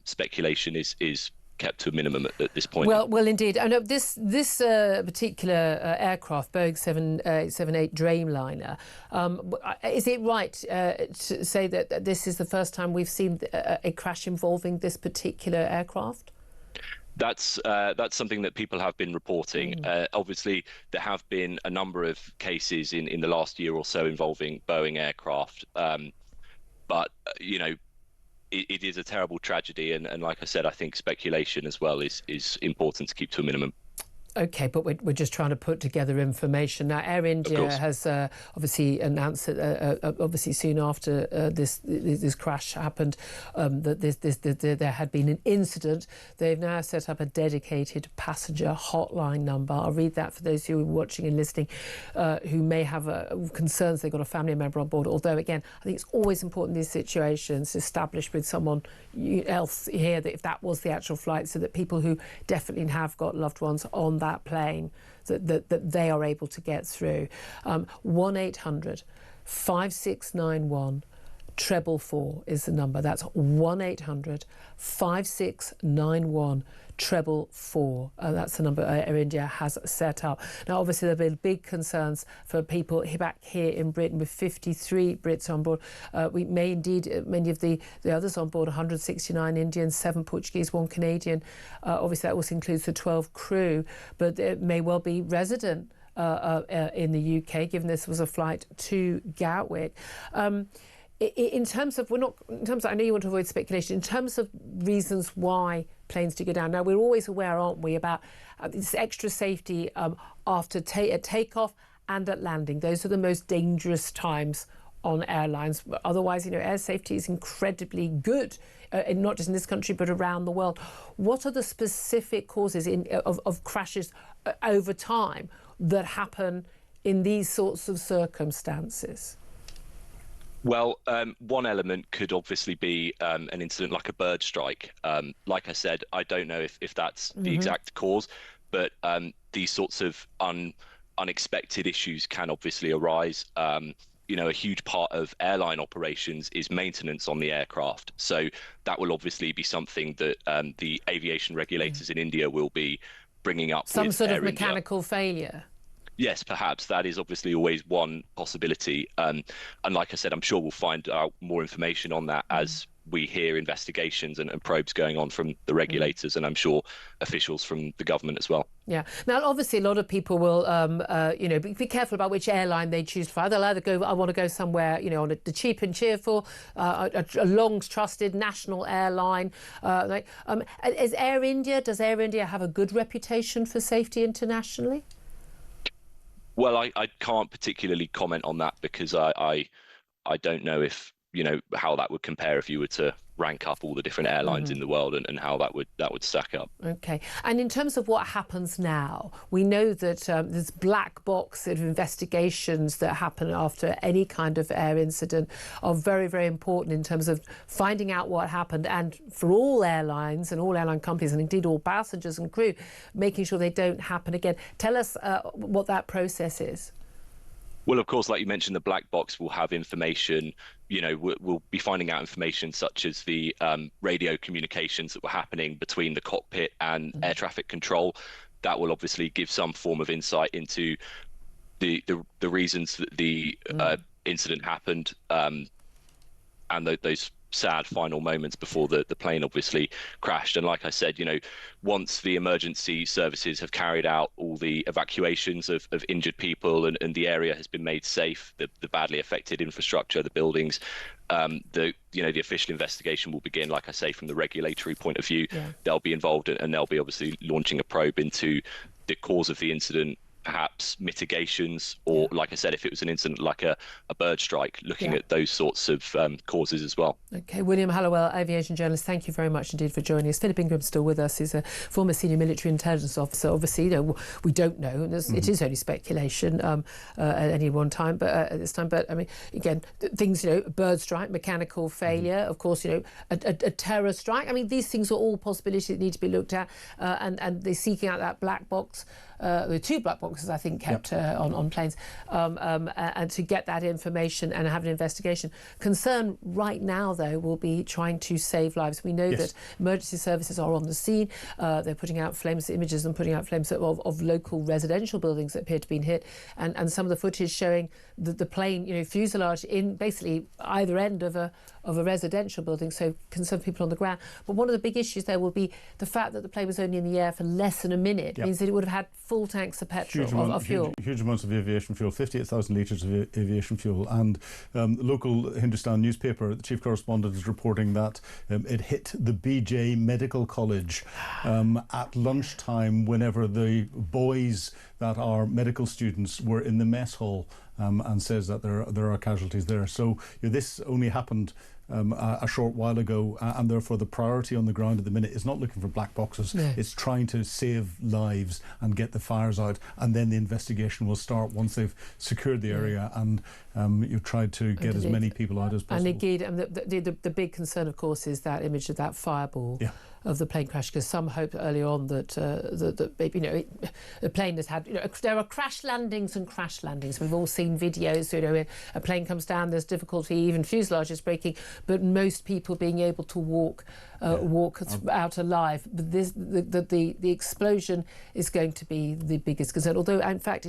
speculation is kept to a minimum at this point. Well, indeed. I know this particular aircraft, Boeing 778 Dreamliner, is it right to say that this is the first time we've seen a crash involving this particular aircraft? That's something that people have been reporting. Obviously, there have been a number of cases in the last year or so involving Boeing aircraft, but it is a terrible tragedy, and like I said, I think speculation as well is important to keep to a minimum. OK, but we're just trying to put together information. Now, Air India has obviously announced that obviously soon after this crash happened, that there had been an incident. They've now set up a dedicated passenger hotline number. I'll read that for those who are watching and listening who may have concerns they've got a family member on board. Although, again, I think it's always important in these situations to establish with someone else here that if that was the actual flight, so that people who definitely have got loved ones on that plane, that they are able to get through. 1-800 5691 444 is the number. That's 1-800 5691 444. That's the number Air India has set up. Now, obviously, there have been big concerns for people back here in Britain with 53 Brits on board. We may indeed, many of the others on board, 169 Indians, 7 Portuguese, 1 Canadian. Obviously, that also includes the 12 crew, but it may well be resident in the UK, given this was a flight to Gatwick. In terms of, I know you want to avoid speculation, in terms of reasons why planes do go down. Now, we're always aware, aren't we, about this extra safety after at takeoff and at landing. Those are the most dangerous times on airlines. Otherwise, air safety is incredibly good, not just in this country, but around the world. What are the specific causes of crashes over time that happen in these sorts of circumstances? Well, one element could obviously be an incident like a bird strike. Like I said, I don't know if that's the exact cause, but these sorts of unexpected issues can obviously arise. A huge part of airline operations is maintenance on the aircraft. So that will obviously be something that the aviation regulators in India will be bringing up. Some sort of Air India. Mechanical failure. Yes, perhaps. That is obviously always one possibility. And like I said, I'm sure we'll find out more information on that as we hear investigations and probes going on from the regulators and I'm sure officials from the government as well. Yeah. Now, obviously, a lot of people will, be careful about which airline they choose to fly. They'll either go, I want to go somewhere, on the cheap and cheerful, a long trusted national airline. Does Air India have a good reputation for safety internationally? Well, I can't particularly comment on that because I don't know if how that would compare if you were to rank up all the different airlines in the world and how that would stack up. Okay. And in terms of what happens now, we know that there's black box sort of investigations that happen after any kind of air incident are very, very important in terms of finding out what happened, and for all airlines and all airline companies and indeed all passengers and crew, making sure they don't happen again. Tell us what that process is. Well, of course, like you mentioned, the black box will have information. We'll be finding out information such as the radio communications that were happening between the cockpit and air traffic control. That will obviously give some form of insight into the reasons that the incident happened and those sad final moments before the plane obviously crashed. And like I said, once the emergency services have carried out all the evacuations of injured people and the area has been made safe, the badly affected infrastructure, the buildings, the official investigation will begin. Like I say, from the regulatory point of view, they'll be involved and they'll be obviously launching a probe into the cause of the incident, perhaps mitigations, or like I said, if it was an incident like a bird strike, looking at those sorts of causes as well. Okay, William Hallowell, aviation journalist, thank you very much indeed for joining us. Philip Ingram's still with us. He's a former senior military intelligence officer. Obviously, we don't know, and it is only speculation at any one time, but at this time. But I mean, again, things, bird strike, mechanical failure, of course, a terror strike. I mean, these things are all possibilities that need to be looked at, and they're seeking out that black box. With 2 black boxes, I think, kept on planes, and to get that information and have an investigation. Concern right now, though, will be trying to save lives. We know that emergency services are on the scene. They're putting out images and putting out flames of local residential buildings that appear to have been hit, and some of the footage showing the plane, fuselage in basically either end of a residential building, so concerned people on the ground. But one of the big issues there will be the fact that the plane was only in the air for less than a minute. Means that it would have had full tanks of petrol, of fuel. Huge amounts of aviation fuel, 58,000 litres of aviation fuel. And the local Hindustan newspaper, the chief correspondent, is reporting that it hit the BJ Medical College at lunchtime whenever the boys that are medical students were in the mess hall, and says that there are casualties there. So this only happened a short while ago, and therefore the priority on the ground at the minute is not looking for black boxes. It's trying to save lives and get the fires out, and then the investigation will start once they've secured the area and you've tried to get as many people out as possible. And indeed, the big concern, of course, is that image of that fireball. Of the plane crash, because some hoped early on that the plane has had, there are crash landings and crash landings. We've all seen videos, a plane comes down, there's difficulty, even fuselage is breaking, but most people being able to walk out alive. But the explosion is going to be the biggest concern. Although, in fact,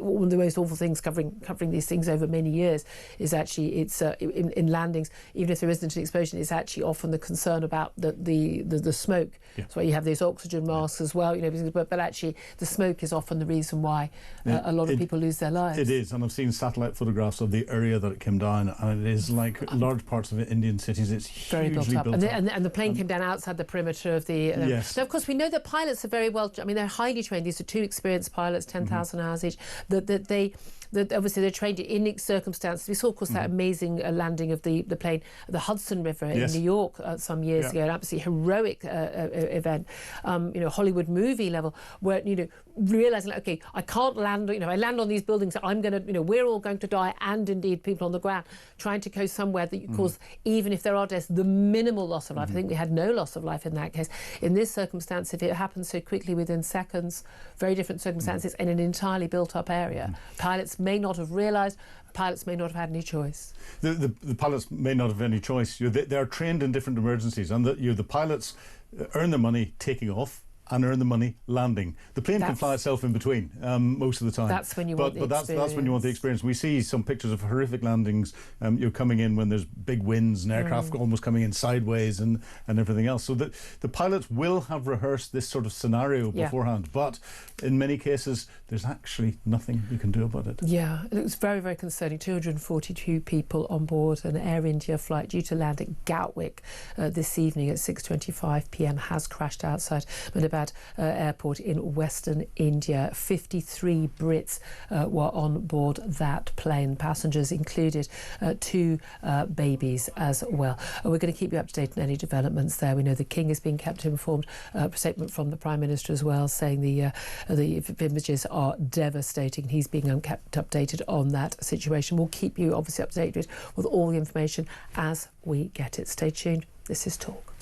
one of the most awful things covering these things over many years is actually in landings, even if there isn't an explosion, it's actually often the concern about the smoke. That's why you have those oxygen masks as well, but actually the smoke is often the reason why a lot of people lose their lives. It is, and I've seen satellite photographs of the area that it came down, and it is like large parts of Indian cities. It's very built up. And the plane came down outside the perimeter of the... Now, of course, we know that pilots are very well... I mean, they're highly trained. These are 2 experienced pilots, 10,000 hours each. That obviously they're trained in circumstances. We saw, of course, that amazing landing of the plane at the Hudson River in New York some years ago, an absolutely heroic event, Hollywood movie level, where, realising, okay, I can't land, I land on these buildings, I'm going to, we're all going to die, and indeed people on the ground, trying to go somewhere that you cause, even if there are deaths, the minimal loss of life. I think we had no loss of life in that case. In this circumstance, if it happens so quickly within seconds, very different circumstances in an entirely built-up area, pilots may not have realised, pilots may not have had any choice. The pilots may not have any choice. They're trained in different emergencies, and the pilots earn their money taking off and earn the money landing. The plane can fly itself in between most of the time. That's when you want the experience. That's when you want the experience. We see some pictures of horrific landings. You're coming in when there's big winds and aircraft almost coming in sideways and everything else. So the pilots will have rehearsed this sort of scenario beforehand, but in many cases there's actually nothing you can do about it. Yeah, it was very, very concerning. 242 people on board an Air India flight due to land at Gatwick this evening at 6:25 p.m. has crashed outside Manabad airport in Western India. 53 Brits were on board that plane. Passengers included 2 babies as well. We're going to keep you up to date on any developments there. We know the King is being kept informed. A statement from the Prime Minister as well, saying the images are devastating. He's being kept updated on that situation. We'll keep you obviously updated with all the information as we get it. Stay tuned. This is Talk.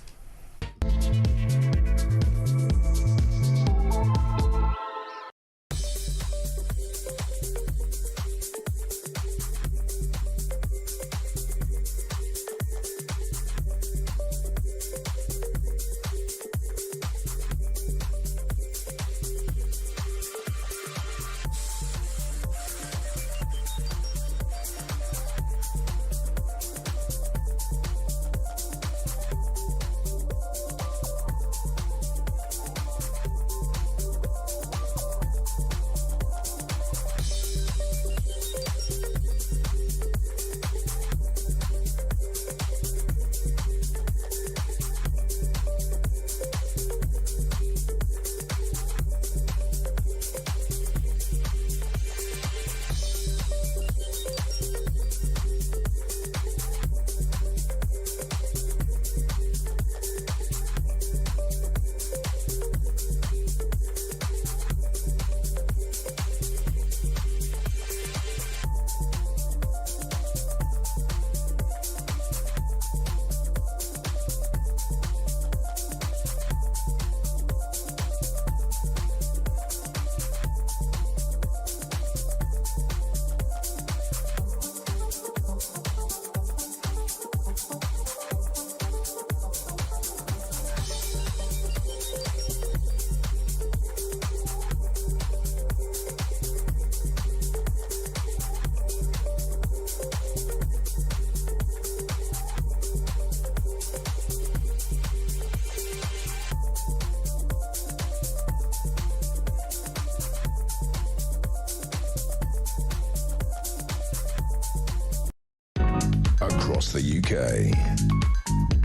across the UK.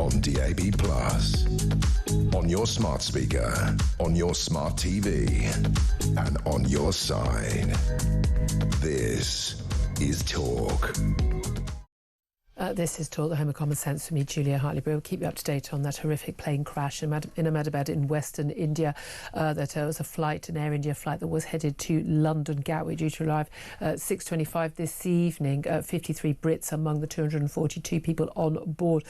On DAB+, on your smart speaker, on your smart TV, and on your side. This is Talk. This is Talk, the home of common sense, for me, Julia Hartley-Brewer. We'll keep you up to date on that horrific plane crash in Ahmedabad in Western India. That was an Air India flight that was headed to London Gatwick, due to arrive at 6:25 this evening. 53 Brits among the 242 people on board.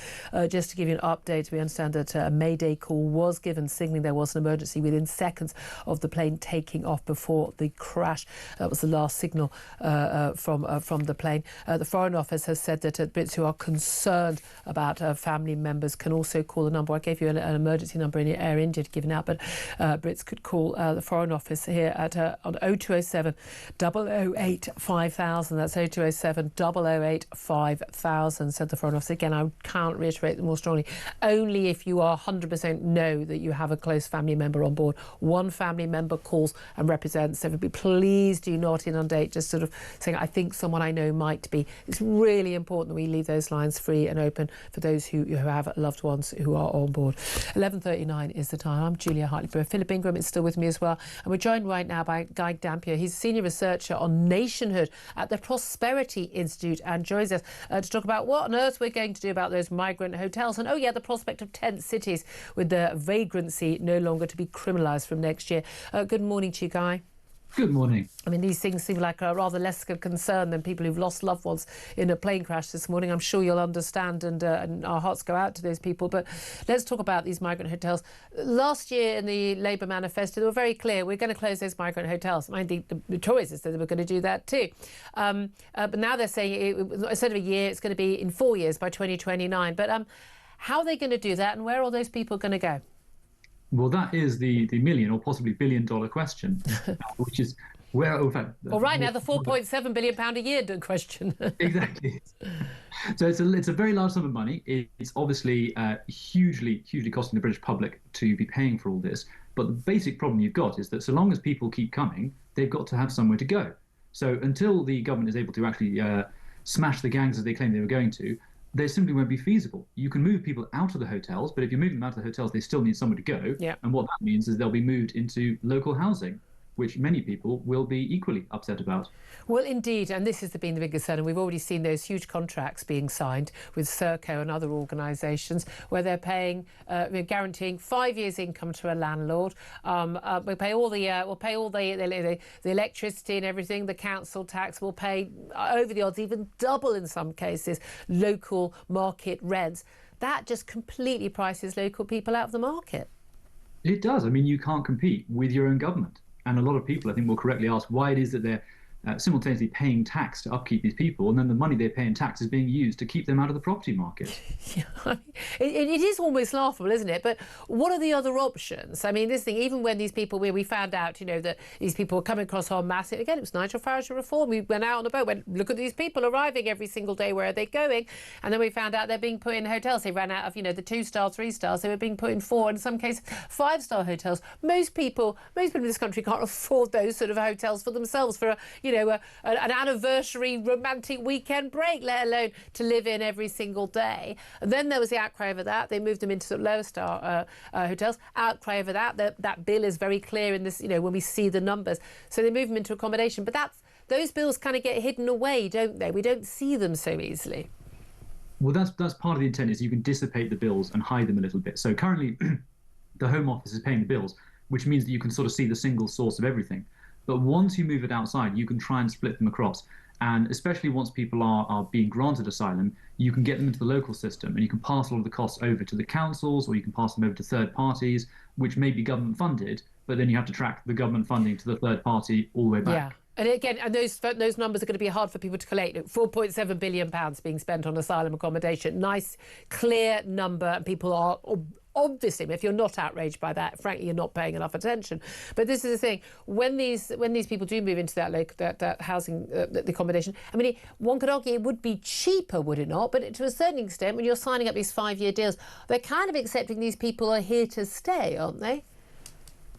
Just to give you an update, we understand that a Mayday call was given, signalling there was an emergency within seconds of the plane taking off before the crash. That was the last signal from the plane. The Foreign Office has said that Brits who are concerned about family members can also call the number. I gave you an emergency number in Air India given out, but Brits could call the Foreign Office here at on 0207 008 5000. That's 0207 008 5000, said the Foreign Office. Again, I can't reiterate more strongly. Only if you are 100% know that you have a close family member on board. One family member calls and represents everybody. Please do not inundate, just sort of saying, I think someone I know might be. It's really important that we leave those lines free and open for those who have loved ones who are on board. 11:39 is the time. I'm Julia Hartley-Brewer. Philip Ingram is still with me as well. And we're joined right now by Guy Dampier. He's a senior researcher on nationhood at the Prosperity Institute and joins us to talk about what on earth we're going to do about those migrant hotels. And, the prospect of tent cities with the vagrancy no longer to be criminalised from next year. Good morning to you, Guy. Good morning. I mean, these things seem like a rather less of concern than people who've lost loved ones in a plane crash this morning. I'm sure you'll understand, and our hearts go out to those people. But let's talk about these migrant hotels. Last year in the Labour manifesto, they were very clear. We're going to close those migrant hotels. I mean, the Tories said they were going to do that too. But now they're saying instead of a year, it's going to be in 4 years by 2029. But how are they going to do that, and where are those people going to go? Well, that is the million or possibly billion-dollar question, which is where, in fact... Well, right now, the £4.7 billion a year question. Exactly. So it's a very large sum of money. It's obviously hugely costing the British public to be paying for all this. But the basic problem you've got is that so long as people keep coming, they've got to have somewhere to go. So until the government is able to actually smash the gangs as they claim they were going to, they simply won't be feasible. You can move people out of the hotels, but if you move them out of the hotels, they still need somewhere to go. Yeah. And what that means is they'll be moved into local housing, which many people will be equally upset about. Well, indeed, and this has been the big concern, and we've already seen those huge contracts being signed with Serco and other organisations where they're paying, guaranteeing 5 years' income to a landlord. We'll pay all the electricity and everything, the council tax. We'll pay over the odds, even double in some cases, local market rents. That just completely prices local people out of the market. It does. I mean, you can't compete with your own government. And a lot of people, I think, will correctly ask why it is that they're simultaneously paying tax to upkeep these people, and then the money they pay in tax is being used to keep them out of the property market. Yeah, it is almost laughable, isn't it? But what are the other options? I mean, this thing, even when these people, we found out, that these people were coming across en masse. Again, it was Nigel Farage reform. We went out on a boat, went, look at these people arriving every single day. Where are they going? And then we found out they're being put in hotels. They ran out of, the 2-star, 3-stars. They were being put in 4, in some cases, 5-star hotels. Most people in this country can't afford those sort of hotels for themselves for an anniversary romantic weekend break, let alone to live in every single day. And then there was the outcry over that. They moved them into sort of lower star hotels. Outcry over that bill is very clear in this, when we see the numbers. So they move them into accommodation. But those bills kind of get hidden away, don't they? We don't see them so easily. Well, that's part of the intent, is you can dissipate the bills and hide them a little bit. So currently, the Home Office is paying the bills, which means that you can sort of see the single source of everything. But once you move it outside, you can try and split them across. And especially once people are being granted asylum, you can get them into the local system, and you can pass a lot of the costs over to the councils, or you can pass them over to third parties, which may be government funded, but then you have to track the government funding to the third party all the way back. Yeah. And again, those numbers are going to be hard for people to collate. £4.7 billion being spent on asylum accommodation. Nice, clear number, and people are obviously, if you're not outraged by that, frankly, you're not paying enough attention. But this is the thing: when these people do move into that housing, the accommodation, I mean, one could argue it would be cheaper, would it not? But to a certain extent, when you're signing up these 5-year deals, they're kind of accepting these people are here to stay, aren't they?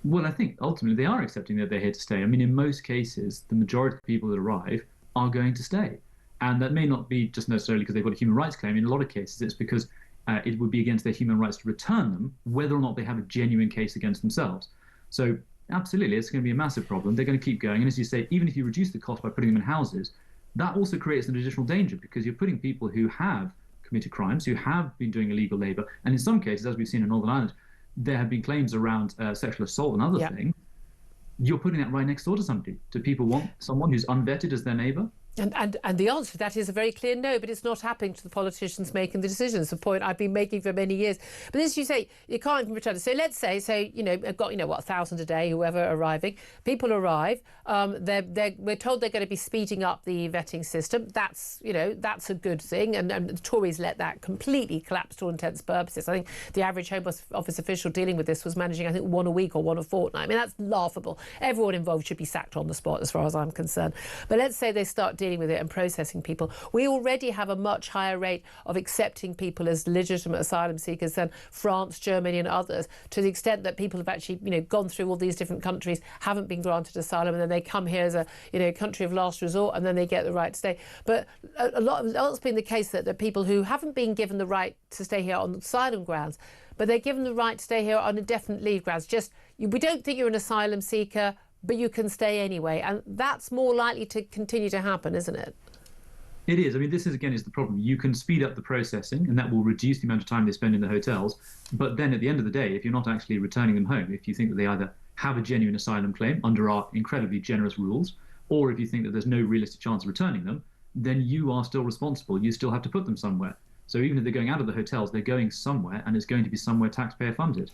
Well, I think ultimately they are accepting that they're here to stay. I mean, in most cases, the majority of people that arrive are going to stay. And that may not be just necessarily because they've got a human rights claim. In a lot of cases, it's because it would be against their human rights to return them, whether or not they have a genuine case against themselves. So absolutely, it's going to be a massive problem. They're going to keep going. And as you say, even if you reduce the cost by putting them in houses, that also creates an additional danger because you're putting people who have committed crimes, who have been doing illegal labour. And in some cases, as we've seen in Northern Ireland, there have been claims around sexual assault and other things. You're putting that right next door to somebody. Do people want someone who's unvetted as their neighbour? And the answer to that is a very clear no, but it's not happening to the politicians making the decisions. The point I've been making for many years. But as you say, you can't even return it. So let's say, I've got, 1,000 a day, whoever arriving. People arrive. We're told they're going to be speeding up the vetting system. That's a good thing. And the Tories let that completely collapse to all intents and purposes. I think the average Home Office official dealing with this was managing, I think, one a week or one a fortnight. I mean, that's laughable. Everyone involved should be sacked on the spot, as far as I'm concerned. But let's say they start dealing with it and processing people. We already have a much higher rate of accepting people as legitimate asylum seekers than France, Germany and others, to the extent that people have actually, gone through all these different countries, haven't been granted asylum, and then they come here as a, country of last resort, and then they get the right to stay. But a lot it's been the case that the people who haven't been given the right to stay here on asylum grounds, but they're given the right to stay here on indefinite leave grounds. We don't think you're an asylum seeker, but you can stay anyway. And that's more likely to continue to happen, isn't it? It is. I mean, this is the problem. You can speed up the processing, and that will reduce the amount of time they spend in the hotels. But then at the end of the day, if you're not actually returning them home, if you think that they either have a genuine asylum claim under our incredibly generous rules, or if you think that there's no realistic chance of returning them, then you are still responsible. You still have to put them somewhere. So even if they're going out of the hotels, they're going somewhere, and it's going to be somewhere taxpayer funded.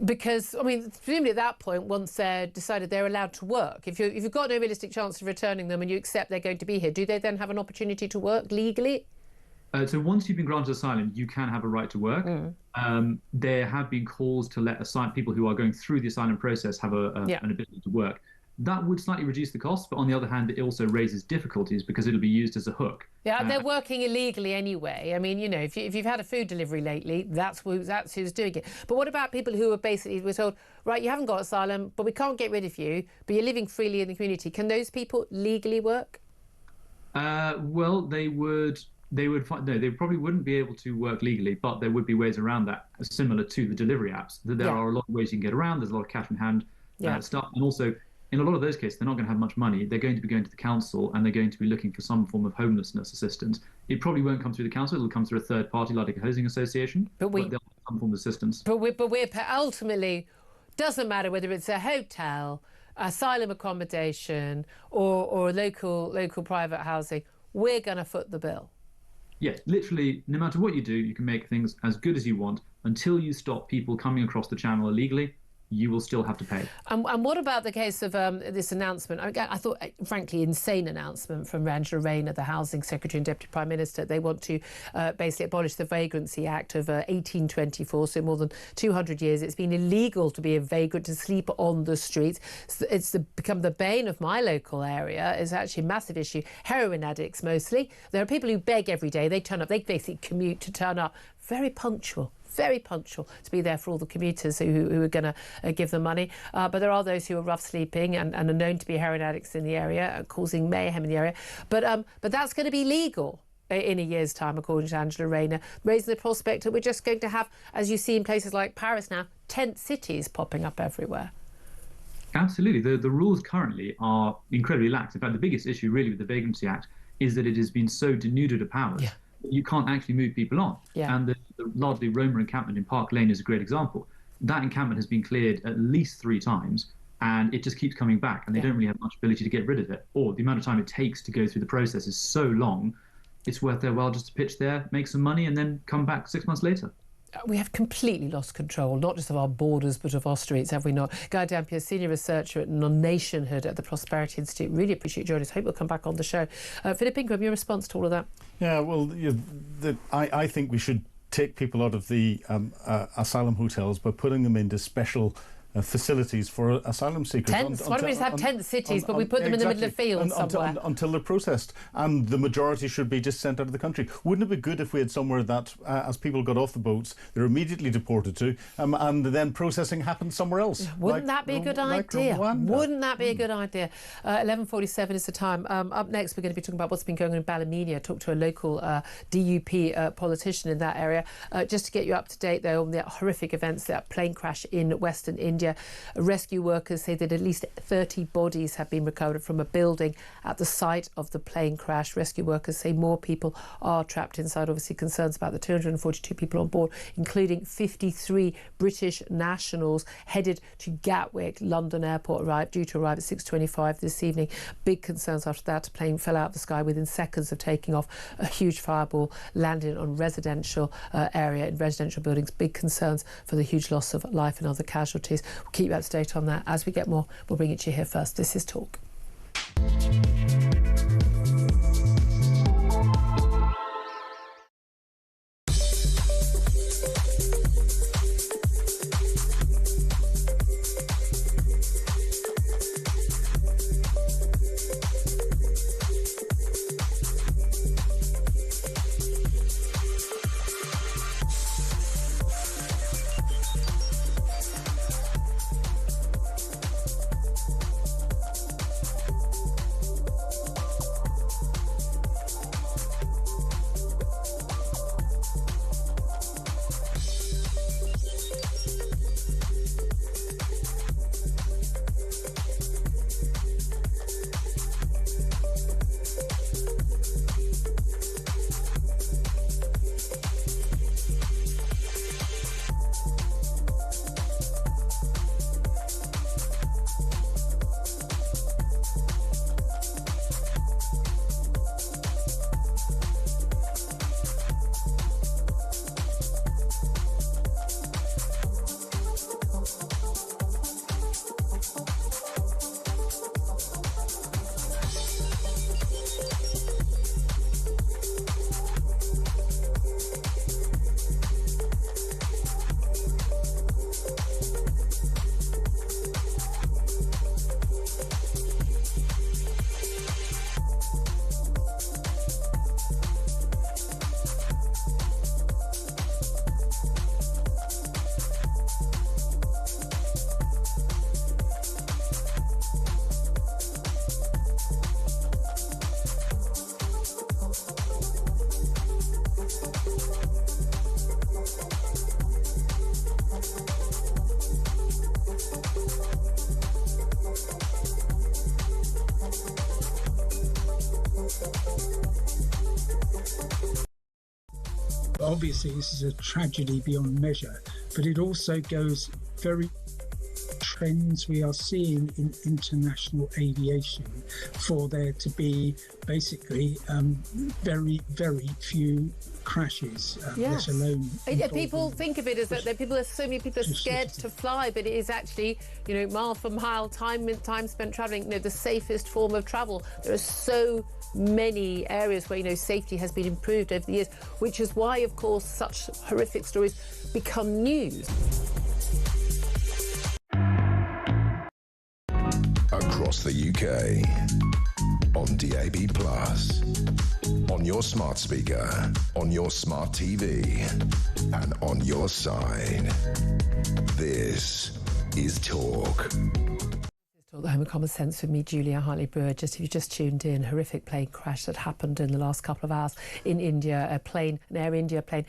Because, presumably at that point, once they're decided they're allowed to work, if you've got no realistic chance of returning them and you accept they're going to be here, do they then have an opportunity to work legally? So once you've been granted asylum, you can have a right to work. There have been calls to let people who are going through the asylum process have an ability to work. That would slightly reduce the cost, but on the other hand, it also raises difficulties because it'll be used as a hook. Yeah, they're working illegally anyway. I mean, if you've had a food delivery lately, that's who's doing it. But what about people who we're told, right, you haven't got asylum, but we can't get rid of you, but you're living freely in the community. Can those people legally work? Well, they probably wouldn't be able to work legally, but there would be ways around that, similar to the delivery apps. There are a lot of ways you can get around. There's a lot of cash in hand stuff, and also, in a lot of those cases, they're not going to have much money. They're going to be going to the council and they're going to be looking for some form of homelessness assistance. It probably won't come through the council. It'll come through a third party, like a housing association. But they'll have some form of assistance. But we're ultimately, doesn't matter whether it's a hotel, asylum accommodation, or local private housing, we're going to foot the bill. Yes, literally, no matter what you do, you can make things as good as you want until you stop people coming across the channel illegally. You will still have to pay. And what about the case of this announcement? I thought, frankly, insane announcement from Angela Rayner, the Housing Secretary and Deputy Prime Minister. They want to basically abolish the Vagrancy Act of 1824, so more than 200 years. It's been illegal to be a vagrant, to sleep on the streets. It's become the bane of my local area. It's actually a massive issue. Heroin addicts, mostly. There are people who beg every day. They turn up. They basically commute to turn up. Very punctual to be there for all the commuters who are going to give them money. But there are those who are rough sleeping and are known to be heroin addicts in the area, causing mayhem in the area. But that's going to be legal in a year's time, according to Angela Rayner, raising the prospect that we're just going to have, as you see in places like Paris now, tent cities popping up everywhere. Absolutely. The rules currently are incredibly lax. In fact, the biggest issue really with the Vagrancy Act is that it has been so denuded of powers. Yeah. You can't actually move people on. Yeah. And the largely Roma encampment in Park Lane is a great example. That encampment has been cleared at least 3 times, and it just keeps coming back, and they don't really have much ability to get rid of it. Or the amount of time it takes to go through the process is so long, it's worth their while just to pitch there, make some money, and then come back 6 months later. We have completely lost control, not just of our borders, but of our streets, have we not? Guy Dampier, Senior Researcher at Non-Nationhood at the Prosperity Institute. Really appreciate you joining us. Hope you'll come back on the show. Philip Ingram, your response to all of that? Yeah, well, I think we should take people out of the asylum hotels by putting them into special facilities for asylum seekers. Tents? Why don't we just have tent cities, but we put them in the middle of the field somewhere? Until they're processed, and the majority should be just sent out of the country. Wouldn't it be good if we had somewhere that, as people got off the boats, they're immediately deported to, and then processing happens somewhere else? Wouldn't that be a good idea? Wouldn't that be a good idea? 11:47 is the time. Up next, we're going to be talking about what's been going on in Ballymena. Talk to a local DUP politician in that area. Just to get you up to date, though, on the horrific events, that plane crash in Western India. Rescue workers say that at least 30 bodies have been recovered from a building at the site of the plane crash. Rescue workers say more people are trapped inside. Obviously, concerns about the 242 people on board, including 53 British nationals headed to Gatwick. London Airport due to arrive at 6:25 this evening. Big concerns after that. A plane fell out of the sky within seconds of taking off. A huge fireball landed on residential area in residential buildings. Big concerns for the huge loss of life and other casualties. We'll keep you up to date on that. As we get more, we'll bring it to you here first. This is Talk. Obviously, this is a tragedy beyond measure, but it also goes very trends we are seeing in international aviation for there to be basically very, very few crashes, let alone... People think of it as that so many people are scared to fly, but it is actually, mile for mile, time spent travelling, the safest form of travel. There are so many areas where, safety has been improved over the years, which is why, of course, such horrific stories become news. Across the UK, on DAB+, on your smart speaker, on your smart TV, and on your side. This is Talk. The Home of Common Sense with me, Julia Hartley-Brewer. If you just tuned in, horrific plane crash that happened in the last couple of hours in India. An Air India plane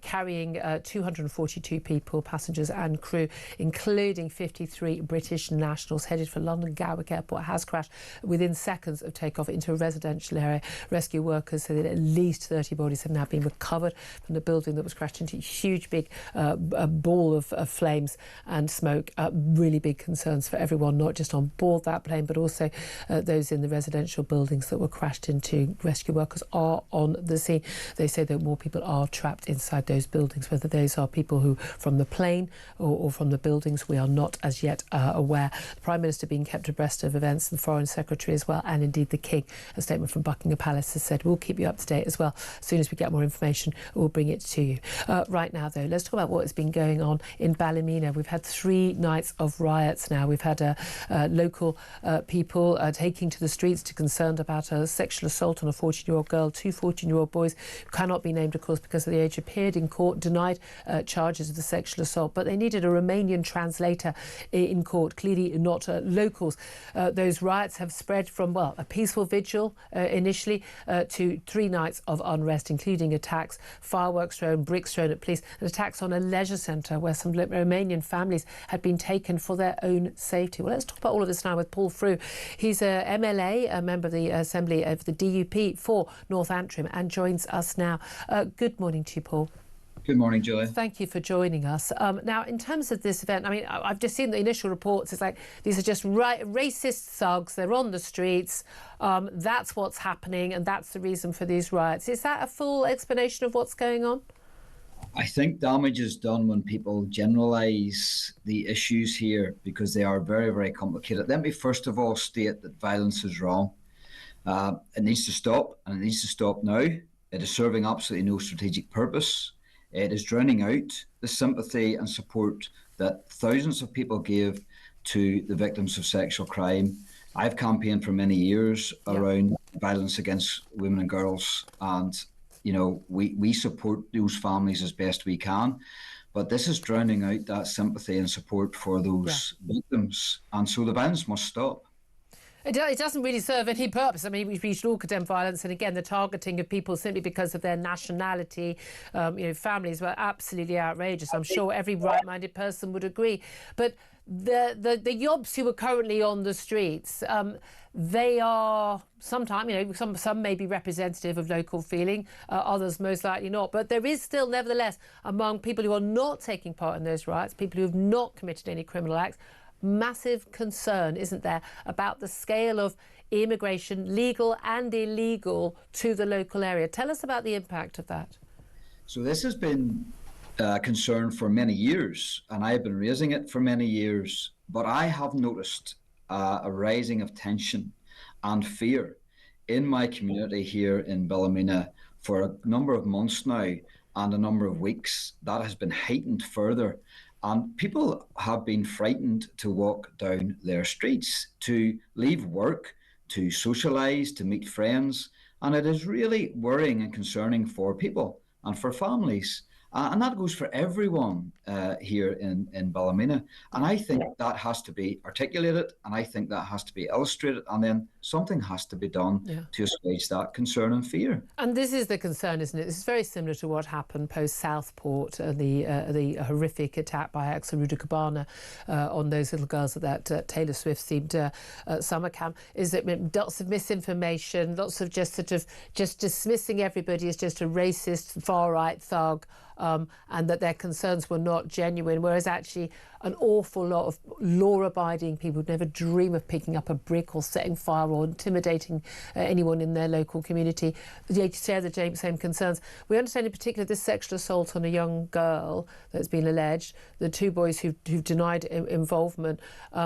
carrying 242 people, passengers and crew, including 53 British nationals headed for London Gatwick Airport, has crashed within seconds of takeoff into a residential area. Rescue workers say that at least 30 bodies have now been recovered from the building that was crashed into. A huge, big ball of flames and smoke. Really big concerns for everyone, not just on on board that plane, but also those in the residential buildings that were crashed into. Rescue workers are on the scene. They say that more people are trapped inside those buildings. Whether those are people who from the plane or from the buildings, we are not as yet aware. The Prime Minister being kept abreast of events, the Foreign Secretary as well, and indeed the King. A statement from Buckingham Palace has said, we'll keep you up to date as well. As soon as we get more information, we'll bring it to you. Right now, though, let's talk about what has been going on in Ballymena. We've had 3 nights of riots now. We've had local people taking to the streets to concerned about a sexual assault on a 14-year-old girl. 2 14-year-old boys who cannot be named, of course, because of the age, appeared in court, denied charges of the sexual assault, but they needed a Romanian translator in court, clearly not locals. Those riots have spread from, well, a peaceful vigil initially to 3 nights of unrest, including attacks, fireworks thrown, bricks thrown at police, and attacks on a leisure centre where some Romanian families had been taken for their own safety. Well, let's talk about all of this now with Paul Frew. He's a MLA, a member of the Assembly of the DUP for North Antrim, and joins us now. Good morning to you, Paul. Good morning, Julia. Thank you for joining us. Now, in terms of this event, I mean, I've just seen the initial reports. It's like these are just racist thugs. They're on the streets. That's what's happening, and that's the reason for these riots. Is that a full explanation of what's going on? I think damage is done when people generalise the issues here because they are very, very complicated. Let me first of all state that violence is wrong. It needs to stop, and it needs to stop now. It is serving absolutely no strategic purpose. It is drowning out the sympathy and support that thousands of people gave to the victims of sexual crime. I've campaigned for many years around violence against women and girls, and you know, we support those families as best we can, but this is drowning out that sympathy and support for those victims, and so the violence must stop. It doesn't really serve any purpose. I mean, we should all condemn violence, and again, the targeting of people simply because of their nationality, families were absolutely outrageous. I'm sure every right-minded person would agree. But the yobs who are currently on the streets, they are sometimes, some may be representative of local feeling, others most likely not. But there is still, nevertheless, among people who are not taking part in those riots, people who have not committed any criminal acts, massive concern, isn't there, about the scale of immigration, legal and illegal, to the local area. Tell us about the impact of that. So this has been a concern for many years, and I've been raising it for many years, but I have noticed a rising of tension and fear in my community here in Ballymena for a number of months now, and a number of weeks. That has been heightened further. And people have been frightened to walk down their streets, to leave work, to socialise, to meet friends. And it is really worrying and concerning for people and for families. And that goes for everyone here in Ballymena. And I think that has to be articulated, and I think that has to be illustrated, and then something has to be done to assuage that concern and fear. And this is the concern, isn't it? This is very similar to what happened post-Southport, the horrific attack by Axel Rudakabana on those little girls at that Taylor Swift-themed summer camp. Is that lots of misinformation, lots of just dismissing everybody as just a racist, far-right thug, and that their concerns were not genuine, whereas actually an awful lot of law-abiding people would never dream of picking up a brick or setting fire or intimidating anyone in their local community. They share the same concerns. We understand in particular this sexual assault on a young girl that's been alleged. The 2 boys who've denied involvement,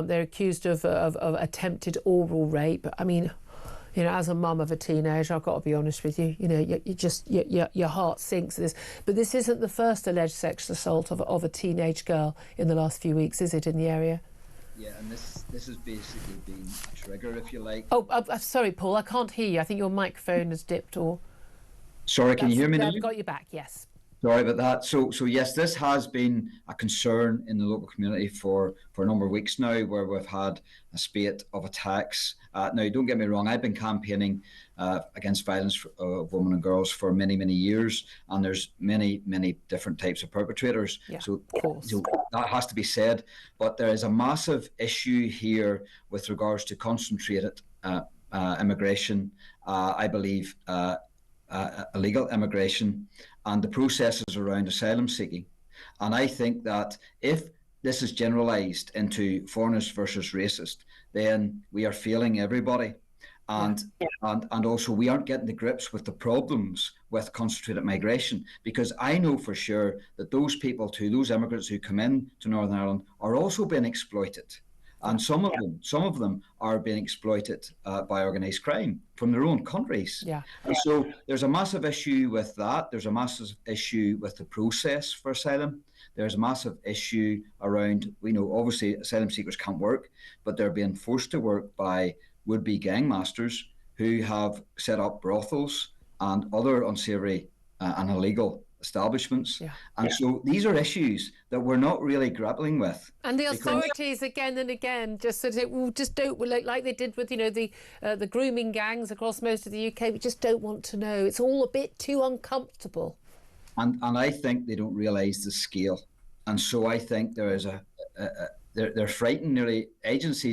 they're accused of attempted oral rape. I mean, as a mum of a teenager, I've got to be honest with you, your heart sinks at this. But this isn't the first alleged sexual assault of a teenage girl in the last few weeks, is it, in the area? Yeah, and this has basically been a trigger, if you like. Oh, sorry, Paul, I can't hear you. I think your microphone has dipped or... Sorry, can you hear me now? I've got you back, yes. Sorry about that. So yes, this has been a concern in the local community for a number of weeks now, where we've had a spate of attacks. Now, don't get me wrong, I've been campaigning against violence of women and girls for many, many years, and there's many, many different types of perpetrators. Yeah, so so that has to be said. But there is a massive issue here with regards to concentrated immigration, I believe illegal immigration, and the processes around asylum seeking. And I think that if this is generalised into foreigners versus racist, then we are failing everybody. And also we aren't getting to grips with the problems with concentrated migration, because I know for sure that those people too, those immigrants who come in to Northern Ireland, are also being exploited. And some of them are being exploited by organised crime from their own countries. Yeah. And so there's a massive issue with that. There's a massive issue with the process for asylum. There's a massive issue around, obviously asylum seekers can't work, but they're being forced to work by would-be gang masters who have set up brothels and other unsavoury and illegal establishments. And so these are issues that we're not really grappling with. And the authorities again and again just sort of just don't, like they did with the grooming gangs across most of the UK. We just don't want to know. It's all a bit too uncomfortable. And I think they don't realise the scale. And so I think there is they're frightened. Nearly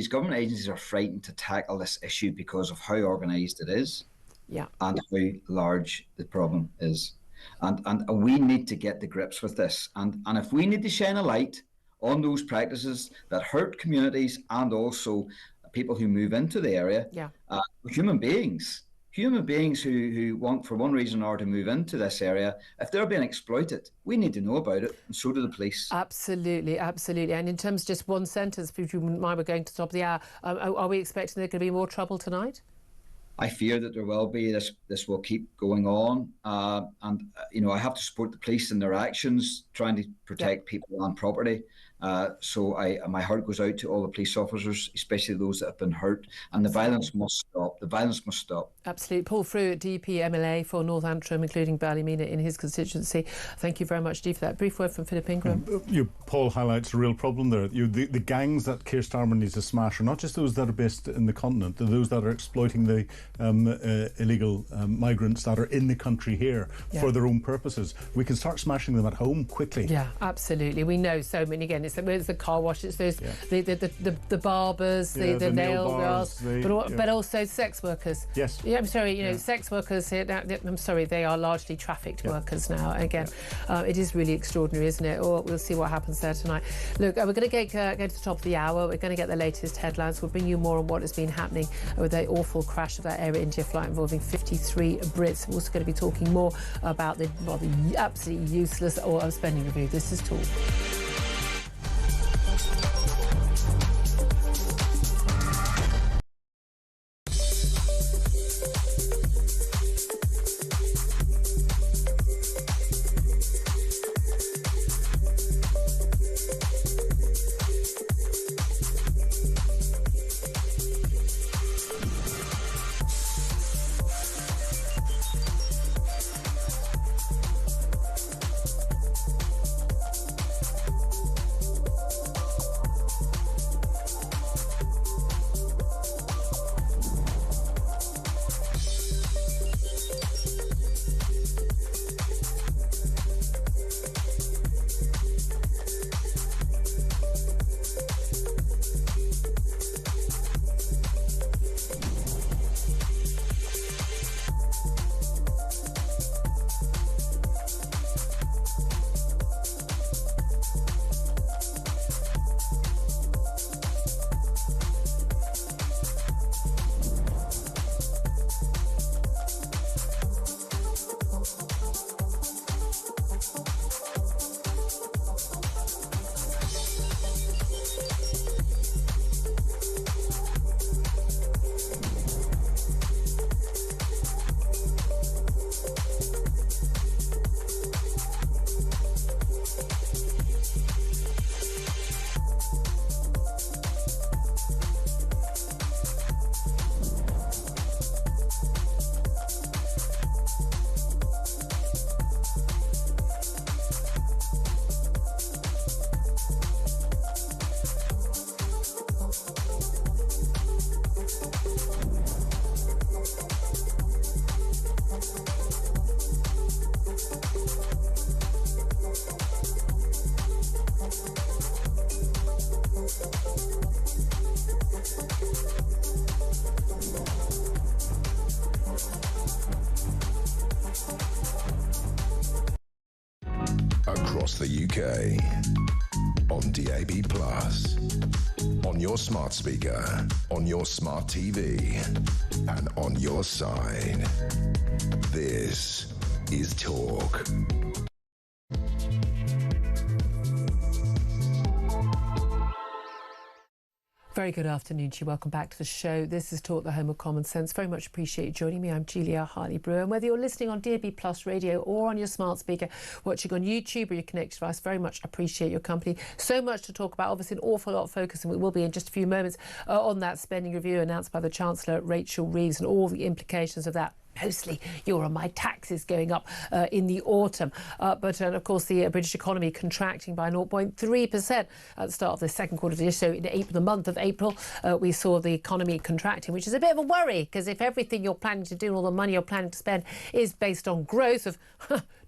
government agencies are frightened to tackle this issue because of how organised it is, and how large the problem is. And we need to get to grips with this. And if we need to shine a light on those practices that hurt communities and also people who move into the area, human beings who want for one reason or to move into this area, if they're being exploited, we need to know about it, and so do the police. Absolutely. And in terms of just one sentence, if you wouldn't mind, we're going to the top of the hour, are we expecting there could be more trouble tonight? I fear that there will be. This will keep going on, and I have to support the police in their actions, trying to protect people and property. So my heart goes out to all the police officers, especially those that have been hurt, and the violence must stop. The violence must stop. Absolutely. Paul Frew, DP MLA for North Antrim, including Ballymena in his constituency. Thank you very much, Dee, for that. Brief word from Philip Ingram. Paul highlights a real problem there. The gangs that Keir Starmer needs to smash are not just those that are based in the continent, they're those that are exploiting the illegal migrants that are in the country here for their own purposes. We can start smashing them at home quickly. Yeah, absolutely. We know so many. Again, it's the car wash, it's those the barbers, the nail bars, but also sex workers. Yes. Yeah, I'm sorry. Sex workers here. I'm sorry, they are largely trafficked workers now. Again, it is really extraordinary, isn't it? Or we'll see what happens there tonight. Look, we're going to go to the top of the hour. We're going to get the latest headlines. We'll bring you more on what has been happening with the awful crash of that Air India flight involving 53 Brits. We're also going to be talking more about the absolutely useless spending review. This is Talk. Across the UK, on DAB+, on your smart speaker, on your smart TV, and on your side. This is Talk. Very good afternoon to you. Welcome back to the show. This is Talk, the home of common sense. Very much appreciate you joining me. I'm Julia Hartley-Brewer. And whether you're listening on DAB+ radio or on your smart speaker, watching on YouTube or your connected device, very much appreciate your company. So much to talk about. Obviously, an awful lot of focus, and we will be in just a few moments on that spending review announced by the Chancellor, Rachel Reeves, and all the implications of that. Mostly you're on my taxes going up in the autumn. But of course, the British economy contracting by 0.3% at the start of the second quarter of the year. So in the month of April, we saw the economy contracting, which is a bit of a worry, because if everything you're planning to do and all the money you're planning to spend is based on growth of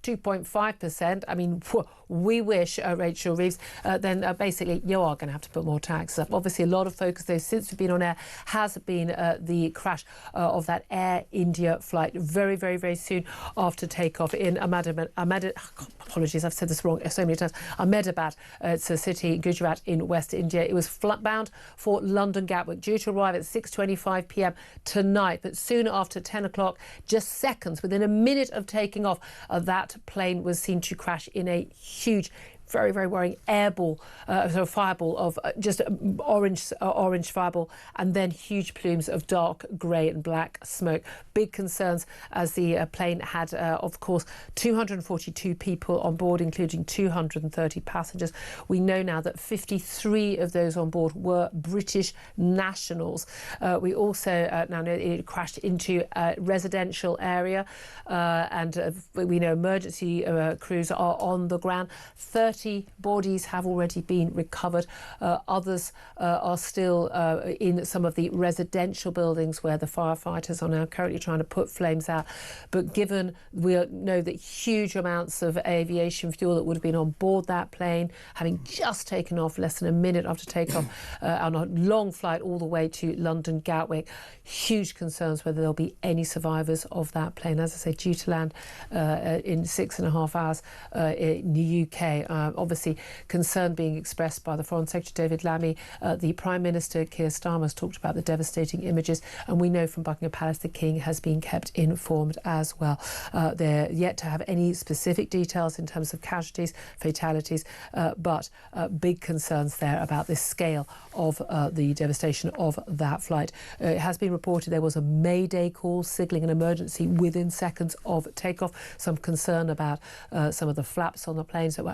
2.5%. I mean, we wish, Rachel Reeves, then basically you are going to have to put more taxes up. Obviously, a lot of focus, though, since we've been on air, has been the crash of that Air India flight very, very, very soon after takeoff in apologies, I've said this wrong so many times. Ahmedabad, it's a city, Gujarat, in West India. It was bound for London Gatwick, due to arrive at 6:25 p.m. tonight. But soon after 10 o'clock, just seconds, within a minute of taking off, that plane was seen to crash in a huge, very, very worrying fireball of just orange fireball, and then huge plumes of dark grey and black smoke. Big concerns, as the plane had, of course, 242 people on board, including 230 passengers. We know now that 53 of those on board were British nationals. We also now know it crashed into a residential area, and we know emergency crews are on the ground. 30 bodies have already been recovered. Others are still in some of the residential buildings where the firefighters are now currently trying to put flames out. But given we know that huge amounts of aviation fuel that would have been on board that plane, having just taken off less than a minute after takeoff on a long flight all the way to London Gatwick, huge concerns whether there'll be any survivors of that plane. As I say, due to land in 6.5 hours in the UK. Obviously, concern being expressed by the Foreign Secretary David Lammy. The Prime Minister Keir Starmer has talked about the devastating images, and we know from Buckingham Palace the King has been kept informed as well. They're yet to have any specific details in terms of casualties, fatalities, but big concerns there about the scale of the devastation of that flight. It has been reported there was a Mayday call signalling an emergency within seconds of takeoff. Some concern about some of the flaps on the planes that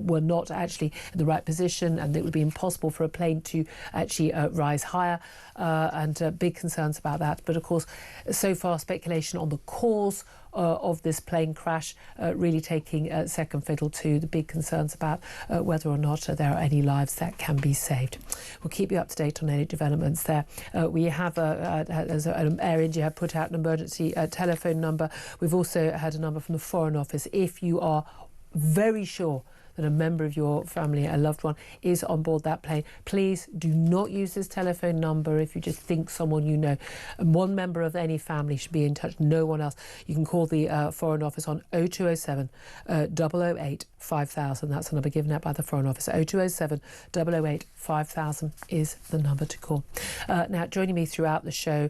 were not actually in the right position, and it would be impossible for a plane to actually rise higher, and big concerns about that. But of course, so far speculation on the cause of this plane crash really taking second fiddle to the big concerns about whether or not there are any lives that can be saved. We'll keep you up to date on any developments there. We have, as Air India have put out an emergency telephone number. We've also had a number from the Foreign Office. If you are very sure that a member of your family, a loved one, is on board that plane, please do not use this telephone number if you just think someone you know. And one member of any family should be in touch, no one else. You can call the Foreign Office on 0207 008 5000. That's the number given out by the Foreign Office. 0207 008 5000 is the number to call. Now, joining me throughout the show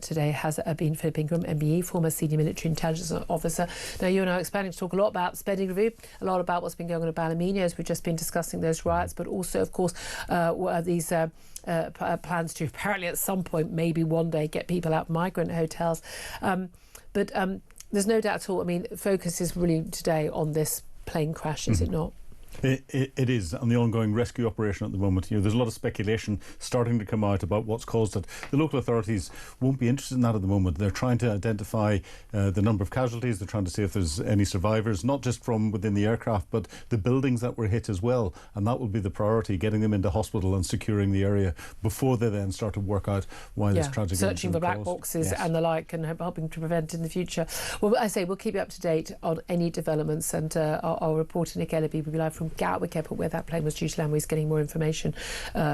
today has been Philip Ingram, MBE, former senior military intelligence officer. Now, you and I are expecting to talk a lot about spending review, a lot about what's been going on in Ballymena, as we've just been discussing those riots, but also, of course, these plans to apparently at some point, maybe one day, get people out of migrant hotels. But there's no doubt at all, I mean, focus is really today on this plane crash, is it not? It is, on the ongoing rescue operation at the moment. You know, there's a lot of speculation starting to come out about what's caused it. The local authorities won't be interested in that at the moment. They're trying to identify the number of casualties. They're trying to see if there's any survivors, not just from within the aircraft, but the buildings that were hit as well. And that will be the priority, getting them into hospital and securing the area before they then start to work out why this tragic incident searching for black boxes and the like, and helping to prevent in the future. Well, I say we'll keep you up to date on any developments, and our reporter Nick Ellaby will be live from from Gatwick Airport, where that plane was due to land. He's getting more information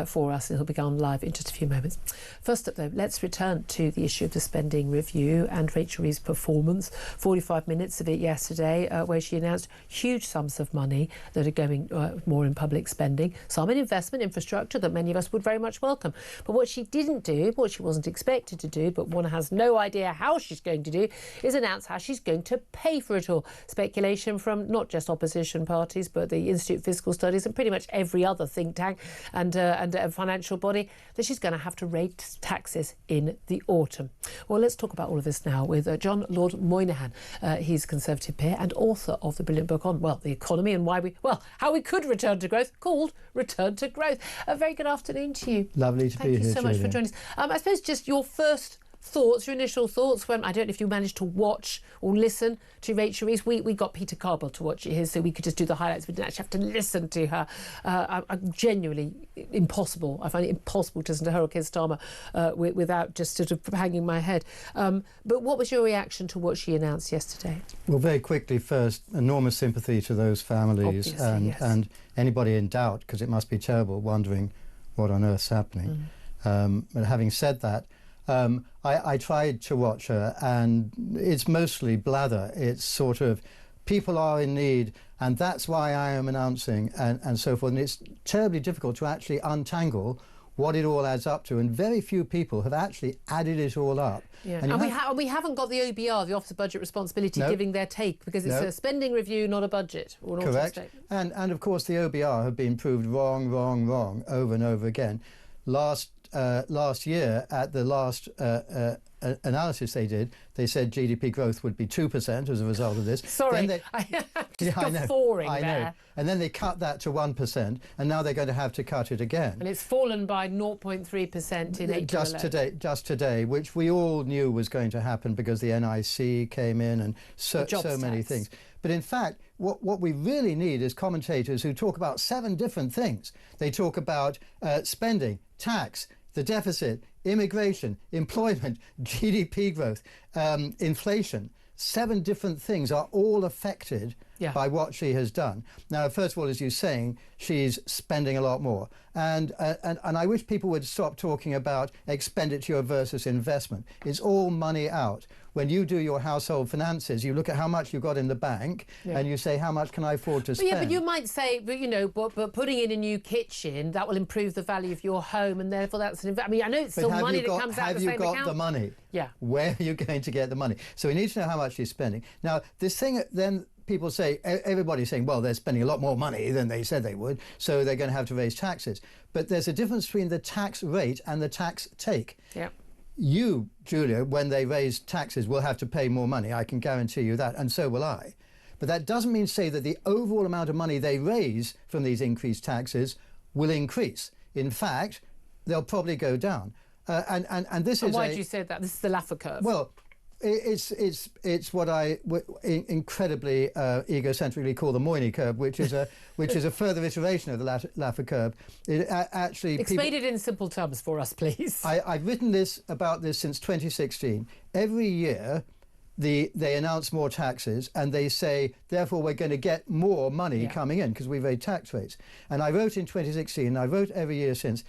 for us, and he'll be on live in just a few moments. First up, though, let's return to the issue of the spending review and Rachel Reeves' performance. 45 minutes of it yesterday, where she announced huge sums of money that are going more in public spending, some in investment infrastructure that many of us would very much welcome. But what she didn't do, what she wasn't expected to do, but one has no idea how she's going to do, is announce how she's going to pay for it all. Speculation from not just opposition parties, but the Institute of Fiscal Studies and pretty much every other think tank and financial body, that she's going to have to raise taxes in the autumn. Well, let's talk about all of this now with John Lord Moynihan. He's a Conservative peer and author of the brilliant book on, well, the economy and how we could return to growth, called Return to Growth. A very good afternoon to you. Lovely to be here, Thank you so much for joining us. I suppose just your first thoughts, your initial thoughts, when, I don't know if you managed to watch or listen to Rachel Reeves. We got Peter Carbell to watch it here, so we could just do the highlights. We didn't actually have to listen to her. I'm genuinely impossible. I find it impossible to listen to her or Keir Starmer without just sort of hanging my head. But what was your reaction to what she announced yesterday? Well, very quickly, first, enormous sympathy to those families and anybody in doubt, because it must be terrible, wondering what on earth's happening. But having said that, I tried to watch her, and it's mostly blather. It's sort of, people are in need, and that's why I am announcing, and so forth. And it's terribly difficult to actually untangle what it all adds up to, and very few people have actually added it all up. Yeah. And we haven't got the OBR, the Office of Budget Responsibility, giving their take, because it's a spending review, not a budget or an autumn statement. And of course the OBR have been proved wrong over and over again. Last year, at the last analysis they did, they said GDP growth would be 2% as a result of this. Sorry, I know. And then they cut that to 1%, and now they're going to have to cut it again. And it's fallen by 0.3% in April. Just today, which we all knew was going to happen because the NIC came in and so many things. But in fact, what we really need is commentators who talk about 7 different things. They talk about spending, tax, the deficit, immigration, employment, GDP growth, inflation. 7 different things are all affected by what she has done. Now, first of all, as you're saying, she's spending a lot more. And I wish people would stop talking about expenditure versus investment. It's all money out. When you do your household finances, you look at how much you've got in the bank and you say, how much can I afford to spend? But you might say, but putting in a new kitchen, that will improve the value of your home, and therefore that's an investment. I mean, I know it's still money that comes out of the same account. Have you got the money? Yeah. Where are you going to get the money? So we need to know how much she's spending. Now, this thing, then people say, everybody's saying, well, they're spending a lot more money than they said they would, so they're going to have to raise taxes. But there's a difference between the tax rate and the tax take. Yeah. You, Julia, when they raise taxes, will have to pay more money. I can guarantee you that, and so will I. But that doesn't mean to say that the overall amount of money they raise from these increased taxes will increase. In fact, they'll probably go down. And this is why do you say that? This is the Laffer curve. Well, it's what I incredibly egocentrically call the Moyni curve, which is a further iteration of the Laffer curve. It actually explain it in simple terms for us, please. I've written about this since 2016. Every year, they announce more taxes, and they say, therefore, we're going to get more money coming in because we've raised tax rates. And I wrote in 2016, and I wrote every year since,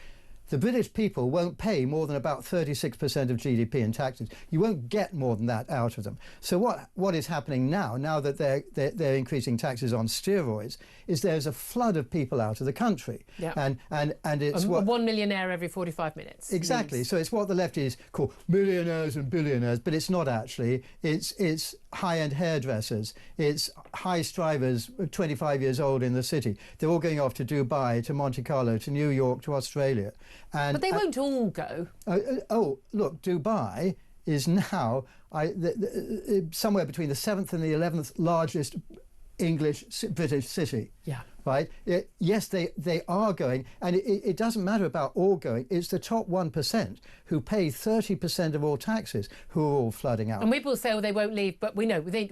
the British people won't pay more than about 36% of GDP in taxes. You won't get more than that out of them. So what is happening now that they're increasing taxes on steroids, is there's a flood of people out of the country. Yeah. And it's what 1 millionaire every 45 minutes. Exactly. So it's what the lefties call millionaires and billionaires, but it's not actually. It's high-end hairdressers. It's high strivers, 25 years old in the city. They're all going off to Dubai, to Monte Carlo, to New York, to Australia. But they won't all go. Look, Dubai is now somewhere between the 7th and the 11th largest British city. Yeah. Right? Yes, they are going, and it doesn't matter about all going. It's the top 1% who pay 30% of all taxes who are all flooding out. And people say, well, they won't leave, but we know they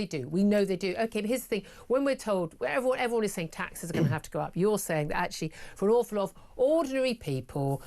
do. We know they do. Okay, but here's the thing: when we're told, everyone is saying taxes are going to have to go up, you're saying that actually, for an awful lot of ordinary people,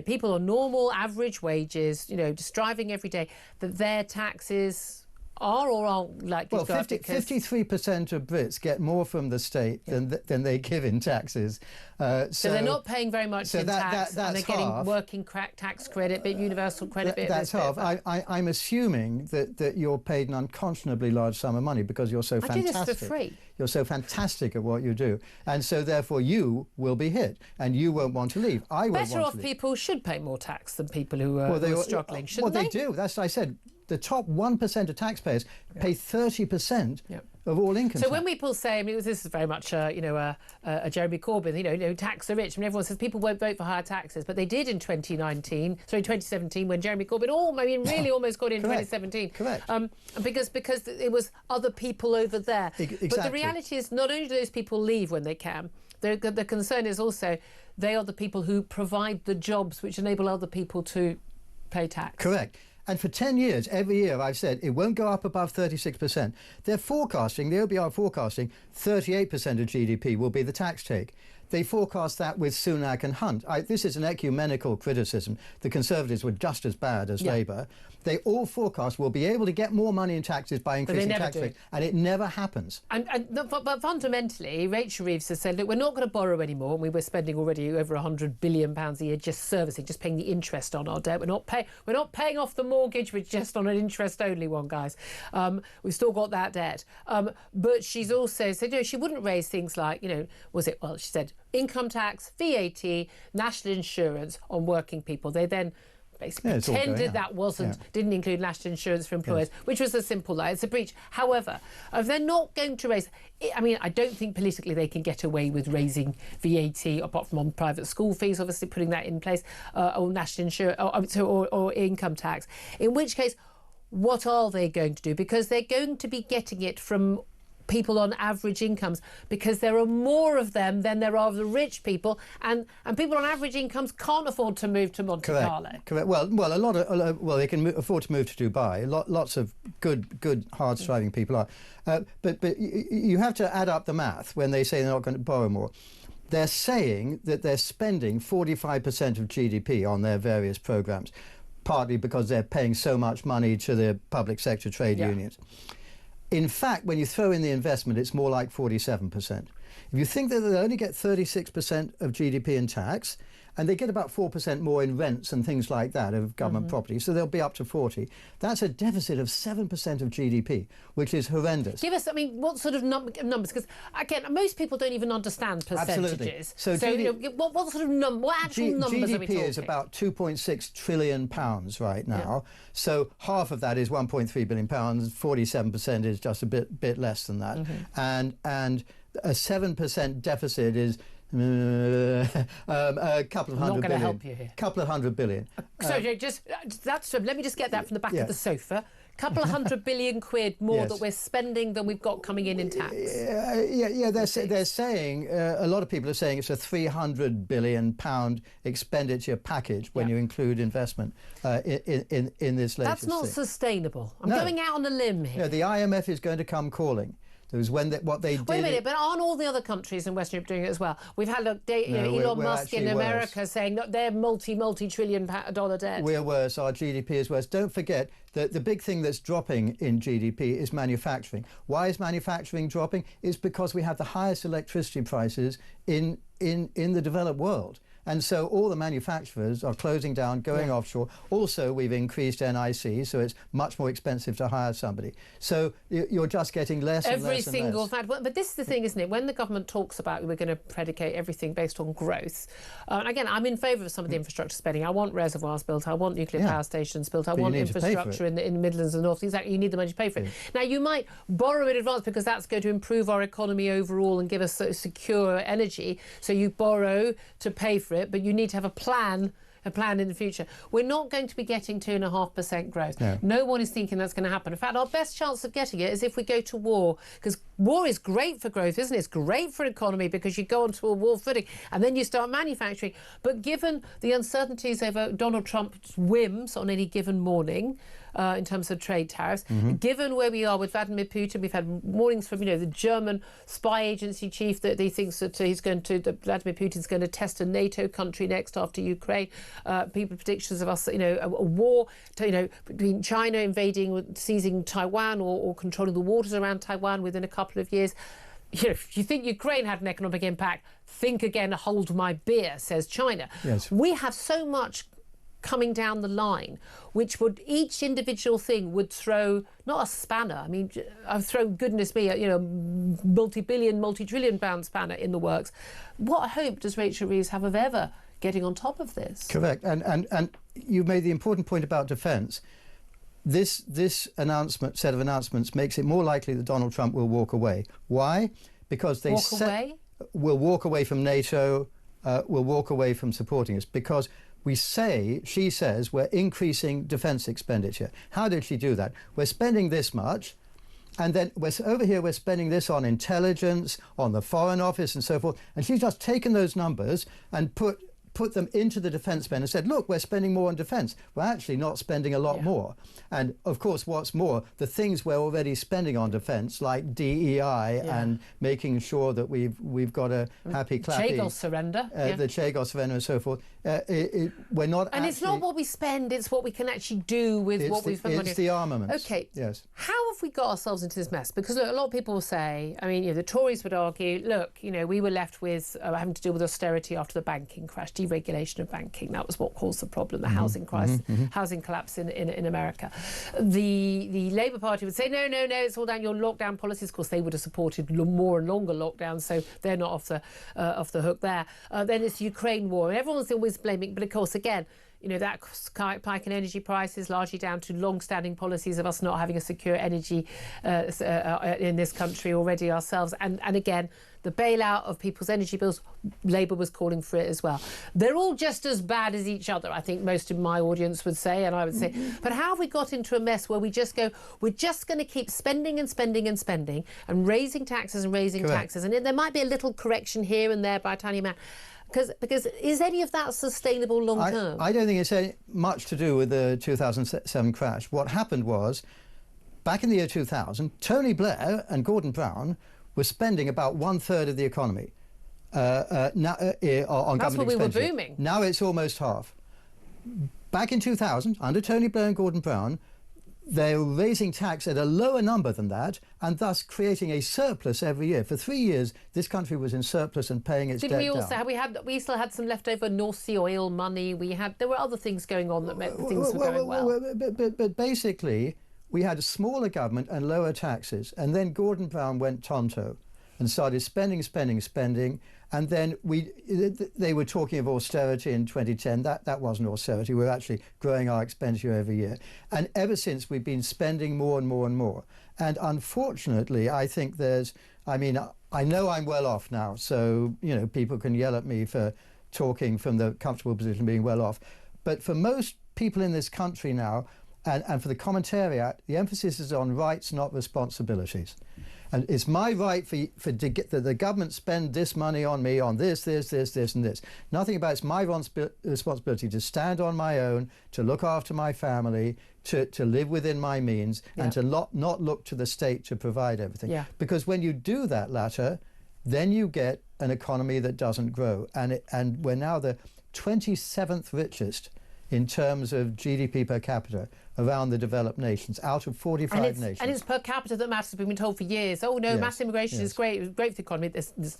people on normal, average wages, just driving every day, that their taxes are or aren't likely well, to go up? 53% of Brits get more from the state than they give in taxes. So they're not paying very much in tax, and they're getting half. working tax credit, bit universal credit, bit that's half. I'm assuming that you're paid an unconscionably large sum of money because you're so fantastic. I do this for free. You're so fantastic at what you do, and so therefore you will be hit, and you won't want to leave. I won't want to leave. Better off people should pay more tax than people who are struggling, shouldn't they? Well, they do. That's what I said. The top 1% of taxpayers pay 30% of all income. So tax. when people say, I mean, this is very much, a Jeremy Corbyn, tax the rich. I mean, everyone says people won't vote for higher taxes, but they did in 2017, when Jeremy Corbyn, almost got in 2017. Correct. Because it was other people over there. Exactly. But the reality is, not only do those people leave when they can, the concern is also they are the people who provide the jobs which enable other people to pay tax. Correct. And for 10 years, every year, I've said it won't go up above 36%. They're forecasting, the OBR forecasting, 38% of GDP will be the tax take. They forecast that with Sunak and Hunt. This is an ecumenical criticism. The Conservatives were just as bad as Labour. They all forecast we'll be able to get more money in taxes by increasing tax rates, and it never happens. But fundamentally, Rachel Reeves has said, look, we're not going to borrow anymore. And we were spending already over £100 billion a year just servicing, just paying the interest on our debt. We're not paying off the mortgage, we're just on an interest-only one, guys. We've still got that debt. But she's also said, she wouldn't raise things like, she said income tax, VAT, national insurance on working people. They then basically pretended that didn't include national insurance for employers, which was a simple lie. It's a breach. However, if they're not going to raise, I don't think politically they can get away with raising VAT apart from on private school fees, obviously putting that in place, or national insurance or income tax. In which case, what are they going to do? Because they're going to be getting it from people on average incomes, because there are more of them than there are of the rich people, and people on average incomes can't afford to move to Monte Carlo. Correct. Well, they can afford to move to Dubai. Lots of good, hard-striving people are. But you have to add up the math when they say they're not going to borrow more. They're saying that they're spending 45% of GDP on their various programs, partly because they're paying so much money to the public sector trade unions. In fact, when you throw in the investment, it's more like 47%. If you think that they only get 36% of GDP in tax, and they get about 4% more in rents and things like that of government property, so they'll be up to 40. That's a deficit of 7% of GDP, which is horrendous. Give us, what sort of numbers? Because, again, most people don't even understand percentages. Absolutely. So what sort of what actual numbers GDP are we talking? is about £2.6 trillion right now. Yeah. So half of that is £1.3 billion. 47% is just a bit less than that. And a 7% deficit is a couple of hundred billion. Not going to help you here. Couple of $100 billion. Let me just get that from the back of the sofa. Couple of £100 billion more that we're spending than we've got coming in tax. They're saying a lot of people are saying it's a £300 billion expenditure package when you include investment in this latest That's not sustainable. I'm going out on a limb here. No, the IMF is going to come calling. There was what they did. Wait a minute, but aren't all the other countries in Western Europe doing it as well? We've had Elon Musk in America saying that they're multi-trillion dollar debt. We're worse. Our GDP is worse. Don't forget that the big thing that's dropping in GDP is manufacturing. Why is manufacturing dropping? It's because we have the highest electricity prices in the developed world. And so all the manufacturers are closing down, going offshore. Also, we've increased NIC, so it's much more expensive to hire somebody. So you're just getting less and less and less. Every single fact. But this is the thing, isn't it? When the government talks about we're going to predicate everything based on growth, again, I'm in favour of some of the infrastructure spending. I want reservoirs built. I want nuclear power stations built. I want infrastructure in the Midlands and North. Exactly, you need the money to pay for it. Now, you might borrow in advance because that's going to improve our economy overall and give us secure energy. So you borrow to pay for it, but you need to have a plan in the future. We're not going to be getting 2.5% growth. No one is thinking that's going to happen. In fact, our best chance of getting it is if we go to war, because war is great for growth, isn't it? It's great for economy because you go onto a war footing and then you start manufacturing. But given the uncertainties over Donald Trump's whims on any given morning, in terms of trade tariffs. Given where we are with Vladimir Putin, we've had warnings from the German spy agency chief that he thinks that Vladimir Putin's going to test a NATO country next after Ukraine. People predictions of us, a war, between China invading, seizing Taiwan or controlling the waters around Taiwan within a couple of years. If you think Ukraine had an economic impact, think again, hold my beer, says China. Yes. We have so much coming down the line, which would each individual thing would throw not a spanner. I mean, I've thrown, goodness me, multi-billion, multi-trillion pound spanner in the works. What hope does Rachel Reeves have of ever getting on top of this? Correct, and you made the important point about defence. This set of announcements makes it more likely that Donald Trump will walk away. Why? Because they will walk away from NATO, will walk away from supporting us, because she says, we're increasing defence expenditure. How did she do that? We're spending this much, and then over here we're spending this on intelligence, on the Foreign Office and so forth, and she's just taken those numbers and put them into the defence spend and said, look, we're spending more on defence. We're actually not spending a lot more. And of course, what's more, the things we're already spending on defence, like DEI and making sure that we've got a happy clappy Chagos surrender, the Chagos surrender and so forth. We're not. And it's not what we spend; it's what we can actually do with what we spend money on. It's the armaments. Okay. Yes. How have we got ourselves into this mess? Because look, a lot of people will say, I mean, the Tories would argue, look, we were left with having to deal with austerity after the banking crash, deregulation of banking. That was what caused the problem, the housing crisis, housing collapse in America. The Labour Party would say, no, it's all down your lockdown policies. Of course, they would have supported more and longer lockdowns, so they're not off the hook there. Then it's the Ukraine war, and everyone's always blaming, but of course, again, that spike in energy prices largely down to long-standing policies of us not having a secure energy in this country already ourselves. And again, the bailout of people's energy bills, Labour was calling for it as well. They're all just as bad as each other, I think most of my audience would say, and I would say. But how have we got into a mess where we just go, we're just going to keep spending and spending and spending and raising taxes and raising taxes? And there might be a little correction here and there by a tiny amount. Because is any of that sustainable long term? I don't think it's much to do with the 2007 crash. What happened was, back in the year 2000, Tony Blair and Gordon Brown were spending about 1/3 of the economy on government expenditure. That's when we were booming. Now it's almost half. Back in 2000, under Tony Blair and Gordon Brown, they were raising tax at a lower number than that, and thus creating a surplus every year. For 3 years, this country was in surplus and paying its debt down. Didn't we also we still had some leftover North Sea oil money? There were other things going on that meant things were going well. But basically, we had a smaller government and lower taxes, and then Gordon Brown went tonto and started spending, and then they were talking of austerity in 2010. That wasn't austerity. We were actually growing our expenditure every year. And ever since, we've been spending more and more and more. And unfortunately, I think I know I'm well off now, so, people can yell at me for talking from the comfortable position of being well off. But for most people in this country now, and for the commentariat, the emphasis is on rights, not responsibilities. And it's my right for the government spend this money on me on this, and this. Nothing about it's my responsibility to stand on my own, to look after my family, to live within my means, and to not look to the state to provide everything. Yeah. Because when you do that latter, then you get an economy that doesn't grow. And we're now the 27th richest in terms of GDP per capita around the developed nations, out of 45 nations. And it's per capita that matters. We've been told for years, mass immigration is great, it was great for the economy.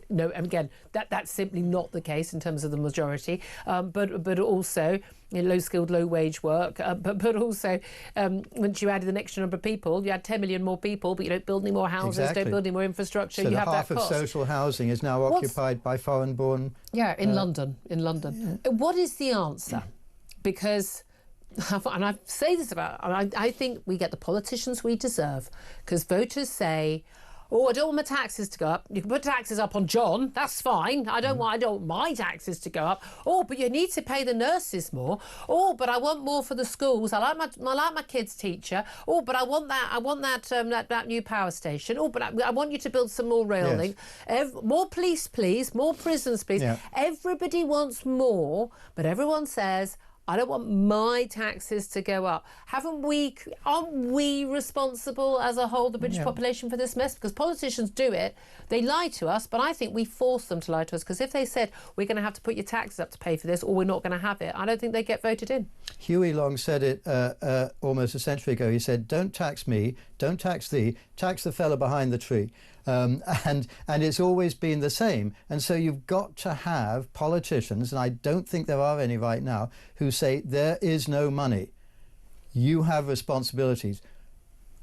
No, and again, that's simply not the case in terms of the majority. But also, low-skilled, low-wage work. But also, once you added the extra number of people, you had 10 million more people, but you don't build any more houses, don't build any more infrastructure, so you have that cost. Half of social housing is now occupied by foreign-born... Yeah, in London. Yeah. What is the answer? Because, and I say this I think we get the politicians we deserve, because voters say, I don't want my taxes to go up. You can put taxes up on John, that's fine. I don't want my taxes to go up. But you need to pay the nurses more. But I want more for the schools. I like my kids' teacher. But I want that new power station. But I want you to build some more rail link. More police, please. More prisons, please. Yeah. Everybody wants more, but everyone says, I don't want my taxes to go up. Aren't we responsible as a whole, the British population, for this mess? Because politicians do it. They lie to us, but I think we force them to lie to us, because if they said, we're going to have to put your taxes up to pay for this, or we're not going to have it, I don't think they get voted in. Huey Long said it almost a century ago. He said, don't tax me, don't tax thee, tax the fella behind the tree. And it's always been the same. And so you've got to have politicians, and I don't think there are any right now, who say there is no money. You have responsibilities.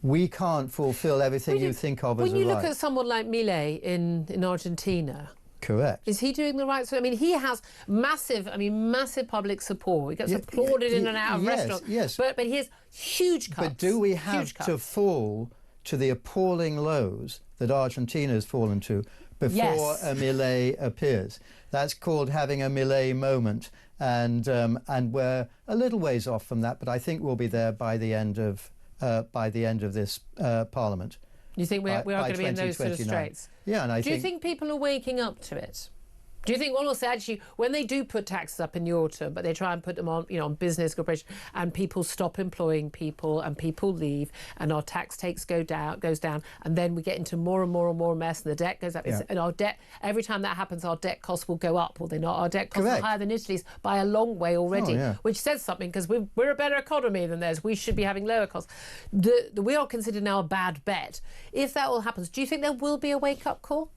We can't fulfill everything you think of as a right. When you look at someone like Milei in Argentina, correct. Is he doing the right thing? I mean, he has massive public support. He gets applauded in and out of restaurants. Yes. But he has huge cuts. But do we have to fall to the appalling lows that Argentina has fallen to before a Milei appears? That's called having a Milei moment, and we're a little ways off from that. But I think we'll be there by the end of this Parliament. You think we are going to be in those sort of straits? Yeah, and do you think people are waking up to it? Do you think, well, also, actually, when they do put taxes up in the autumn, but they try and put them on, on business corporation, and people stop employing people, and people leave, and our tax takes goes down, and then we get into more and more and more mess, and the debt goes up. Yeah. And our debt, every time that happens, our debt costs will go up, will they not? Our debt costs are higher than Italy's by a long way already, which says something, because we're a better economy than theirs. We should be having lower costs. We are considered now a bad bet. If that all happens, do you think there will be a wake-up call?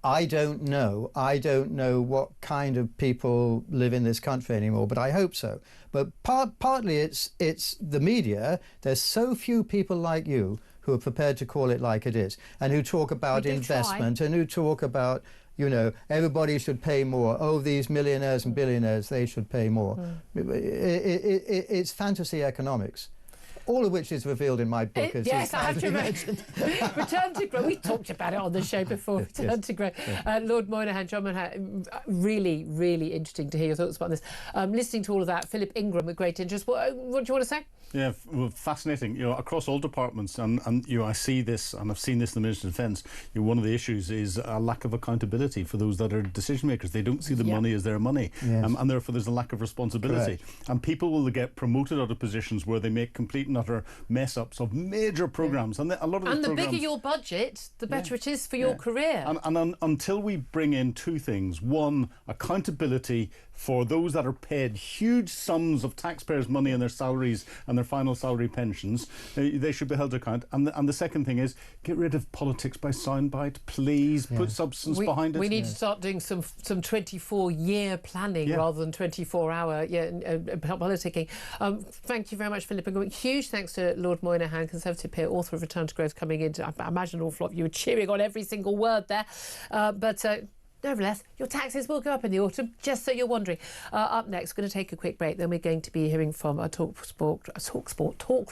I don't know. I don't know what kind of people live in this country anymore, but I hope so. But partly it's the media. There's so few people like you who are prepared to call it like it is, and who talk about investment, and who talk about, everybody should pay more. Oh, these millionaires and billionaires, they should pay more. It's fantasy economics. All of which is revealed in my book. Yes, I have to mention. Return to Growth. We talked about it on the show before. Return to Growth. Lord Moynihan, John Moynihan, really, really interesting to hear your thoughts about this. Listening to all of that, Philip Ingram with great interest. What do you want to say? Yeah, well, fascinating. Across all departments, and I see this, and I've seen this in the Ministry of Defence. One of the issues is a lack of accountability for those that are decision makers. They don't see the money as their money, and therefore there's a lack of responsibility. Correct. And people will get promoted out of positions where they make complete and utter mess ups of major programmes, and a lot of these the bigger your budget, the better it is for your career. And until we bring in two things: one, accountability for those that are paid huge sums of taxpayers' money in their salaries and their final salary pensions, they should be held to account. And the second thing is, get rid of politics by soundbite, please. Put substance behind it. We need to start doing some 24-year planning rather than 24-hour politicking. Thank you very much, Philip. And huge thanks to Lord Moynihan, Conservative peer, author of Return to Growth, coming in. I imagine an awful lot of you were cheering on every single word there. Nevertheless, your taxes will go up in the autumn, just so you're wondering. Up next, we're going to take a quick break. Then we're going to be hearing from a talk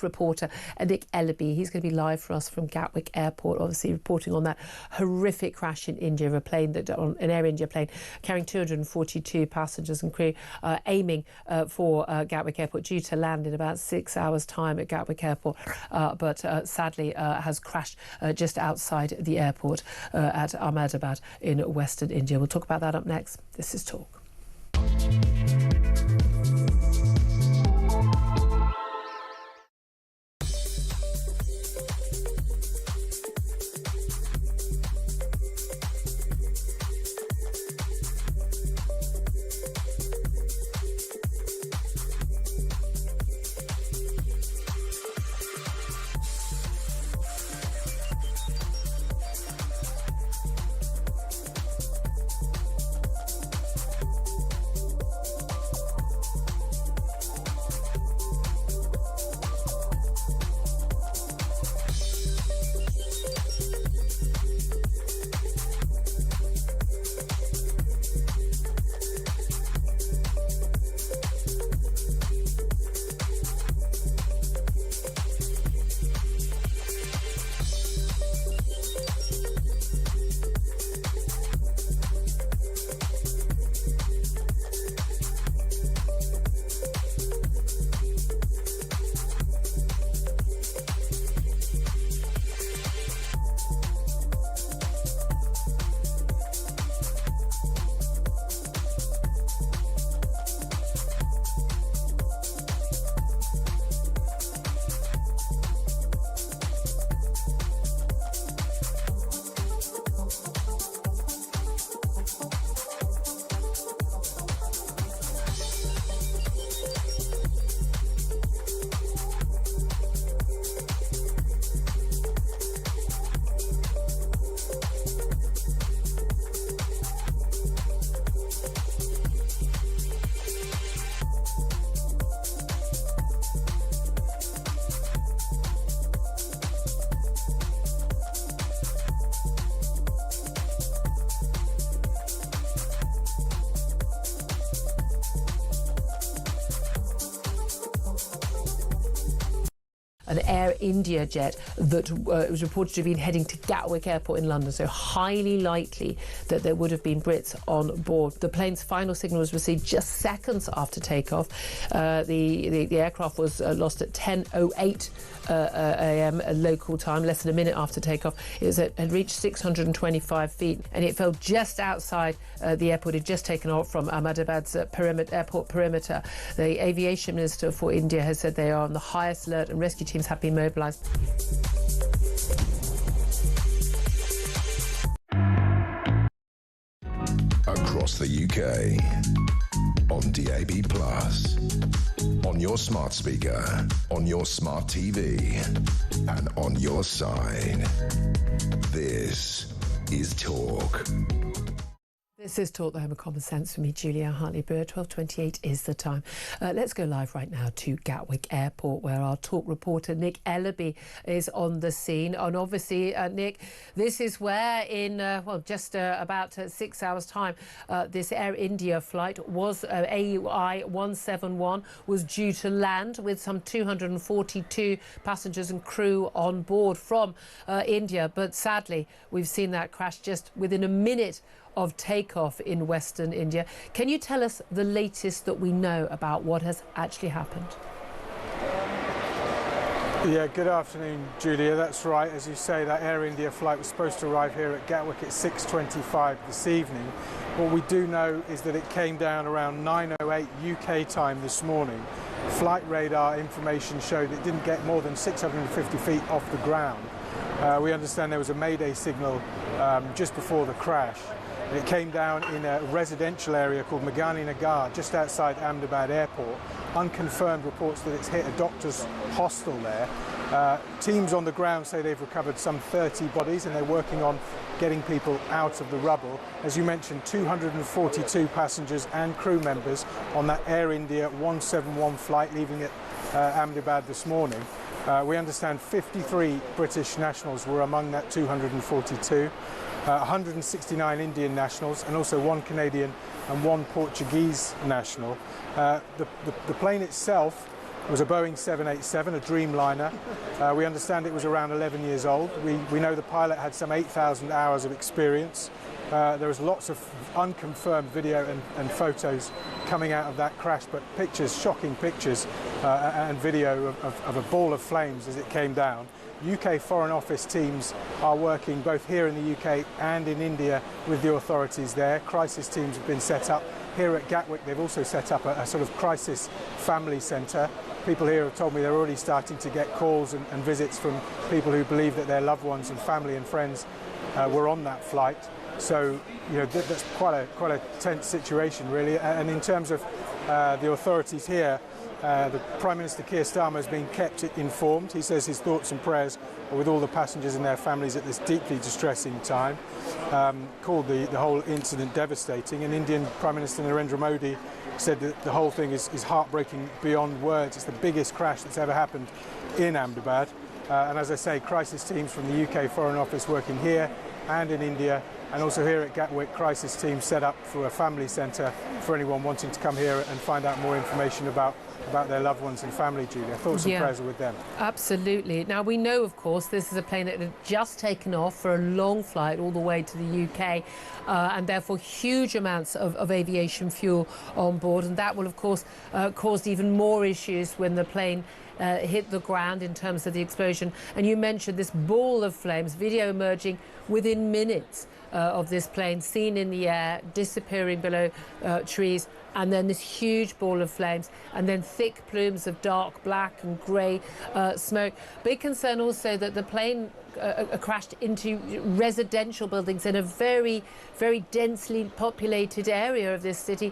reporter, Nick Ellaby. He's going to be live for us from Gatwick Airport, obviously reporting on that horrific crash in India, an Air India plane carrying 242 passengers and crew, aiming for Gatwick Airport, due to land in about 6 hours' time at Gatwick Airport, but sadly has crashed just outside the airport at Ahmedabad in Western India. We'll talk about that up next. This is Talk. an Air India jet that was reported to have been heading to Gatwick Airport in London, so highly likely that there would have been Brits on board. The plane's final signal was received just seconds after takeoff. The aircraft was lost at 10:08 a.m. local time, less than a minute after takeoff. It had reached 625 feet, and it fell just outside the airport. It had just taken off from Ahmedabad's airport perimeter. The aviation minister for India has said they are on the highest alert, and rescue teams have been mobilised. Across the UK, on DAB+, on your smart speaker, on your smart TV, and on your side. This is Talk. This is Talk, the Home of Common Sense, for me, Julia Hartley-Brewer. 12:28 is the time. Let's go live right now to Gatwick Airport, where our Talk reporter Nick Ellaby is on the scene. And obviously, Nick, this is where in, just about 6 hours' time, this Air India flight was AUI 171 was due to land with some 242 passengers and crew on board from India. But sadly, we've seen that crash just within a minute of takeoff in Western India. Can you tell us the latest that we know about what has actually happened? Yeah, good afternoon, Julia. That's right. As you say, that Air India flight was supposed to arrive here at Gatwick at 6:25 this evening. What we do know is that it came down around 9:08 UK time this morning. Flight radar information showed it didn't get more than 650 feet off the ground. We understand there was a mayday signal just before the crash. It came down in a residential area called Megani Nagar, just outside Ahmedabad Airport. Unconfirmed reports that it's hit a doctor's hostel there. Teams on the ground say they've recovered some 30 bodies, and they're working on getting people out of the rubble. As you mentioned, 242 passengers and crew members on that Air India 171 flight leaving at Ahmedabad this morning. We understand 53 British nationals were among that 242. 169 Indian nationals, and also one Canadian and one Portuguese national. The plane itself was a Boeing 787, a Dreamliner. We understand it was around 11 years old. We know the pilot had some 8,000 hours of experience. There was lots of unconfirmed video and photos coming out of that crash, but pictures, shocking pictures and video of a ball of flames as it came down. UK Foreign Office teams are working both here in the UK and in India with the authorities there. Crisis teams have been set up. Here at Gatwick, they've also set up a sort of crisis family centre. People here have told me they're already starting to get calls and visits from people who believe that their loved ones and family and friends were on that flight. So, you know, that's quite a tense situation, really. And in terms of the authorities here, the Prime Minister Keir Starmer has been kept informed. He says his thoughts and prayers are with all the passengers and their families at this deeply distressing time. Called the whole incident devastating, and Indian Prime Minister Narendra Modi said that the whole thing is heartbreaking beyond words. It's the biggest crash that's ever happened in Ahmedabad. And as I say, crisis teams from the UK Foreign Office working here and in India, and also here at Gatwick, crisis teams set up for a family centre for anyone wanting to come here and find out more information about their loved ones and family, Julia. Thoughts and prayers are with them. Absolutely. Now, we know, of course, this is a plane that had just taken off for a long flight all the way to the UK, and therefore huge amounts of aviation fuel on board, and that will, of course, cause even more issues when the plane hit the ground in terms of the explosion. And you mentioned this ball of flames, video emerging within minutes of this plane seen in the air, disappearing below trees, and then this huge ball of flames, and then thick plumes of dark black and grey smoke. Big concern also that the plane crashed into residential buildings in a very, very densely populated area of this city,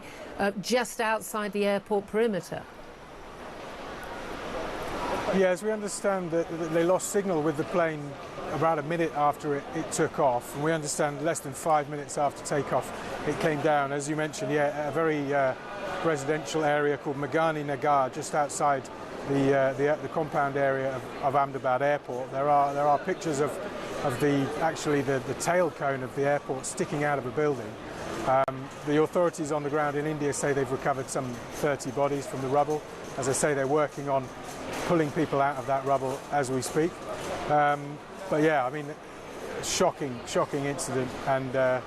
just outside the airport perimeter. Yeah, as we understand that they lost signal with the plane about a minute after it took off, and we understand less than 5 minutes after takeoff it came down. As you mentioned, yeah, a very residential area called Megani Nagar, just outside the compound area of Ahmedabad Airport. There are pictures of the tail cone of the airport sticking out of a building. The authorities on the ground in India say they've recovered some 30 bodies from the rubble. As I say, they're working on pulling people out of that rubble as we speak. But yeah, I mean, shocking incident, and as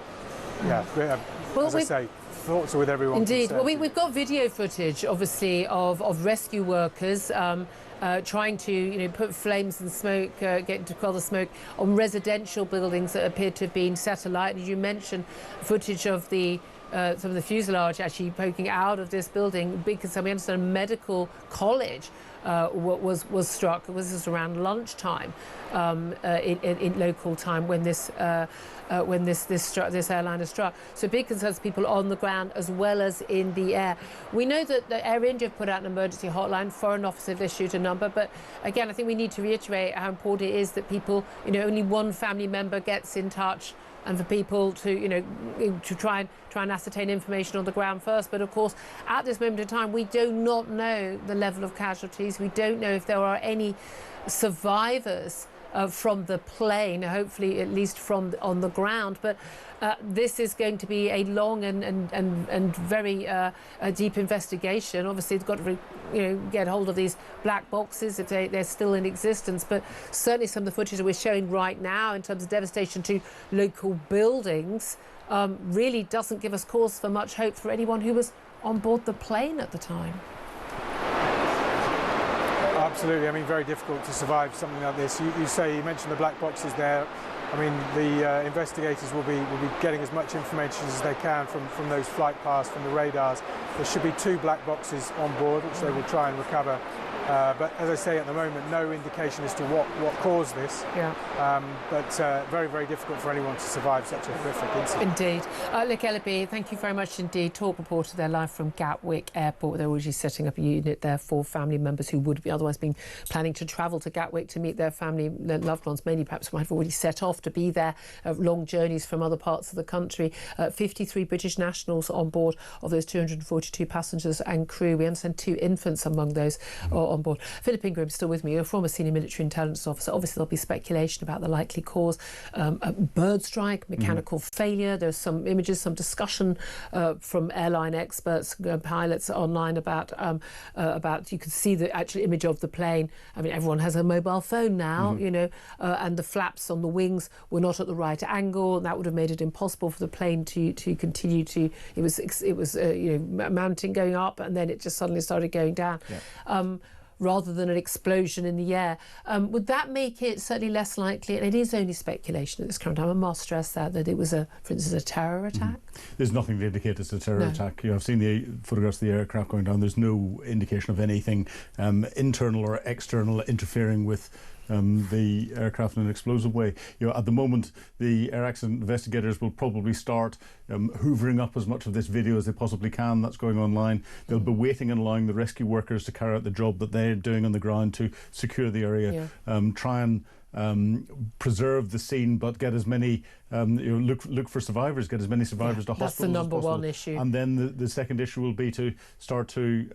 I say, thoughts are with everyone. Indeed. Well, we've got video footage, obviously, of rescue workers trying to, put flames and smoke, get to quell the smoke on residential buildings that appear to have been set alight. As you mentioned, footage of some of the fuselage actually poking out of this building. Big concern. We understand a medical college was struck. This was around lunchtime in local time when this airliner struck. So big concerns, people on the ground as well as in the air. We know that the Air India put out an emergency hotline. Foreign Office have issued a number, but again, I think we need to reiterate how important it is that people, only one family member gets in touch, and for people to, to try and ascertain information on the ground first. But of course, at this moment in time, we do not know the level of casualties. We don't know if there are any survivors from the plane, hopefully at least from on the ground. But this is going to be a long and very deep investigation. Obviously, they've got to get hold of these black boxes if they're still in existence. But certainly some of the footage that we're showing right now in terms of devastation to local buildings really doesn't give us cause for much hope for anyone who was on board the plane at the time. Absolutely. I mean, very difficult to survive something like this. You mentioned the black boxes there. I mean, the investigators will be getting as much information as they can from those flight paths, from the radars. There should be 2 black boxes on board, which they will try and recover. But as I say, at the moment, no indication as to what caused this. Yeah. But very, very difficult for anyone to survive such a horrific incident. Indeed. Luke Ellaby, thank you very much indeed. Talk reporter there live from Gatwick Airport. They're already setting up a unit there for family members who would be otherwise been planning to travel to Gatwick to meet their family, their loved ones, many perhaps might have already set off to be there, long journeys from other parts of the country. 53 British nationals on board of those 242 passengers and crew. We understand 2 infants among those on board. Philip Ingram still with me. You're a former senior military intelligence officer. Obviously, there'll be speculation about the likely cause. A bird strike, mechanical failure. There's some images, some discussion from airline experts, pilots online about you can see the actual image of the plane. I mean, everyone has a mobile phone now, and the flaps on the wings were not at the right angle, and that would have made it impossible for the plane to continue to. It was mounting, going up, and then it just suddenly started going down. Yeah. Rather than an explosion in the air. Would that make it certainly less likely, and it is only speculation at this current time, I must stress that it was, for instance, a terror attack? There's nothing to indicate it's a terror attack. I've seen the photographs of the aircraft going down. There's no indication of anything internal or external interfering with the aircraft in an explosive way. At the moment, the air accident investigators will probably start hoovering up as much of this video as they possibly can. That's going online. They'll be waiting and allowing the rescue workers to carry out the job that they're doing on the ground to secure the area, try and preserve the scene, but get as many look for survivors, get as many survivors to hospitals. That's the number as possible. one issue. And then the second issue will be to start to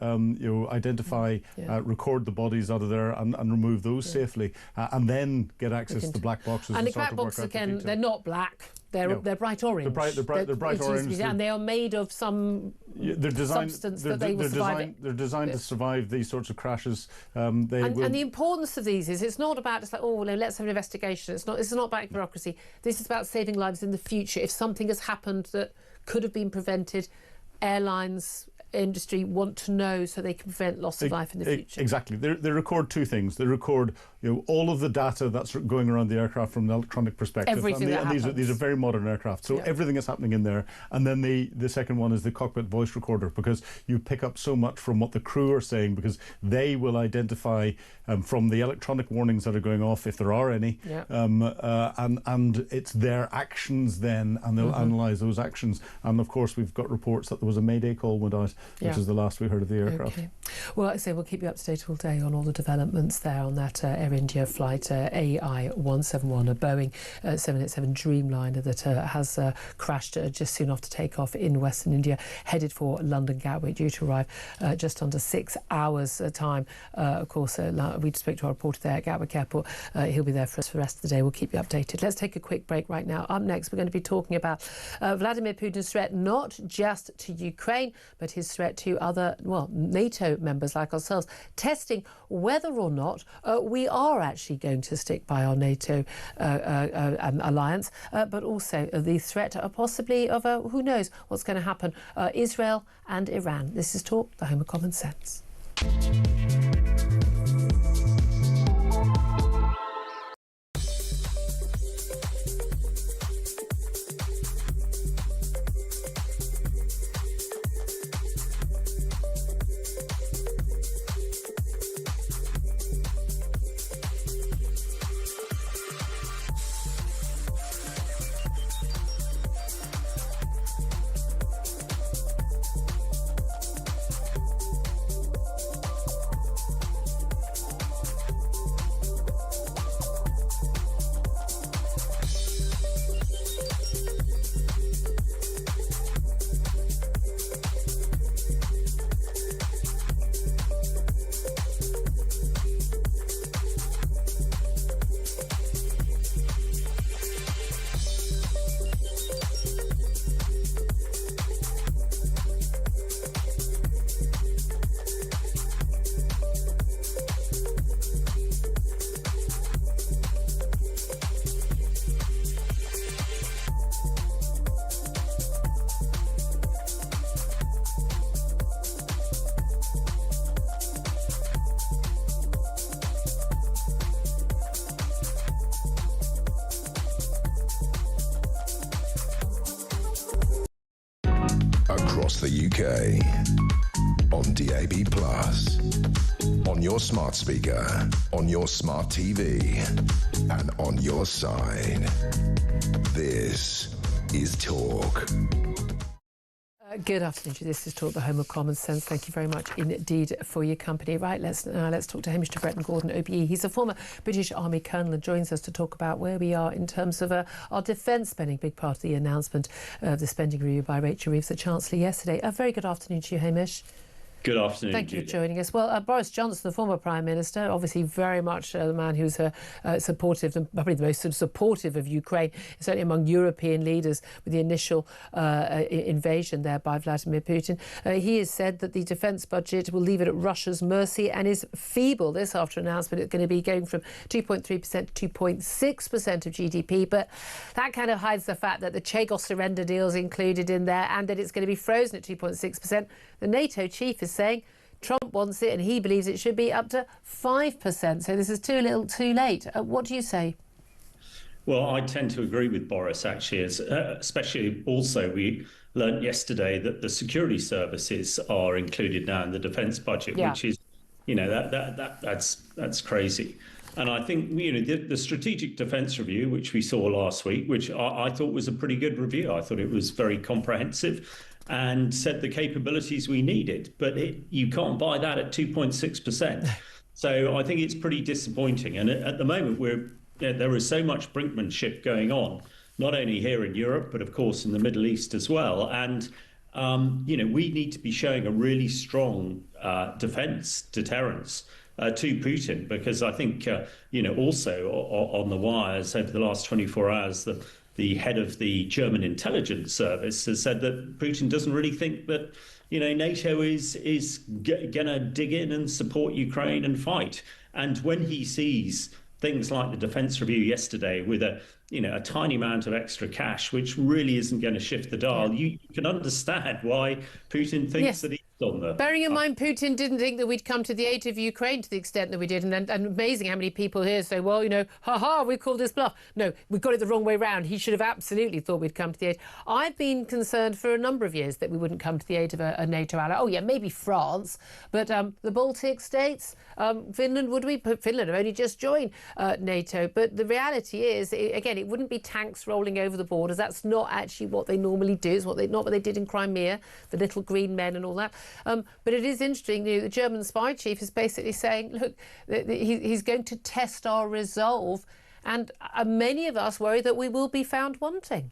identify, record the bodies out of there and remove those safely, and then get access to the black boxes. And the black boxes, again, they're not black. They're bright orange. They're bright orange. And they are made of some substance that they will survive. They're designed to survive these sorts of crashes. And the importance of these is it's not about just like, let's have an investigation. This is not about bureaucracy. This is about saving lives in the future. If something has happened that could have been prevented, airlines, industry want to know so they can prevent loss of life in the future. Exactly. They record 2 things. They record all of the data that's going around the aircraft from an electronic perspective. Everything that happens. These are very modern aircraft, so everything is happening in there. And then the second one is the cockpit voice recorder, because you pick up so much from what the crew are saying, because they will identify from the electronic warnings that are going off, if there are any, and it's their actions then, and they'll analyse those actions. And of course, we've got reports that there was a Mayday call went out, which is the last we heard of the aircraft. Okay. Well, like I say, we'll keep you up to date all day on all the developments there on that Air India flight AI-171, a Boeing 787 Dreamliner that has crashed just soon after takeoff in Western India, headed for London Gatwick, due to arrive just under 6 hours time. Of course, we spoke to our reporter there at Gatwick Airport. He'll be there for us for the rest of the day. We'll keep you updated. Let's take a quick break right now. Up next, we're going to be talking about Vladimir Putin's threat not just to Ukraine, but his threat to other, well, NATO members like ourselves, testing whether or not we are actually going to stick by our NATO alliance, but also the threat possibly of, who knows what's going to happen, Israel and Iran. This is Talk, the home of common sense. Across the UK, on DAB+, on your smart speaker, on your smart TV, and on your side. This is Talk. Good afternoon to you. This is Talk, the home of common sense. Thank you very much indeed for your company. Right, let's talk to Hamish de Bretton Gordon, OBE. He's a former British Army colonel and joins us to talk about where we are in terms of our defence spending, big part of the announcement of the spending review by Rachel Reeves, the Chancellor, yesterday. A very good afternoon to you, Hamish. Good afternoon. Thank you for joining us. Well, Boris Johnson, the former Prime Minister, obviously very much the man who's supportive, probably the most sort of supportive of Ukraine, certainly among European leaders with the initial invasion there by Vladimir Putin. He has said that the defence budget will leave it at Russia's mercy and is feeble. This after announcement it's going to be going from 2.3% to 2.6% of GDP. But that kind of hides the fact that the Chagos surrender deal is included in there and that it's going to be frozen at 2.6%. The NATO chief is saying Trump wants it and he believes it should be up to 5%. So this is too little too late. What do you say? Well, I tend to agree with Boris, actually, especially also we learnt yesterday that the security services are included now in the defence budget, which is, that's crazy. And I think, the Strategic Defence Review, which we saw last week, which I thought was a pretty good review. I thought it was very comprehensive and said the capabilities we needed, but you can't buy that at 2.6%. So I think it's pretty disappointing. And at the moment, there is so much brinkmanship going on, not only here in Europe, but of course in the Middle East as well. And, we need to be showing a really strong deterrence to Putin, because I think, also on the wires over the last 24 hours, the head of the German intelligence service has said that Putin doesn't really think that, NATO is going to dig in and support Ukraine and fight. And when he sees things like the defence review yesterday with a tiny amount of extra cash, which really isn't going to shift the dial, you can understand why Putin thinks that he's on the... Bearing in mind, Putin didn't think that we'd come to the aid of Ukraine to the extent that we did. And amazing how many people here say, well, we called this bluff. No, we got it the wrong way round. He should have absolutely thought we'd come to the aid. I've been concerned for a number of years that we wouldn't come to the aid of a NATO ally. Oh, yeah, maybe France. But the Baltic states, Finland, would we? Finland have only just joined NATO. But the reality is, again, it wouldn't be tanks rolling over the borders. That's not actually what they normally do. It's not what they did in Crimea, the little green men and all that. But it is interesting, the German spy chief is basically saying, look, he's going to test our resolve. And many of us worry that we will be found wanting.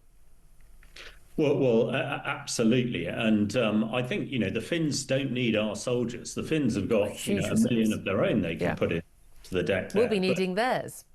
Well, absolutely. And I think, the Finns don't need our soldiers. The Finns have got a million of their own they can put into the deck. We'll be needing theirs.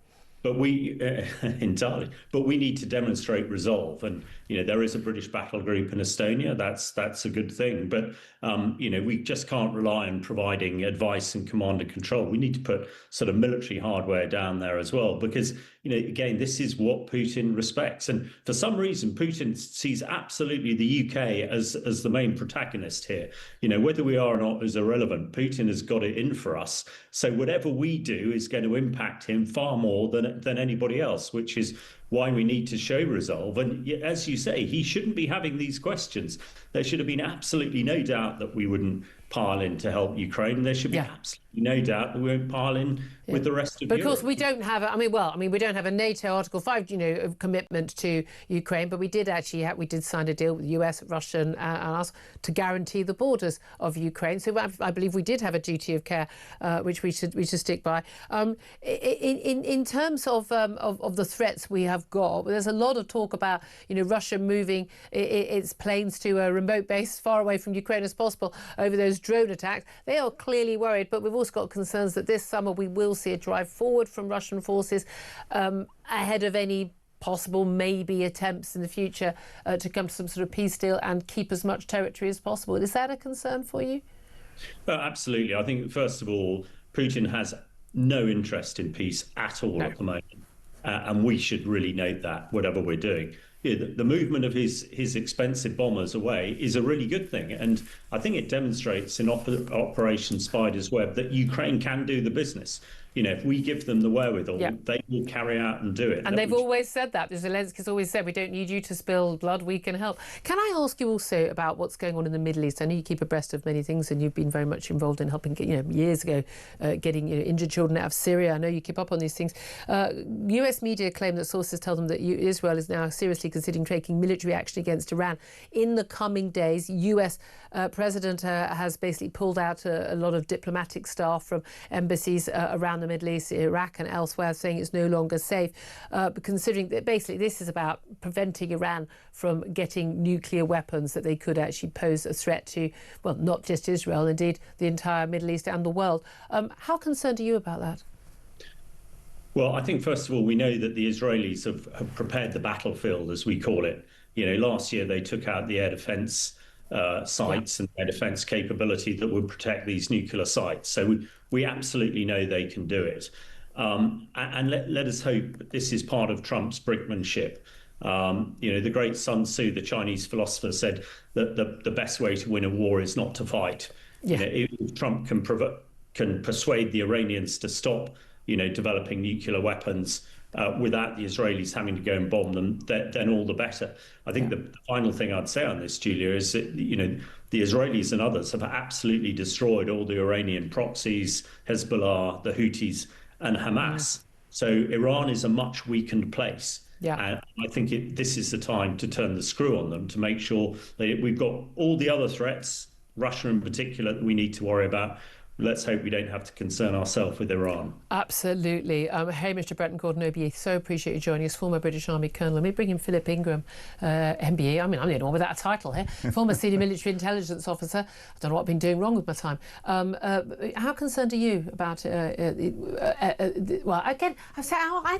But we entirely. But we need to demonstrate resolve, and there is a British battle group in Estonia. That's a good thing. But we just can't rely on providing advice and command and control. We need to put sort of military hardware down there as well, because again, this is what Putin respects, and for some reason, Putin sees absolutely the UK as the main protagonist here. Whether we are or not is irrelevant. Putin has got it in for us. So whatever we do is going to impact him far more than anybody else, which is why we need to show resolve. And as you say, he shouldn't be having these questions. There should have been absolutely no doubt that we wouldn't pile in to help Ukraine. There should be absolutely no doubt that we won't pile in with the rest of Europe. But of course, we don't have. We don't have a NATO Article 5, commitment to Ukraine. But we did sign a deal with the US, Russia, and us to guarantee the borders of Ukraine. So I believe we did have a duty of care, which we should stick by. In terms of the threats we have got, there's a lot of talk about Russia moving its planes to a remote base far away from Ukraine as possible over those drone attacks. They are clearly worried, but we've also got concerns that this summer we will see a drive forward from Russian forces ahead of any possible maybe attempts in the future to come to some sort of peace deal and keep as much territory as possible. Is that a concern for you? Absolutely. I think, first of all, Putin has no interest in peace at all at the moment. And we should really note that, whatever we're doing. The movement of his expensive bombers away is a really good thing. And I think it demonstrates in Operation Spider's Web that Ukraine can do the business. If we give them the wherewithal, they will carry out and do it. And they've always said that. Zelensky's always said, we don't need you to spill blood, we can help. Can I ask you also about what's going on in the Middle East? I know you keep abreast of many things and you've been very much involved in helping, years ago, getting injured children out of Syria. I know you keep up on these things. US media claim that sources tell them that Israel is now seriously considering taking military action against Iran in the coming days. US president has basically pulled out a lot of diplomatic staff from embassies around the Middle East, Iraq and elsewhere, saying it's no longer safe, considering that basically this is about preventing Iran from getting nuclear weapons that they could actually pose a threat to, well, not just Israel, indeed the entire Middle East and the world. How concerned are you about that? Well, I think, first of all, we know that the Israelis have prepared the battlefield, as we call it. Last year they took out the air defence sites and air defence capability that would protect these nuclear sites. So we absolutely know they can do it. And let us hope that this is part of Trump's brinkmanship. The great Sun Tzu, the Chinese philosopher, said that the best way to win a war is not to fight. If Trump can persuade the Iranians to stop developing nuclear weapons without the Israelis having to go and bomb them, then all the better. I think the final thing I'd say on this, Julia, is that the Israelis and others have absolutely destroyed all the Iranian proxies, Hezbollah, the Houthis, and Hamas. So Iran is a much weakened place. And I think this is the time to turn the screw on them to make sure that we've got all the other threats, Russia in particular, that we need to worry about. Let's hope we don't have to concern ourselves with Iran. Absolutely. Hey, Mr. Brenton Gordon, OBE, so appreciate you joining us. Former British Army Colonel. Let me bring in Philip Ingram, MBE. I'm the only one without a title here. Former Senior Military Intelligence Officer. I don't know what I've been doing wrong with my time. How concerned are you about... well, again, I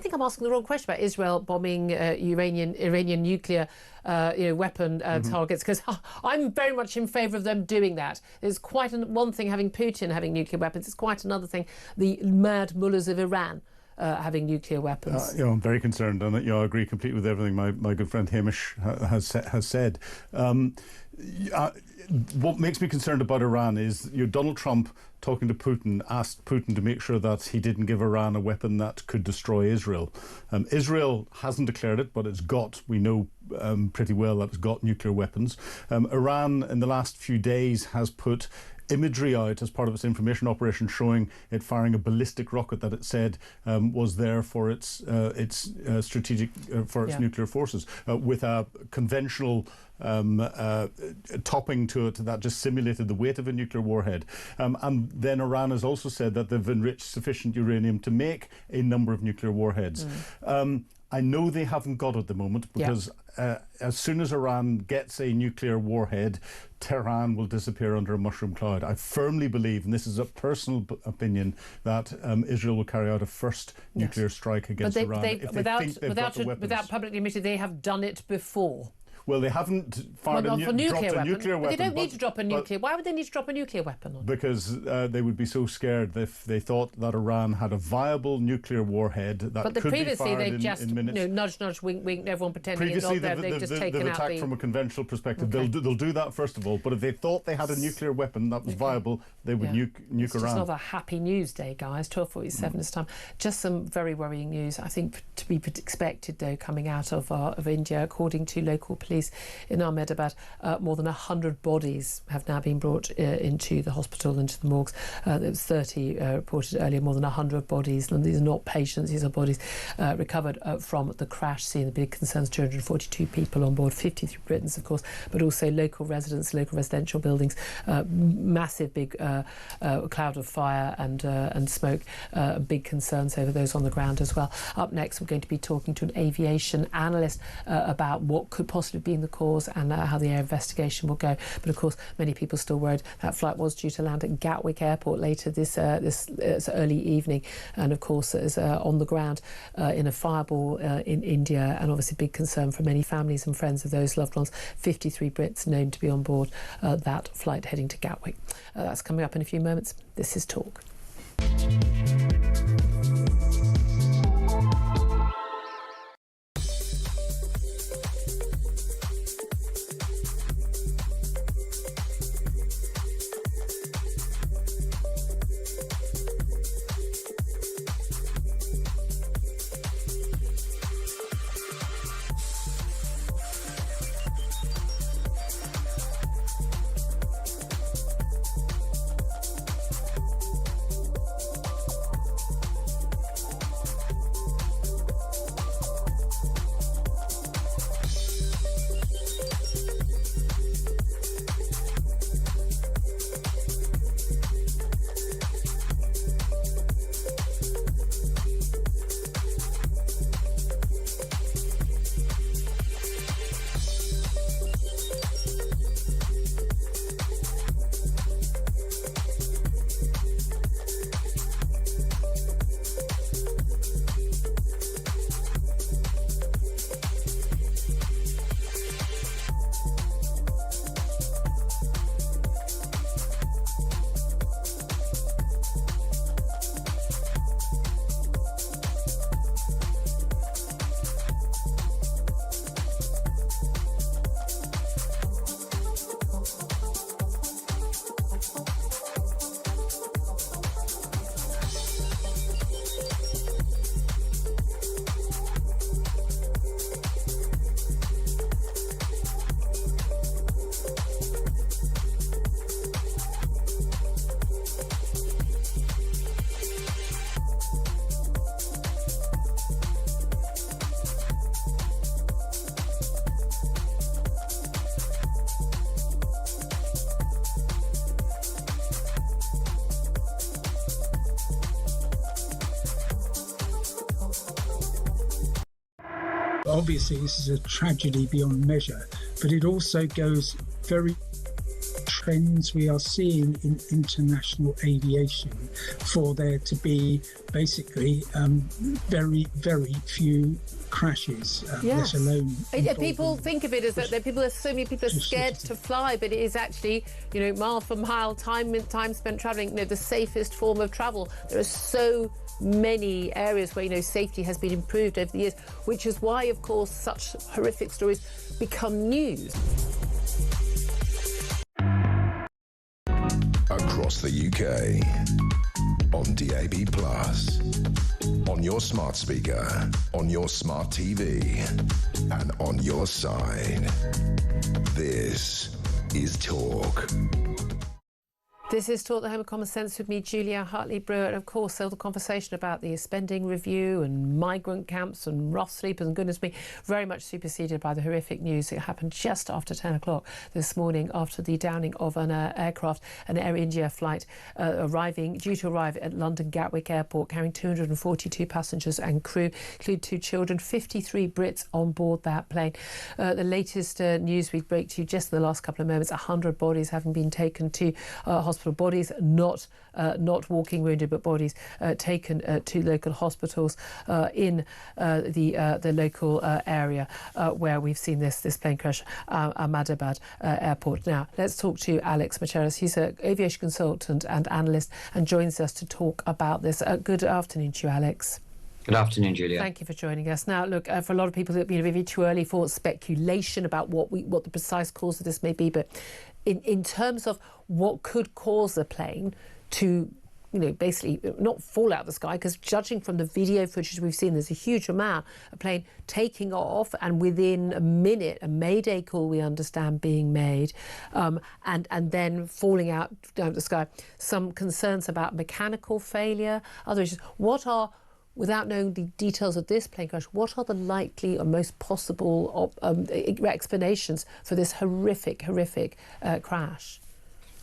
think I'm asking the wrong question about Israel bombing Iranian nuclear weapon targets, because I'm very much in favour of them doing that. It's quite one thing having Putin having nuclear weapons. It's quite another thing the mad mullahs of Iran having nuclear weapons. I'm very concerned, and I agree completely with everything my good friend Hamish has said. What makes me concerned about Iran is Donald Trump, talking to Putin, asked Putin to make sure that he didn't give Iran a weapon that could destroy Israel. Israel hasn't declared it, but we know pretty well that it's got nuclear weapons. Iran, in the last few days, has put imagery out as part of its information operation showing it firing a ballistic rocket that it said was there for its strategic nuclear forces, with a conventional topping to it that just simulated the weight of a nuclear warhead. And then Iran has also said that they've enriched sufficient uranium to make a number of nuclear warheads. I know they haven't got it at the moment because as soon as Iran gets a nuclear warhead, Tehran will disappear under a mushroom cloud. I firmly believe, and this is a personal opinion, that Israel will carry out a first nuclear strike against Iran if they think they've got the weapons. Without publicly admitting, they have done it before. Well, they haven't dropped a nuclear weapon. But they don't need to drop a nuclear. Why would they need to drop a nuclear weapon on? Because they would be so scared if they thought that Iran had a viable nuclear warhead that could be fired in minutes. Nudge, nudge, wink, wink. Everyone pretending it's not there. They've just taken they've out attacked from a conventional perspective. Okay. They'll do that first of all. But if they thought they had a nuclear weapon that was viable, they would nuke It's Iran. just not a happy news day, guys. 12:47 this time. Just some very worrying news. I think to be expected though, coming out of India, according to local police in Ahmedabad, more than 100 bodies have now been brought into the hospital, into the morgues. There was 30 reported earlier, more than 100 bodies. And these are not patients, these are bodies recovered from the crash scene. The big concerns 242 people on board, 53 Britons, of course, but also local residents, local residential buildings, massive big cloud of fire and smoke, big concerns over those on the ground as well. Up next, we're going to be talking to an aviation analyst about what could possibly be the cause and how the air investigation will go. But of course, many people still worried. That flight was due to land at Gatwick Airport later this early evening, and of course is on the ground in a fireball in India, and obviously big concern for many families and friends of those loved ones. 53 Brits known to be on board that flight heading to Gatwick. That's coming up in a few moments. This is Talk. Obviously, this is a tragedy beyond measure, but it also goes very trends we are seeing in international aviation for there to be basically very, very few crashes, let alone... People think of it as that so many people are scared to fly, but it is actually, mile for mile, time spent travelling, the safest form of travel. There are so many areas where safety has been improved over the years, which is why, of course, such horrific stories become news. Across the UK, on DAB+, on your smart speaker, on your smart TV, and on your side. This is Talk. This is Talk the Home of Common Sense with me, Julia Hartley-Brewer, and of course, so the conversation about the spending review and migrant camps and rough sleepers and goodness me, very much superseded by the horrific news that happened just after 10 o'clock this morning after the downing of an aircraft, an Air India flight due to arrive at London Gatwick Airport, carrying 242 passengers and crew, include 2 children, 53 Brits on board that plane. The latest news we break to you just in the last couple of moments, 100 bodies having been taken to hospital, bodies not walking wounded, but bodies taken to local hospitals in the local area where we've seen this plane crash, Ahmedabad Airport. Now, let's talk to Alex Macheras. He's an aviation consultant and analyst and joins us to talk about this. Good afternoon to you, Alex. Good afternoon, Julia. Thank you for joining us. Now, look, for a lot of people, it'd be maybe too early for speculation about what the precise cause of this may be, but in terms of what could cause the plane to, basically not fall out of the sky, because judging from the video footage we've seen, there's a huge amount of plane taking off and within a minute, a mayday call, we understand, being made, and then falling out of the sky. Some concerns about mechanical failure, other issues. Without knowing the details of this plane crash, what are the likely or most possible explanations for this horrific crash?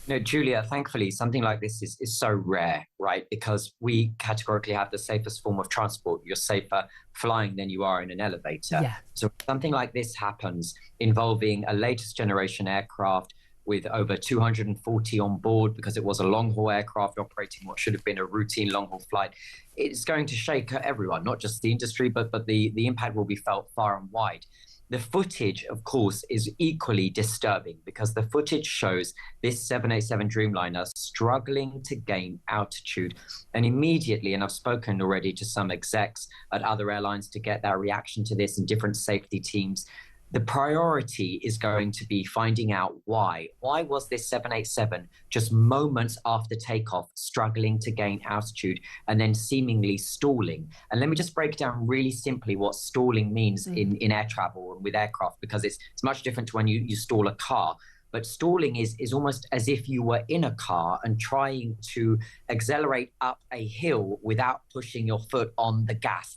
No, Julia, thankfully, something like this is so rare, right? Because we categorically have the safest form of transport. You're safer flying than you are in an elevator. Yeah. So something like this happens involving a latest generation aircraft with over 240 on board, because it was a long-haul aircraft operating what should have been a routine long-haul flight. It's going to shake everyone, not just the industry, but the impact will be felt far and wide. The footage, of course, is equally disturbing, because the footage shows this 787 Dreamliner struggling to gain altitude. And immediately, and I've spoken already to some execs at other airlines to get their reaction to this and different safety teams, the priority is going to be finding out why. Why was this 787 just moments after takeoff struggling to gain altitude and then seemingly stalling? And let me just break down really simply what stalling means in air travel and with aircraft, because it's much different to when you stall a car. But stalling is almost as if you were in a car and trying to accelerate up a hill without pushing your foot on the gas.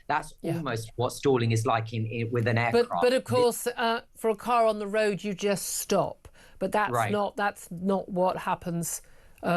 That's almost what stalling is like with an aircraft. But of course, for a car on the road, you just stop. But that's not what happens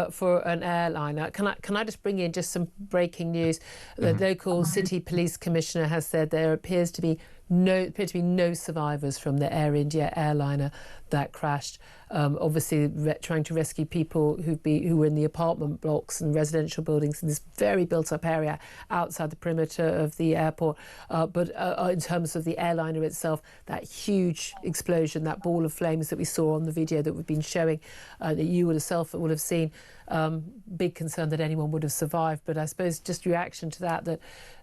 for an airliner. Can I just bring in just some breaking news? The local city police commissioner has said there appears to be no survivors from the Air India airliner that crashed. Obviously, trying to rescue people who were in the apartment blocks and residential buildings in this very built-up area outside the perimeter of the airport. But in terms of the airliner itself, that huge explosion, that ball of flames that we saw on the video that we've been showing, that you yourself would have seen, big concern that anyone would have survived. But I suppose just reaction to that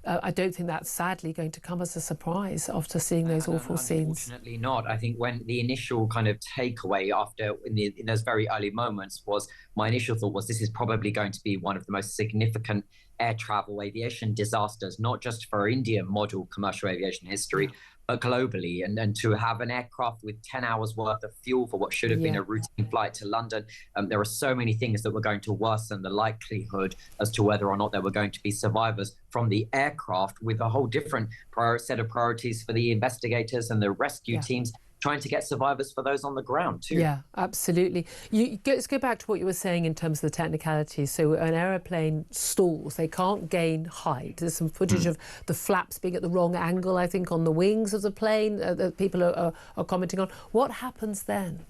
I don't think that's sadly going to come as a surprise after seeing those awful scenes. Unfortunately not. I think when the initial kind of takeaway after in those very early moments was, my initial thought was, this is probably going to be one of the most significant air travel aviation disasters, not just for Indian model commercial aviation history, but globally. And to have an aircraft with 10 hours worth of fuel for what should have been a routine flight to London, there are so many things that were going to worsen the likelihood as to whether or not there were going to be survivors from the aircraft, with a whole different set of priorities for the investigators and the rescue teams trying to get survivors for those on the ground too. Yeah, absolutely. Let's go back to what you were saying in terms of the technicalities. So an aeroplane stalls, they can't gain height. There's some footage of the flaps being at the wrong angle, I think, on the wings of the plane that people are commenting on. What happens then?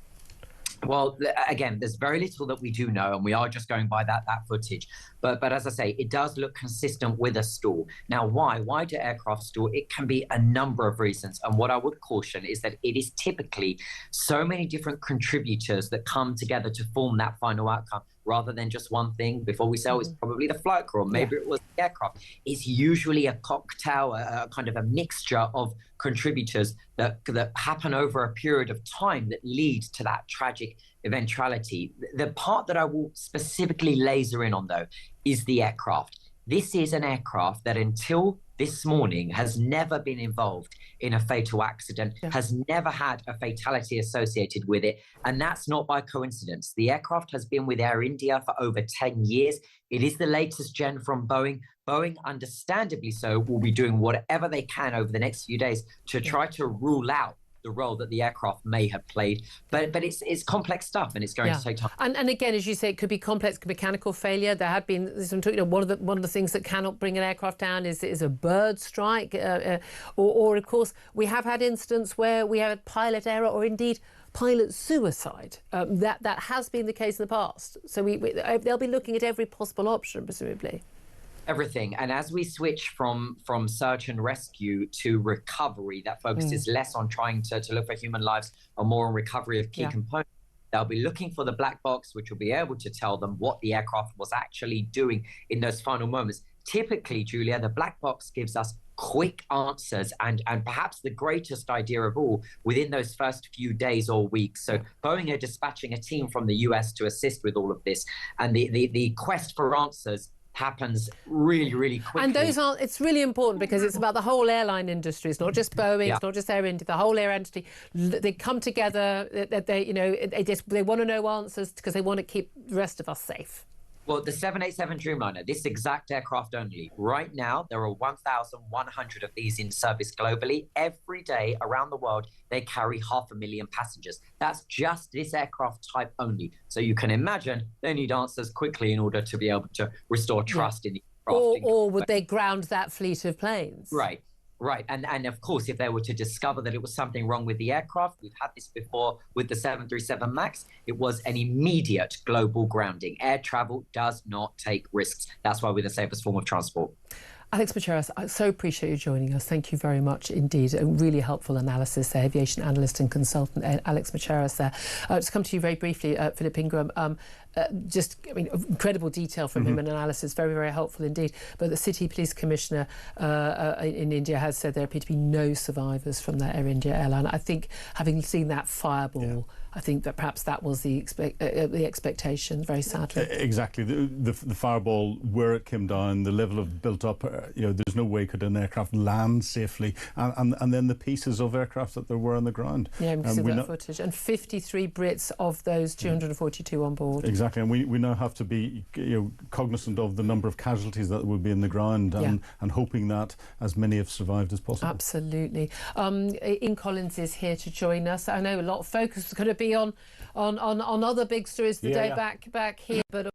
Well, again, there's very little that we do know, and we are just going by that footage. But as I say, it does look consistent with a stall. Now, why? Why do aircraft stall? It can be a number of reasons. And what I would caution is that it is typically so many different contributors that come together to form that final outcome, rather than just one thing. Before we say, it's probably the flight crew, or maybe it was the aircraft. It's usually a cocktail, a kind of a mixture of contributors that happen over a period of time that lead to that tragic eventuality. The part that I will specifically laser in on, though, is the aircraft. This is an aircraft that until this morning has never been involved in a fatal accident, has never had a fatality associated with it. And that's not by coincidence. The aircraft has been with Air India for over 10 years. It is the latest gen from Boeing. Boeing, understandably so, will be doing whatever they can over the next few days to try to rule out the role that the aircraft may have played, but it's complex stuff, and it's going to take time. And again, as you say, it could be complex mechanical failure. There had been one of the things that cannot bring an aircraft down is a bird strike, or of course we have had incidents where we had pilot error or indeed pilot suicide. That has been the case in the past. So they'll be looking at every possible option, presumably. Everything. And as we switch from search and rescue to recovery, that focuses less on trying to look for human lives and more on recovery of key components. They'll be looking for the black box, which will be able to tell them what the aircraft was actually doing in those final moments. Typically, Julia, the black box gives us quick answers and perhaps the greatest idea of all within those first few days or weeks. So Boeing are dispatching a team from the US to assist with all of this. And the quest for answers happens really, really quickly. And it's really important because it's about the whole airline industry. It's not just Boeing, it's not just Air India, the whole air industry. They come together, they want to know answers because they want to keep the rest of us safe. Well, the 787 Dreamliner, this exact aircraft only. Right now, there are 1,100 of these in service globally. Every day around the world, they carry 500,000 passengers. That's just this aircraft type only. So you can imagine they need answers quickly in order to be able to restore trust in the aircraft. Or would they ground that fleet of planes? Right. And of course, if they were to discover that it was something wrong with the aircraft, we've had this before with the 737 MAX, it was an immediate global grounding. Air travel does not take risks. That's why we're the safest form of transport. Alex Macheras, I so appreciate you joining us. Thank you very much indeed. A really helpful analysis there. Aviation analyst and consultant Alex Macheras there. Just come to you very briefly, Philip Ingram. Incredible detail from him and analysis, very, very helpful indeed. But the City Police Commissioner in India has said there appear to be no survivors from that Air India airline. I think, having seen that fireball, I think that perhaps that was the expectation, very sadly. Exactly. The fireball, where it came down, the level of built-up, there's no way could an aircraft land safely. And then the pieces of aircraft that there were on the ground. Yeah, we see that footage. And 53 Brits of those 242 on board. Exactly. And we now have to be cognizant of the number of casualties that will be in the ground and hoping that as many have survived as possible. Absolutely. Ian Collins is here to join us. I know a lot of focus is going to be on other big stories the day back here, but